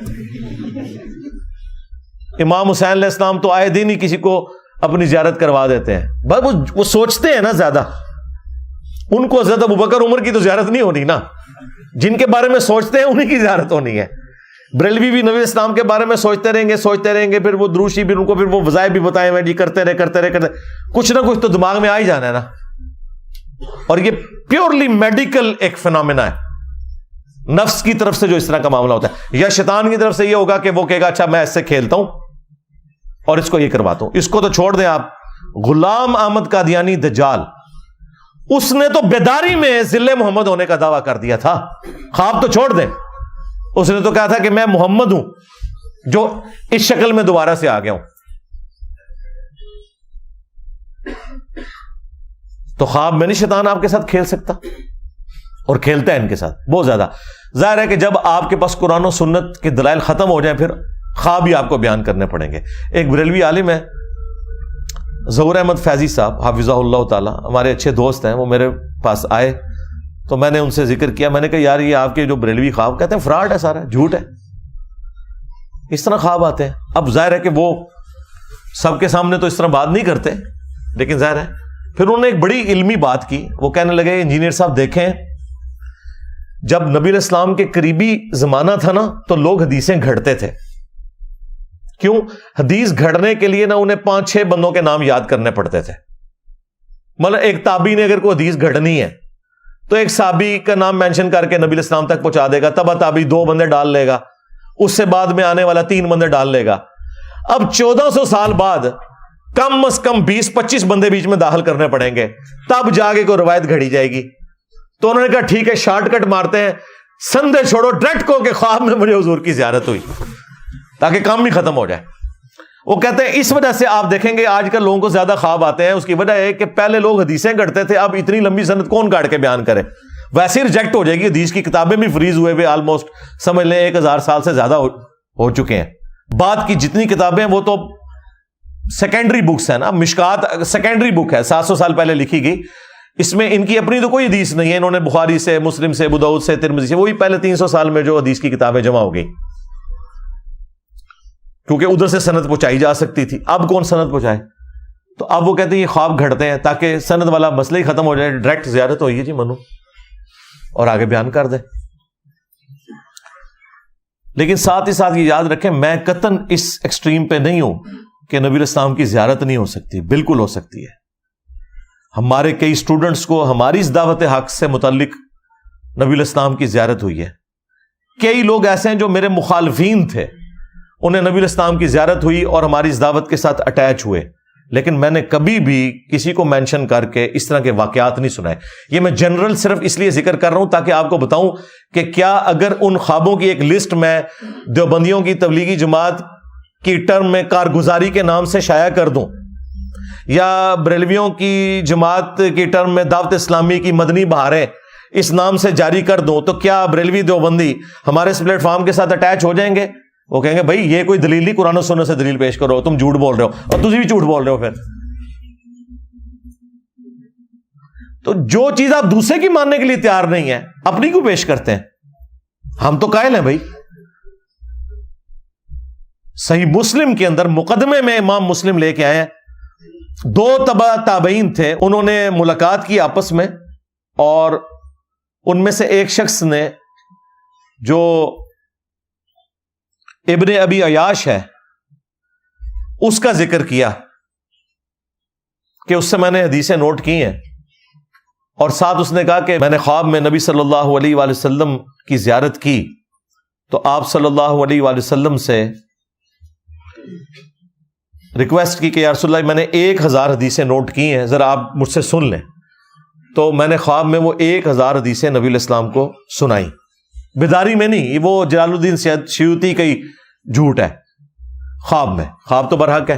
امام حسین علیہ السلام تو آئے دن ہی کسی کو اپنی زیارت کروا دیتے ہیں. بس وہ سوچتے ہیں نا زیادہ، ان کو حضرت ابوبکر عمر کی تو زیارت نہیں ہونی نا، جن کے بارے میں سوچتے ہیں انہیں کی زیارت ہونی ہے. بریلوی بھی نبی اسلام کے بارے میں سوچتے رہیں گے، پھر وہ دروشی بھی ان کو پھر وہ وظائف بھی بتائے ہوئے جی کرتے رہے کچھ نہ کچھ تو دماغ میں آ ہی جانا ہے نا. اور یہ پیورلی میڈیکل ایک فینومینا ہے، نفس کی طرف سے جو اس طرح کا معاملہ ہوتا ہے، یا شیطان کی طرف سے یہ ہوگا کہ وہ کہے گا اچھا میں اس سے کھیلتا ہوں اور اس کو یہ کرواتا ہوں. اس کو تو چھوڑ دیں آپ. غلام احمد قادیانی دجال، اس نے تو بیداری میں ذل محمد ہونے کا دعویٰ کر دیا تھا. خواب تو چھوڑ دیں، اس نے تو کہا تھا کہ میں محمد ہوں جو اس شکل میں دوبارہ سے آ گیا ہوں. تو خواب میں نہیں شیطان آپ کے ساتھ کھیل سکتا، اور کھیلتا ہے ان کے ساتھ بہت زیادہ. ظاہر ہے کہ جب آپ کے پاس قرآن و سنت کے دلائل ختم ہو جائیں پھر خواب ہی آپ کو بیان کرنے پڑیں گے. ایک بریلوی عالم ہے ظہور احمد فیضی صاحب حافظہ اللہ تعالی، ہمارے اچھے دوست ہیں. وہ میرے پاس آئے تو میں نے ان سے ذکر کیا، میں نے کہا یار یہ آپ کے جو بریلوی خواب کہتے ہیں فراڈ ہے، سارا جھوٹ ہے، اس طرح خواب آتے ہیں. اب ظاہر ہے کہ وہ سب کے سامنے تو اس طرح بات نہیں کرتے، لیکن ظاہر ہے پھر انہوں نے ایک بڑی علمی بات کی. وہ کہنے لگے انجینئر صاحب دیکھیں، جب نبی علیہ السلام کے قریبی زمانہ تھا نا تو لوگ حدیثیں گھڑتے تھے. کیوں؟ حدیث گھڑنے کے لیے نا انہیں 5-6 بندوں کے نام یاد کرنے پڑتے تھے. مطلب ایک تابعی نے اگر کوئی حدیث گھڑنی ہے تو ایک صحابی کا نام مینشن کر کے نبی علیہ السلام تک پہنچا دے گا، تبع تابعی 2 بندے ڈال لے گا، اس سے بعد میں آنے والا 3 بندے ڈال لے گا. اب 1400 سال بعد کم از کم 20-25 بندے بیچ میں داخل کرنے پڑیں گے، تب جا کے کوئی روایت گھڑی جائے گی. تو انہوں نے کہا ٹھیک ہے شارٹ کٹ مارتے ہیں، سندے چھوڑو ڈائریکٹ کو کہ خواب میں مجھے حضور کی زیارت ہوئی. تاکہ کام بھی ختم ہو جائے. وہ کہتے ہیں اس وجہ سے آپ دیکھیں گے آج کل لوگوں کو زیادہ خواب آتے ہیں. اس کی وجہ ہے کہ پہلے لوگ حدیثیں گھڑتے تھے, اب اتنی لمبی سند کون کاٹ کے بیان کرے, ویسے ہی ریجیکٹ ہو جائے گی. حدیث کی کتابیں بھی فریز ہوئے آلموسٹ سمجھ لیں 1000 سال سے زیادہ ہو چکے ہیں. بعد کی جتنی کتابیں وہ تو سیکنڈری بکس ہیں نا. مشکات سیکنڈری بک ہے, 700 سال پہلے لکھی گئی. اس میں ان کی اپنی تو کوئی حدیث نہیں ہے. انہوں نے بخاری سے, مسلم سے, ابو داؤد سے, ترمذی سے, وہی پہلے 300 سال میں جو حدیث کی کتابیں جمع ہو گئی, کیونکہ ادھر سے سند پہنچائی جا سکتی تھی. اب کون سند پہنچائے؟ تو اب وہ کہتے ہیں یہ خواب گھڑتے ہیں تاکہ سند والا مسئلہ ہی ختم ہو جائے. ڈائریکٹ زیارت ہوئی ہے جی منو, اور آگے بیان کر دے. لیکن ساتھ ہی ساتھ یہ یاد رکھیں, میں قطعاً اس ایکسٹریم پہ نہیں ہوں کہ نبی الاسلام کی زیارت نہیں ہو سکتی. بالکل ہو سکتی ہے. ہمارے کئی اسٹوڈنٹس کو ہماری اس دعوت حق سے متعلق نبی الاسلام کی زیارت ہوئی ہے. کئی لوگ ایسے ہیں جو میرے مخالفین تھے, انہیں نبی الاسلام کی زیارت ہوئی اور ہماری اس دعوت کے ساتھ اٹیچ ہوئے. لیکن میں نے کبھی بھی کسی کو مینشن کر کے اس طرح کے واقعات نہیں سنائے. یہ میں جنرل صرف اس لیے ذکر کر رہا ہوں تاکہ آپ کو بتاؤں کہ کیا اگر ان خوابوں کی ایک لسٹ میں دیوبندیوں کی تبلیغی جماعت کی ٹرم میں کارگزاری کے نام سے شائع کر دوں, یا بریلویوں کی جماعت کی ٹرم میں دعوت اسلامی کی مدنی بہاریں اس نام سے جاری کر دوں, تو کیا بریلوی دیوبندی ہمارے اس پلیٹ فارم کے ساتھ اٹیچ ہو جائیں گے؟ وہ کہیں گے بھائی یہ کوئی دلیل نہیں, قرآن و سنت سے دلیل پیش کرو, تم جھوٹ بول رہے ہو, اور تجھے بھی جھوٹ بول رہے ہو. پھر تو جو چیز آپ دوسرے کی ماننے کے لیے تیار نہیں ہے اپنی کو پیش کرتے ہیں. ہم تو قائل ہیں بھائی. صحیح مسلم کے اندر مقدمے میں امام مسلم لے کے آئے ہیں, 2 تابعین تھے, انہوں نے ملاقات کی آپس میں, اور ان میں سے ایک شخص نے جو ابن ابی عیاش ہے اس کا ذکر کیا کہ اس سے میں نے حدیثیں نوٹ کی ہیں, اور ساتھ اس نے کہا کہ میں نے خواب میں نبی صلی اللہ علیہ وآلہ وسلم کی زیارت کی, تو آپ صلی اللہ علیہ وآلہ وسلم سے ریکویسٹ کی کہ یا رسول اللہ میں نے 1000 حدیثیں نوٹ کی ہیں, ذرا آپ مجھ سے سن لیں. تو میں نے خواب میں وہ 1000 حدیثیں نبی علیہ السلام کو سنائی, بیداری میں نہیں. وہ جلال الدین سیوطی کا ہی جھوٹ ہے. خواب میں, خواب تو برحق ہے.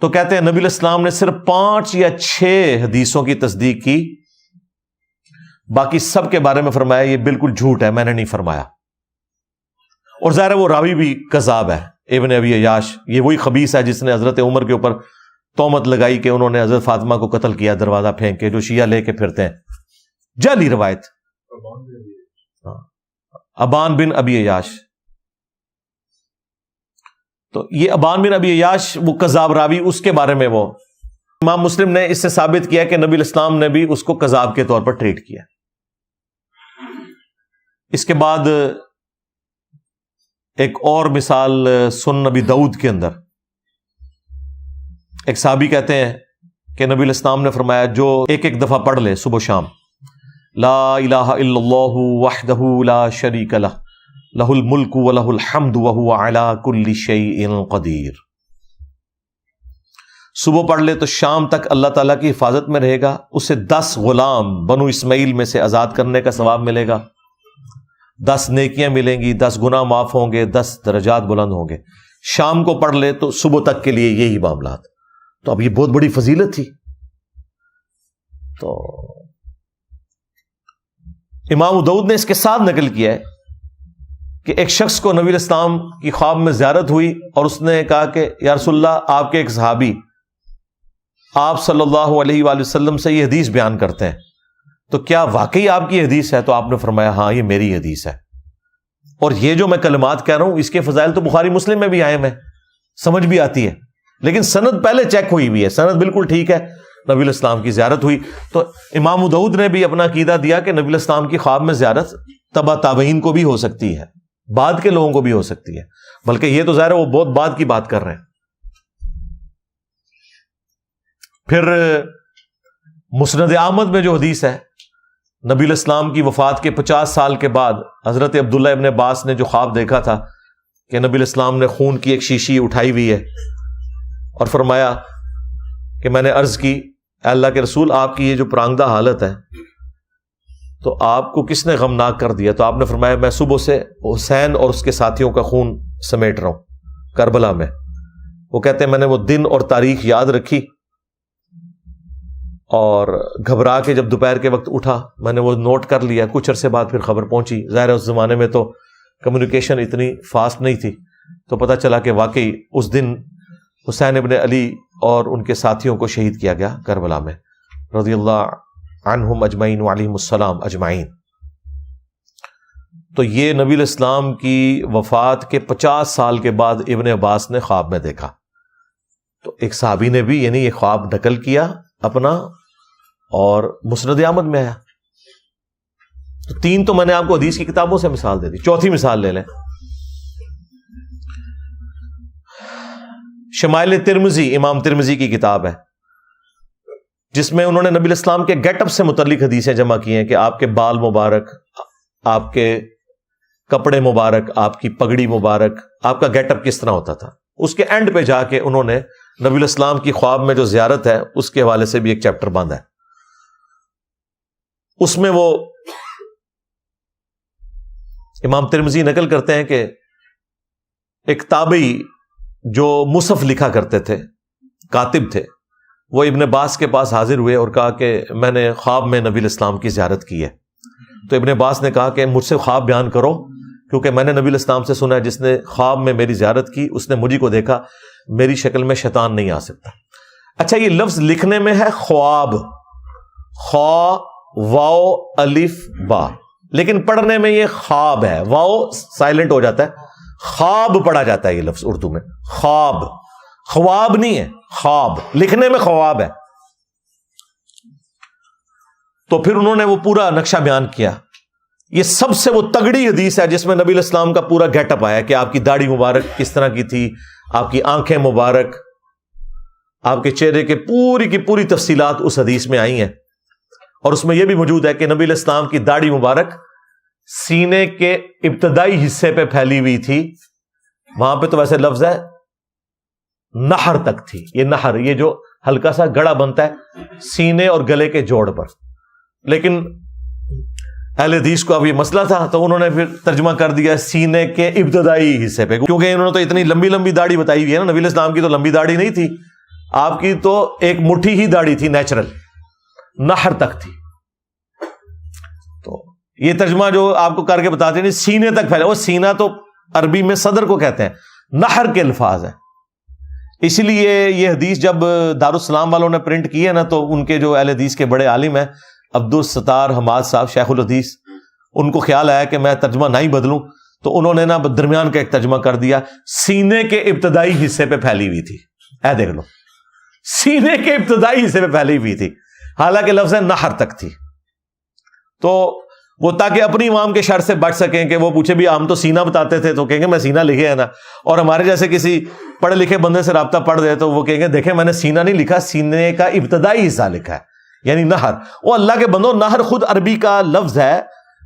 تو کہتے ہیں نبی علیہ السلام نے صرف 5 یا 6 حدیثوں کی تصدیق کی, باقی سب کے بارے میں فرمایا یہ بالکل جھوٹ ہے, میں نے نہیں فرمایا. اور ظاہر ہے وہ راوی بھی کذاب ہے, ابن ابی عیاش. یہ وہی خبیث ہے جس نے حضرت عمر کے اوپر تہمت لگائی کہ انہوں نے حضرت فاطمہ کو قتل کیا دروازہ پھینک کے, جو شیعہ لے کے پھرتے ہیں. جعلی روایت. ابان بن ابی عیاش. تو یہ ابان بن ابی عیاش وہ کذاب راوی, اس کے بارے میں وہ امام مسلم نے اس سے ثابت کیا کہ نبی الاسلام نے بھی اس کو کذاب کے طور پر ٹریٹ کیا. اس کے بعد ایک اور مثال سنن نبی داؤد کے اندر ایک صحابی کہتے ہیں کہ نبی الاسلام نے فرمایا جو ایک دفعہ پڑھ لے صبح و شام, لا الہ الا اللہ وحدہ لا شریک لہ لہ الملک ولہ الحمد وہو علی کل شیء قدیر. صبح پڑھ لے تو شام تک اللہ تعالیٰ کی حفاظت میں رہے گا, اسے 10 غلام بنو اسماعیل میں سے آزاد کرنے کا ثواب ملے گا, 10 نیکیاں ملیں گی, 10 گناہ معاف ہوں گے, 10 درجات بلند ہوں گے. شام کو پڑھ لے تو صبح تک کے لیے یہی معاملات. تو اب یہ بہت بڑی فضیلت تھی. تو امام داؤد نے اس کے ساتھ نقل کیا ہے کہ ایک شخص کو نبی الاسلام کی خواب میں زیارت ہوئی, اور اس نے کہا کہ یا رسول اللہ آپ کے ایک صحابی آپ صلی اللہ علیہ وآلہ وسلم سے یہ حدیث بیان کرتے ہیں, تو کیا واقعی آپ کی حدیث ہے؟ تو آپ نے فرمایا ہاں یہ میری حدیث ہے, اور یہ جو میں کلمات کہہ رہا ہوں اس کے فضائل تو بخاری مسلم میں بھی آئے ہیں, سمجھ بھی آتی ہے. لیکن سند پہلے چیک ہوئی ہوئی ہے, سند بالکل ٹھیک ہے, نبی الاسلام کی زیارت ہوئی. تو امام داؤد نے بھی اپنا عقیدہ دیا کہ نبی الاسلام کی خواب میں زیارت تبع تابعین کو بھی ہو سکتی ہے, بعد کے لوگوں کو بھی ہو سکتی ہے, بلکہ یہ تو ظاہر ہے وہ بہت بعد کی بات کر رہے ہیں. پھر مسند احمد میں جو حدیث ہے, نبی الاسلام کی وفات کے 50 سال کے بعد حضرت عبداللہ ابن عباس نے جو خواب دیکھا تھا کہ نبی الاسلام نے خون کی ایک شیشی اٹھائی ہوئی ہے, اور فرمایا کہ میں نے عرض کی اے اللہ کے رسول آپ کی یہ جو پرانگدہ حالت ہے تو آپ کو کس نے غمناک کر دیا؟ تو آپ نے فرمایا میں صبح سے حسین اور اس کے ساتھیوں کا خون سمیٹ رہا ہوں کربلا میں. وہ کہتے ہیں میں نے وہ دن اور تاریخ یاد رکھی اور گھبرا کے جب دوپہر کے وقت اٹھا میں نے وہ نوٹ کر لیا. کچھ عرصے بعد پھر خبر پہنچی. ظاہر ہے اس زمانے میں تو کمیونیکیشن اتنی فاسٹ نہیں تھی, تو پتہ چلا کہ واقعی اس دن حسین ابن علی اور ان کے ساتھیوں کو شہید کیا گیا کربلا میں, رضی اللہ عنہم اجمعین وعلیہم السلام اجمعین. تو یہ نبی الاسلام کی وفات کے 50 سال کے بعد ابن عباس نے خواب میں دیکھا. تو ایک صحابی نے بھی یعنی یہ خواب نقل کیا اپنا اور مسند احمد میں آیا. تو 3 تو میں نے آپ کو حدیث کی کتابوں سے مثال دے دی. چوتھی مثال لے لیں, شمائل ترمذی, امام ترمذی کی کتاب ہے جس میں انہوں نے نبی الاسلام کے گیٹ اپ سے متعلق حدیثیں جمع کی ہیں کہ آپ کے بال مبارک, آپ کے کپڑے مبارک, آپ کی پگڑی مبارک, آپ کا گیٹ اپ کس طرح ہوتا تھا. اس کے اینڈ پہ جا کے انہوں نے نبی الاسلام کی خواب میں جو زیارت ہے اس کے حوالے سے بھی ایک چیپٹر باندھا ہے. اس میں وہ امام ترمذی نقل کرتے ہیں کہ ایک تابعی جو مصحف لکھا کرتے تھے, کاتب تھے, وہ ابن عباس کے پاس حاضر ہوئے اور کہا کہ میں نے خواب میں نبی الاسلام کی زیارت کی ہے. تو ابن عباس نے کہا کہ مجھ سے خواب بیان کرو, کیونکہ میں نے نبی الاسلام سے سنا ہے جس نے خواب میں میری زیارت کی اس نے مجھے کو دیکھا, میری شکل میں شیطان نہیں آ سکتا. اچھا یہ لفظ لکھنے میں ہے خواب, خوا واو الف با, لیکن پڑھنے میں یہ خواب ہے, واو سائلنٹ ہو جاتا ہے, خواب پڑھا جاتا ہے یہ لفظ اردو میں. خواب, خواب نہیں ہے, خواب, لکھنے میں خواب ہے. تو پھر انہوں نے وہ پورا نقشہ بیان کیا. یہ سب سے وہ تگڑی حدیث ہے جس میں نبی الاسلام کا پورا گیٹ اپ آیا کہ آپ کی داڑھی مبارک کس طرح کی تھی, آپ کی آنکھیں مبارک, آپ کے چہرے کے پوری کی پوری تفصیلات اس حدیث میں آئی ہیں. اور اس میں یہ بھی موجود ہے کہ نبی الاسلام کی داڑھی مبارک سینے کے ابتدائی حصے پہ پھیلی ہوئی تھی. وہاں پہ تو ویسے لفظ ہے نہر تک تھی. یہ نہر, یہ جو ہلکا سا گڑا بنتا ہے سینے اور گلے کے جوڑ پر. لیکن اہل حدیث کو اب یہ مسئلہ تھا تو انہوں نے پھر ترجمہ کر دیا سینے کے ابتدائی حصے پہ, کیونکہ انہوں نے تو اتنی لمبی لمبی داڑھی بتائی ہوئی ہے نا. نبی الاسلام کی تو لمبی داڑھی نہیں تھی, آپ کی تو ایک مٹھی ہی داڑھی تھی نیچرل, نہر تک تھی. تو یہ ترجمہ جو آپ کو کر کے بتاتے ہیں سینے تک پھیلا, وہ سینہ تو عربی میں صدر کو کہتے ہیں, نہر کے الفاظ ہیں. اس لیے یہ حدیث جب دارالسلام والوں نے پرنٹ کی ہے نا تو ان کے جو اہل حدیث کے بڑے عالم ہیں عبدالستار حماد صاحب شیخ الحدیث, ان کو خیال آیا کہ میں ترجمہ نہ ہی بدلوں, تو انہوں نے نا درمیان کا ایک ترجمہ کر دیا سینے کے ابتدائی حصے پہ پھیلی ہوئی تھی. اے دیکھ لو, سینے کے ابتدائی حصے پہ پھیلی ہوئی تھی, حالانکہ لفظ نہر تک تھی. تو وہ تاکہ اپنی عوام کے شر سے بچ سکیں کہ وہ پوچھے بھی ہم تو سینہ بتاتے تھے, تو کہیں گے میں سینہ لکھے ہے نا, اور ہمارے جیسے کسی پڑھے لکھے بندے سے رابطہ پڑھ دے تو وہ کہیں گے دیکھیں میں نے سینہ نہیں لکھا, سینے کا ابتدائی حصہ لکھا ہے, یعنی نہر. وہ اللہ کے بندو, نہر خود عربی کا لفظ ہے,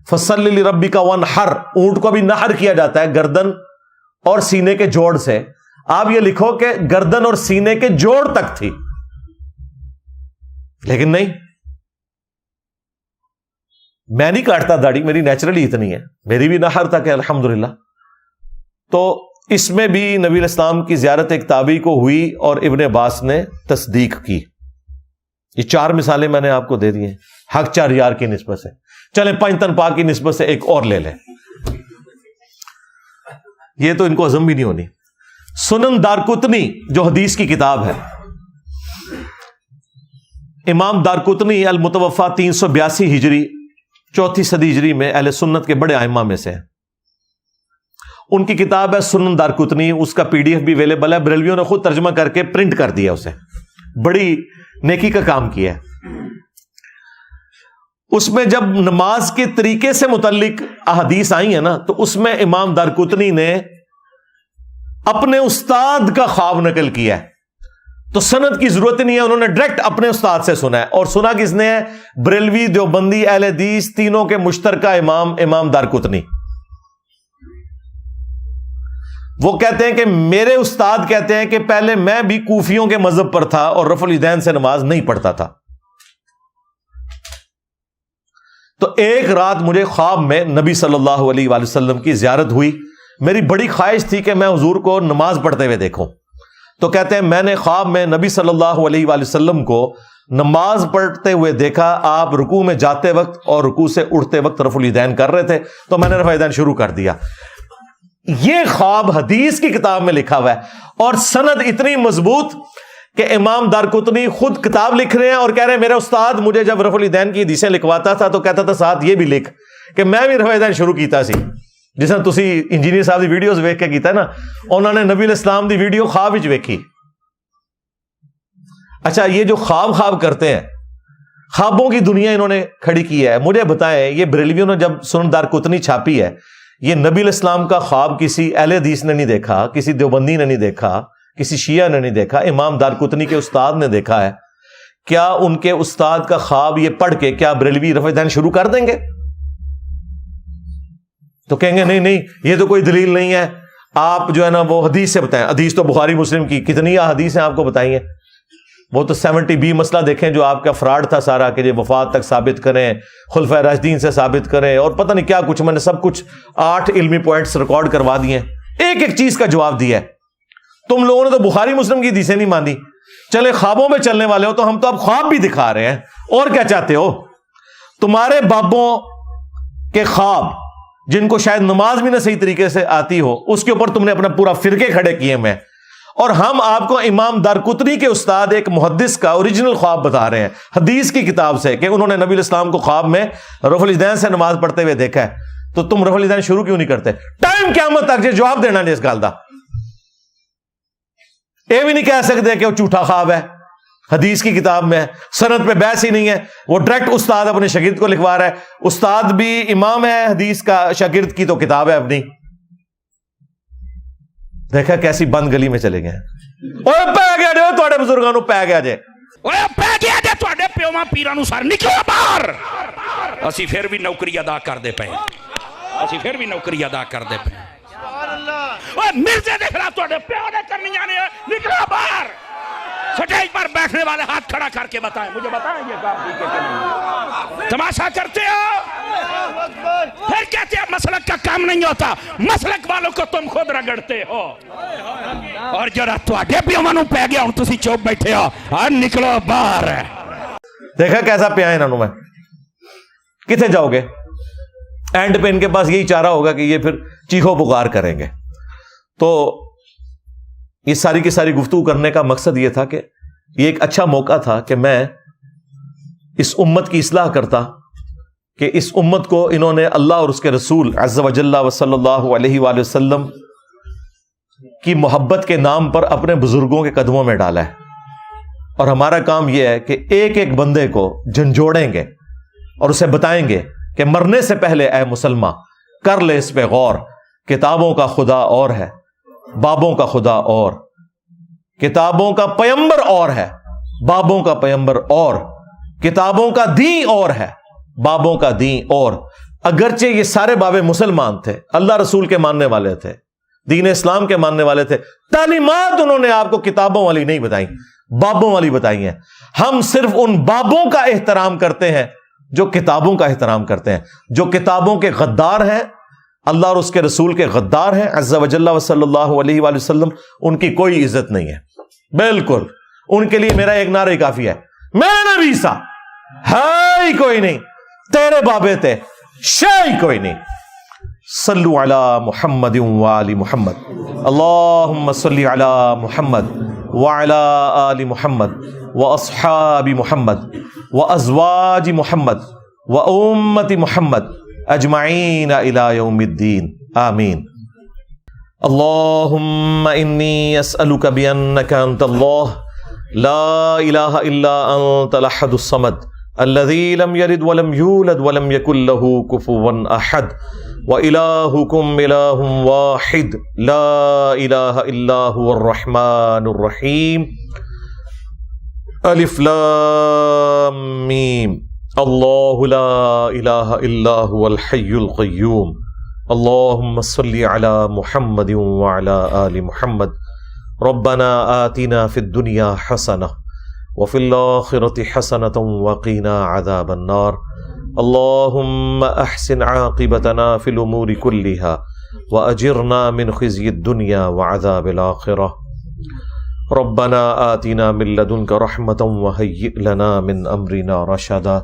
فصل لربک وانحر, اونٹ کو بھی نہر کیا جاتا ہے گردن اور سینے کے جوڑ سے. آپ یہ لکھو کہ گردن اور سینے کے جوڑ تک تھی, لیکن نہیں, میں نہیں کاٹتا داڑھی, میری نیچرلی اتنی ہے, میری بھی نہر تک ہے الحمدللہ. تو اس میں بھی نبی الاسلام کی زیارت ایک تابعی کو ہوئی اور ابن عباس نے تصدیق کی. یہ 4 مثالیں میں نے آپ کو دے دی ہیں حق 4 یار کی نسبت سے. چلیں 5 تن پاک کی نسبت سے ایک اور لے لیں, یہ تو ان کو ہضم بھی نہیں ہونی. سنن دارقطنی جو حدیث کی کتاب ہے, امام دارقطنی المتوفا 382 ہجری 4 صدی ہجری میں اہل سنت کے بڑے ائمہ میں سے ہیں. ان کی کتاب ہے سنن دارقطنی, اس کا PDF بھی اویلیبل ہے, بریلویوں نے خود ترجمہ کر کے پرنٹ کر دیا اسے, بڑی نیکی کا کام کیا ہے. اس میں جب نماز کے طریقے سے متعلق احادیث آئی ہیں نا, تو اس میں امام دارقطنی نے اپنے استاد کا خواب نقل کیا ہے. تو سند کی ضرورت نہیں ہے, انہوں نے ڈائریکٹ اپنے استاد سے سنا ہے. اور سنا کس نے ہے؟ بریلوی, دیوبندی, اہل حدیث تینوں کے مشترکہ امام دارقطنی. وہ کہتے ہیں کہ میرے استاد کہتے ہیں کہ پہلے میں بھی کوفیوں کے مذہب پر تھا اور رفع الیدین سے نماز نہیں پڑھتا تھا. تو ایک رات مجھے خواب میں نبی صلی اللہ علیہ وآلہ وسلم کی زیارت ہوئی. میری بڑی خواہش تھی کہ میں حضور کو نماز پڑھتے ہوئے دیکھوں. تو کہتے ہیں میں نے خواب میں نبی صلی اللہ علیہ وآلہ وسلم کو نماز پڑھتے ہوئے دیکھا. آپ رکوع میں جاتے وقت اور رکوع سے اٹھتے وقت رفع الیدین کر رہے تھے, تو میں نے رفع الیدین شروع کر دیا. یہ خواب حدیث کی کتاب میں لکھا ہوا ہے, اور سند اتنی مضبوط کہ امام دارقطنی خود کتاب لکھ رہے ہیں اور کہہ رہے ہیں میرا استاد مجھے جب رفع الیدین کی حدیثیں لکھواتا تھا تو کہتا تھا ساتھ یہ بھی لکھ کہ میں بھی رفع الیدین شروع کیتا سی. جس طرح تسی انجینئر صاحب دی ویڈیوز ویکھ کے کیتا ہے نا, انہوں نے نبی علیہ السلام دی ویڈیو خواب وچ ویکھی. اچھا, یہ جو خواب کرتے ہیں, خوابوں کی دنیا انہوں نے کھڑی کی ہے. مجھے بتائیں, یہ بریلویوں نے جب سنن دارقطنی چھاپی ہے, یہ نبی علیہ السلام کا خواب کسی اہل حدیث نے نہیں دیکھا, کسی دیوبندی نے نہیں دیکھا, کسی شیعہ نے نہیں دیکھا, امام دارقطنی کے استاد نے دیکھا ہے. کیا ان کے استاد کا خواب یہ پڑھ کے کیا بریلوی رفع الیدین شروع کر دیں گے؟ تو کہیں گے نہیں یہ تو کوئی دلیل نہیں ہے, آپ جو ہے نا وہ حدیث سے بتائیں. حدیث تو بخاری مسلم کی کتنی حدیث ہیں آپ کو بتائی ہیں. وہ تو 70B مسئلہ دیکھیں جو آپ کا فراڈ تھا سارا, کہ یہ وفات تک ثابت کریں, خلفائے راشدین سے ثابت کریں, اور پتہ نہیں کیا کچھ. میں نے سب کچھ 8 علمی پوائنٹس ریکارڈ کروا دیے ہیں, ایک چیز کا جواب دیا ہے. تم لوگوں نے تو بخاری مسلم کی حدیثیں نہیں مانی. چلے خوابوں میں چلنے والے ہو تو ہم تو اب خواب بھی دکھا رہے ہیں, اور کیا چاہتے ہو؟ تمہارے بابوں کے خواب جن کو شاید نماز بھی نہ صحیح طریقے سے آتی ہو, اس کے اوپر تم نے اپنا پورا فرقے کھڑے کیے میں, اور ہم آپ کو امام دارقطنی کے استاد ایک محدث کا اوریجنل خواب بتا رہے ہیں حدیث کی کتاب سے, کہ انہوں نے نبی علیہ السلام کو خواب میں رفع الیدین سے نماز پڑھتے ہوئے دیکھا ہے. تو تم رفع الیدین شروع کیوں نہیں کرتے؟ ٹائم قیامت تک جواب دینا نہیں اس گل دا. یہ بھی نہیں کہہ سکتے کہ وہ جھوٹا خواب ہے, حدیث کی کتاب میں سند پہ بحث ہی نہیں ہے. وہ ڈائریکٹ استاد اپنے شاگرد کو لکھوا رہا ہے. استاد بھی امام ہے حدیث کا, شاگرد کی تو کتاب ہے اپنی. دیکھا کیسی بند گلی میں چلے گئے. اوے پہ گیا جے تواڈے بزرگاں نو, پہ گیا جے, اوے پہ گیا جے تواڈے پیواں پیراں نو سر نکلو باہر. اسی پھر بھی نوکری ادا کردے پئے, اسی پھر بھی نوکری ادا کردے پئے. اوے مرزے دے خلاف تواڈے پیو نے کرنیاں نے, نکلو باہر. سٹیج پر بیٹھنے والے ہاتھ کھڑا کر کے بتائیں, مجھے بتائیں یہ کام ٹھیک ہے کہ نہیں؟ تماشا کرتے ہو, پھر کہتے ہیں مسلک کا کام نہیں ہوتا. مسلک والوں کو تم خود رگڑتے ہو, اور جرا تواڈے پیواں نو پے گیا ہن تسی چوپ بیٹھے ہو, اور نکلو باہر. دیکھا کیسا پیا انہاں نو. میں کتنے جاؤ گے؟ اینڈ پہ ان کے پاس یہی چارہ ہوگا کہ یہ پھر چیخو پکار کریں گے. تو یہ ساری کی ساری گفتگو کرنے کا مقصد یہ تھا کہ یہ ایک اچھا موقع تھا کہ میں اس امت کی اصلاح کرتا, کہ اس امت کو انہوں نے اللہ اور اس کے رسول عز و جل و صلی اللہ علیہ وآلہ وسلم کی محبت کے نام پر اپنے بزرگوں کے قدموں میں ڈالا ہے. اور ہمارا کام یہ ہے کہ ایک ایک بندے کو جھنجھوڑیں گے اور اسے بتائیں گے کہ مرنے سے پہلے اے مسلمان کر لے اس پہ غور. کتابوں کا خدا اور ہے, بابوں کا خدا اور, کتابوں کا پیمبر اور ہے, بابوں کا پیمبر اور, کتابوں کا دین اور ہے, بابوں کا دین اور. اگرچہ یہ سارے بابے مسلمان تھے, اللہ رسول کے ماننے والے تھے, دین اسلام کے ماننے والے تھے, تعلیمات انہوں نے آپ کو کتابوں والی نہیں بتائی, بابوں والی بتائی ہیں. ہم صرف ان بابوں کا احترام کرتے ہیں جو کتابوں کا احترام کرتے ہیں. جو کتابوں کے غدار ہیں, اللہ اور اس کے رسول کے غدار ہیں عز و جل و صلی اللہ علیہ وآلہ وسلم, ان کی کوئی عزت نہیں ہے. بالکل ان کے لیے میرا ایک نعرہ ہی کافی ہے, میرا نبی سا ہے ہی کوئی نہیں, تیرے بابے تھے شاہی کوئی نہیں. صلو علی محمد وآل محمد, اللہم صلی علی محمد وعلی آل محمد واصحاب محمد وازواج محمد وامت محمد اجمعین الی یوم الدین, آمین. اللہم انی اسألک بانک انت اللہ لا الہ الا انت الاحد الصمد الذی لم یلد ولم یولد ولم یکن لہ کفوا احد وإلہکم الہ واحد لا الہ الا هو الرحمن الرحیم. الف لام میم. اللہ لا الہ الا هو الحی القیوم. اللہم صلی علی محمد وعلی آل محمد. ربنا آتنا فی الدنیا حسنہ وفی الآخرۃ حسنۃ وقنا عذاب النار. اللهم احسن عاقبتنا في الامور كلها واجرنا من خزي الدنيا وعذاب الاخرة. ربنا آتنا من لدنك رحمة وهيئ لنا من امرنا رشدا.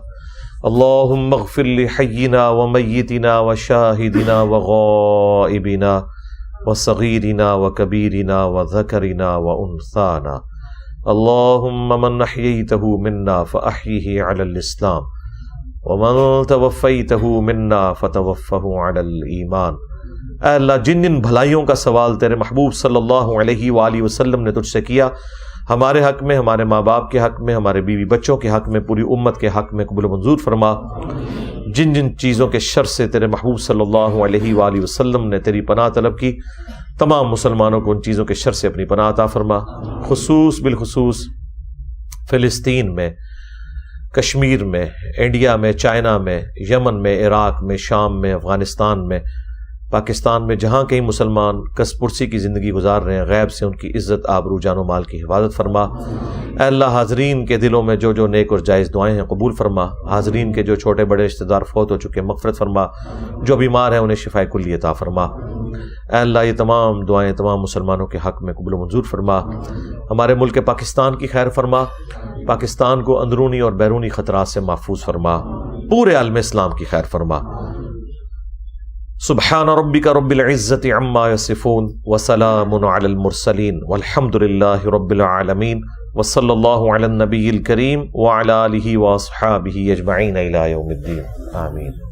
اللهم اغفر لحينا وميتنا وشاهدنا وغائبنا وصغيرنا وكبيرنا وذكرنا وانثانا. اللهم من احييته منا فاحيه على الاسلام ومن توفیته منا فتوفه على الایمان. اے اللہ جن جن بھلائیوں کا سوال تیرے محبوب صلی اللہ علیہ وآلہ وسلم نے تجھ سے کیا، ہمارے حق میں، ہمارے ماں باپ کے حق میں، ہمارے بیوی بچوں کے حق میں، پوری امت کے حق میں قبول و منظور فرما. جن جن چیزوں کے شر سے تیرے محبوب صلی اللہ علیہ وآلہ وسلم نے تیری پناہ طلب کی، تمام مسلمانوں کو ان چیزوں کے شر سے اپنی پناہ عطا فرما. بالخصوص فلسطین میں، کشمیر میں، انڈیا میں، چائنا میں، یمن میں، عراق میں، شام میں، افغانستان میں، پاکستان میں، جہاں کہیں مسلمان کس پرسی کی زندگی گزار رہے ہیں، غیب سے ان کی عزت، آبرو، جان و مال کی حفاظت فرما. اے اللہ حاضرین کے دلوں میں جو جو نیک اور جائز دعائیں ہیں قبول فرما. حاضرین کے جو چھوٹے بڑے رشتہ دار فوت ہو چکے مغفرت فرما. جو بیمار ہیں انہیں شفائے کلی عطا فرما. اے اللہ یہ تمام دعائیں تمام مسلمانوں کے حق میں قبول و منظور فرما. ہمارے ملک پاکستان کی خیر فرما. پاکستان کو اندرونی اور بیرونی خطرات سے محفوظ فرما. پورے عالم اسلام کی خیر فرما. سبحان ربک رب العزت عما یصفون وسلام علی المرسلین والحمد للہ رب العالمین وصلی اللہ علی النبی الکریم وعلی آلہ واصحابہ اجمعین الی یوم الدین. آمین.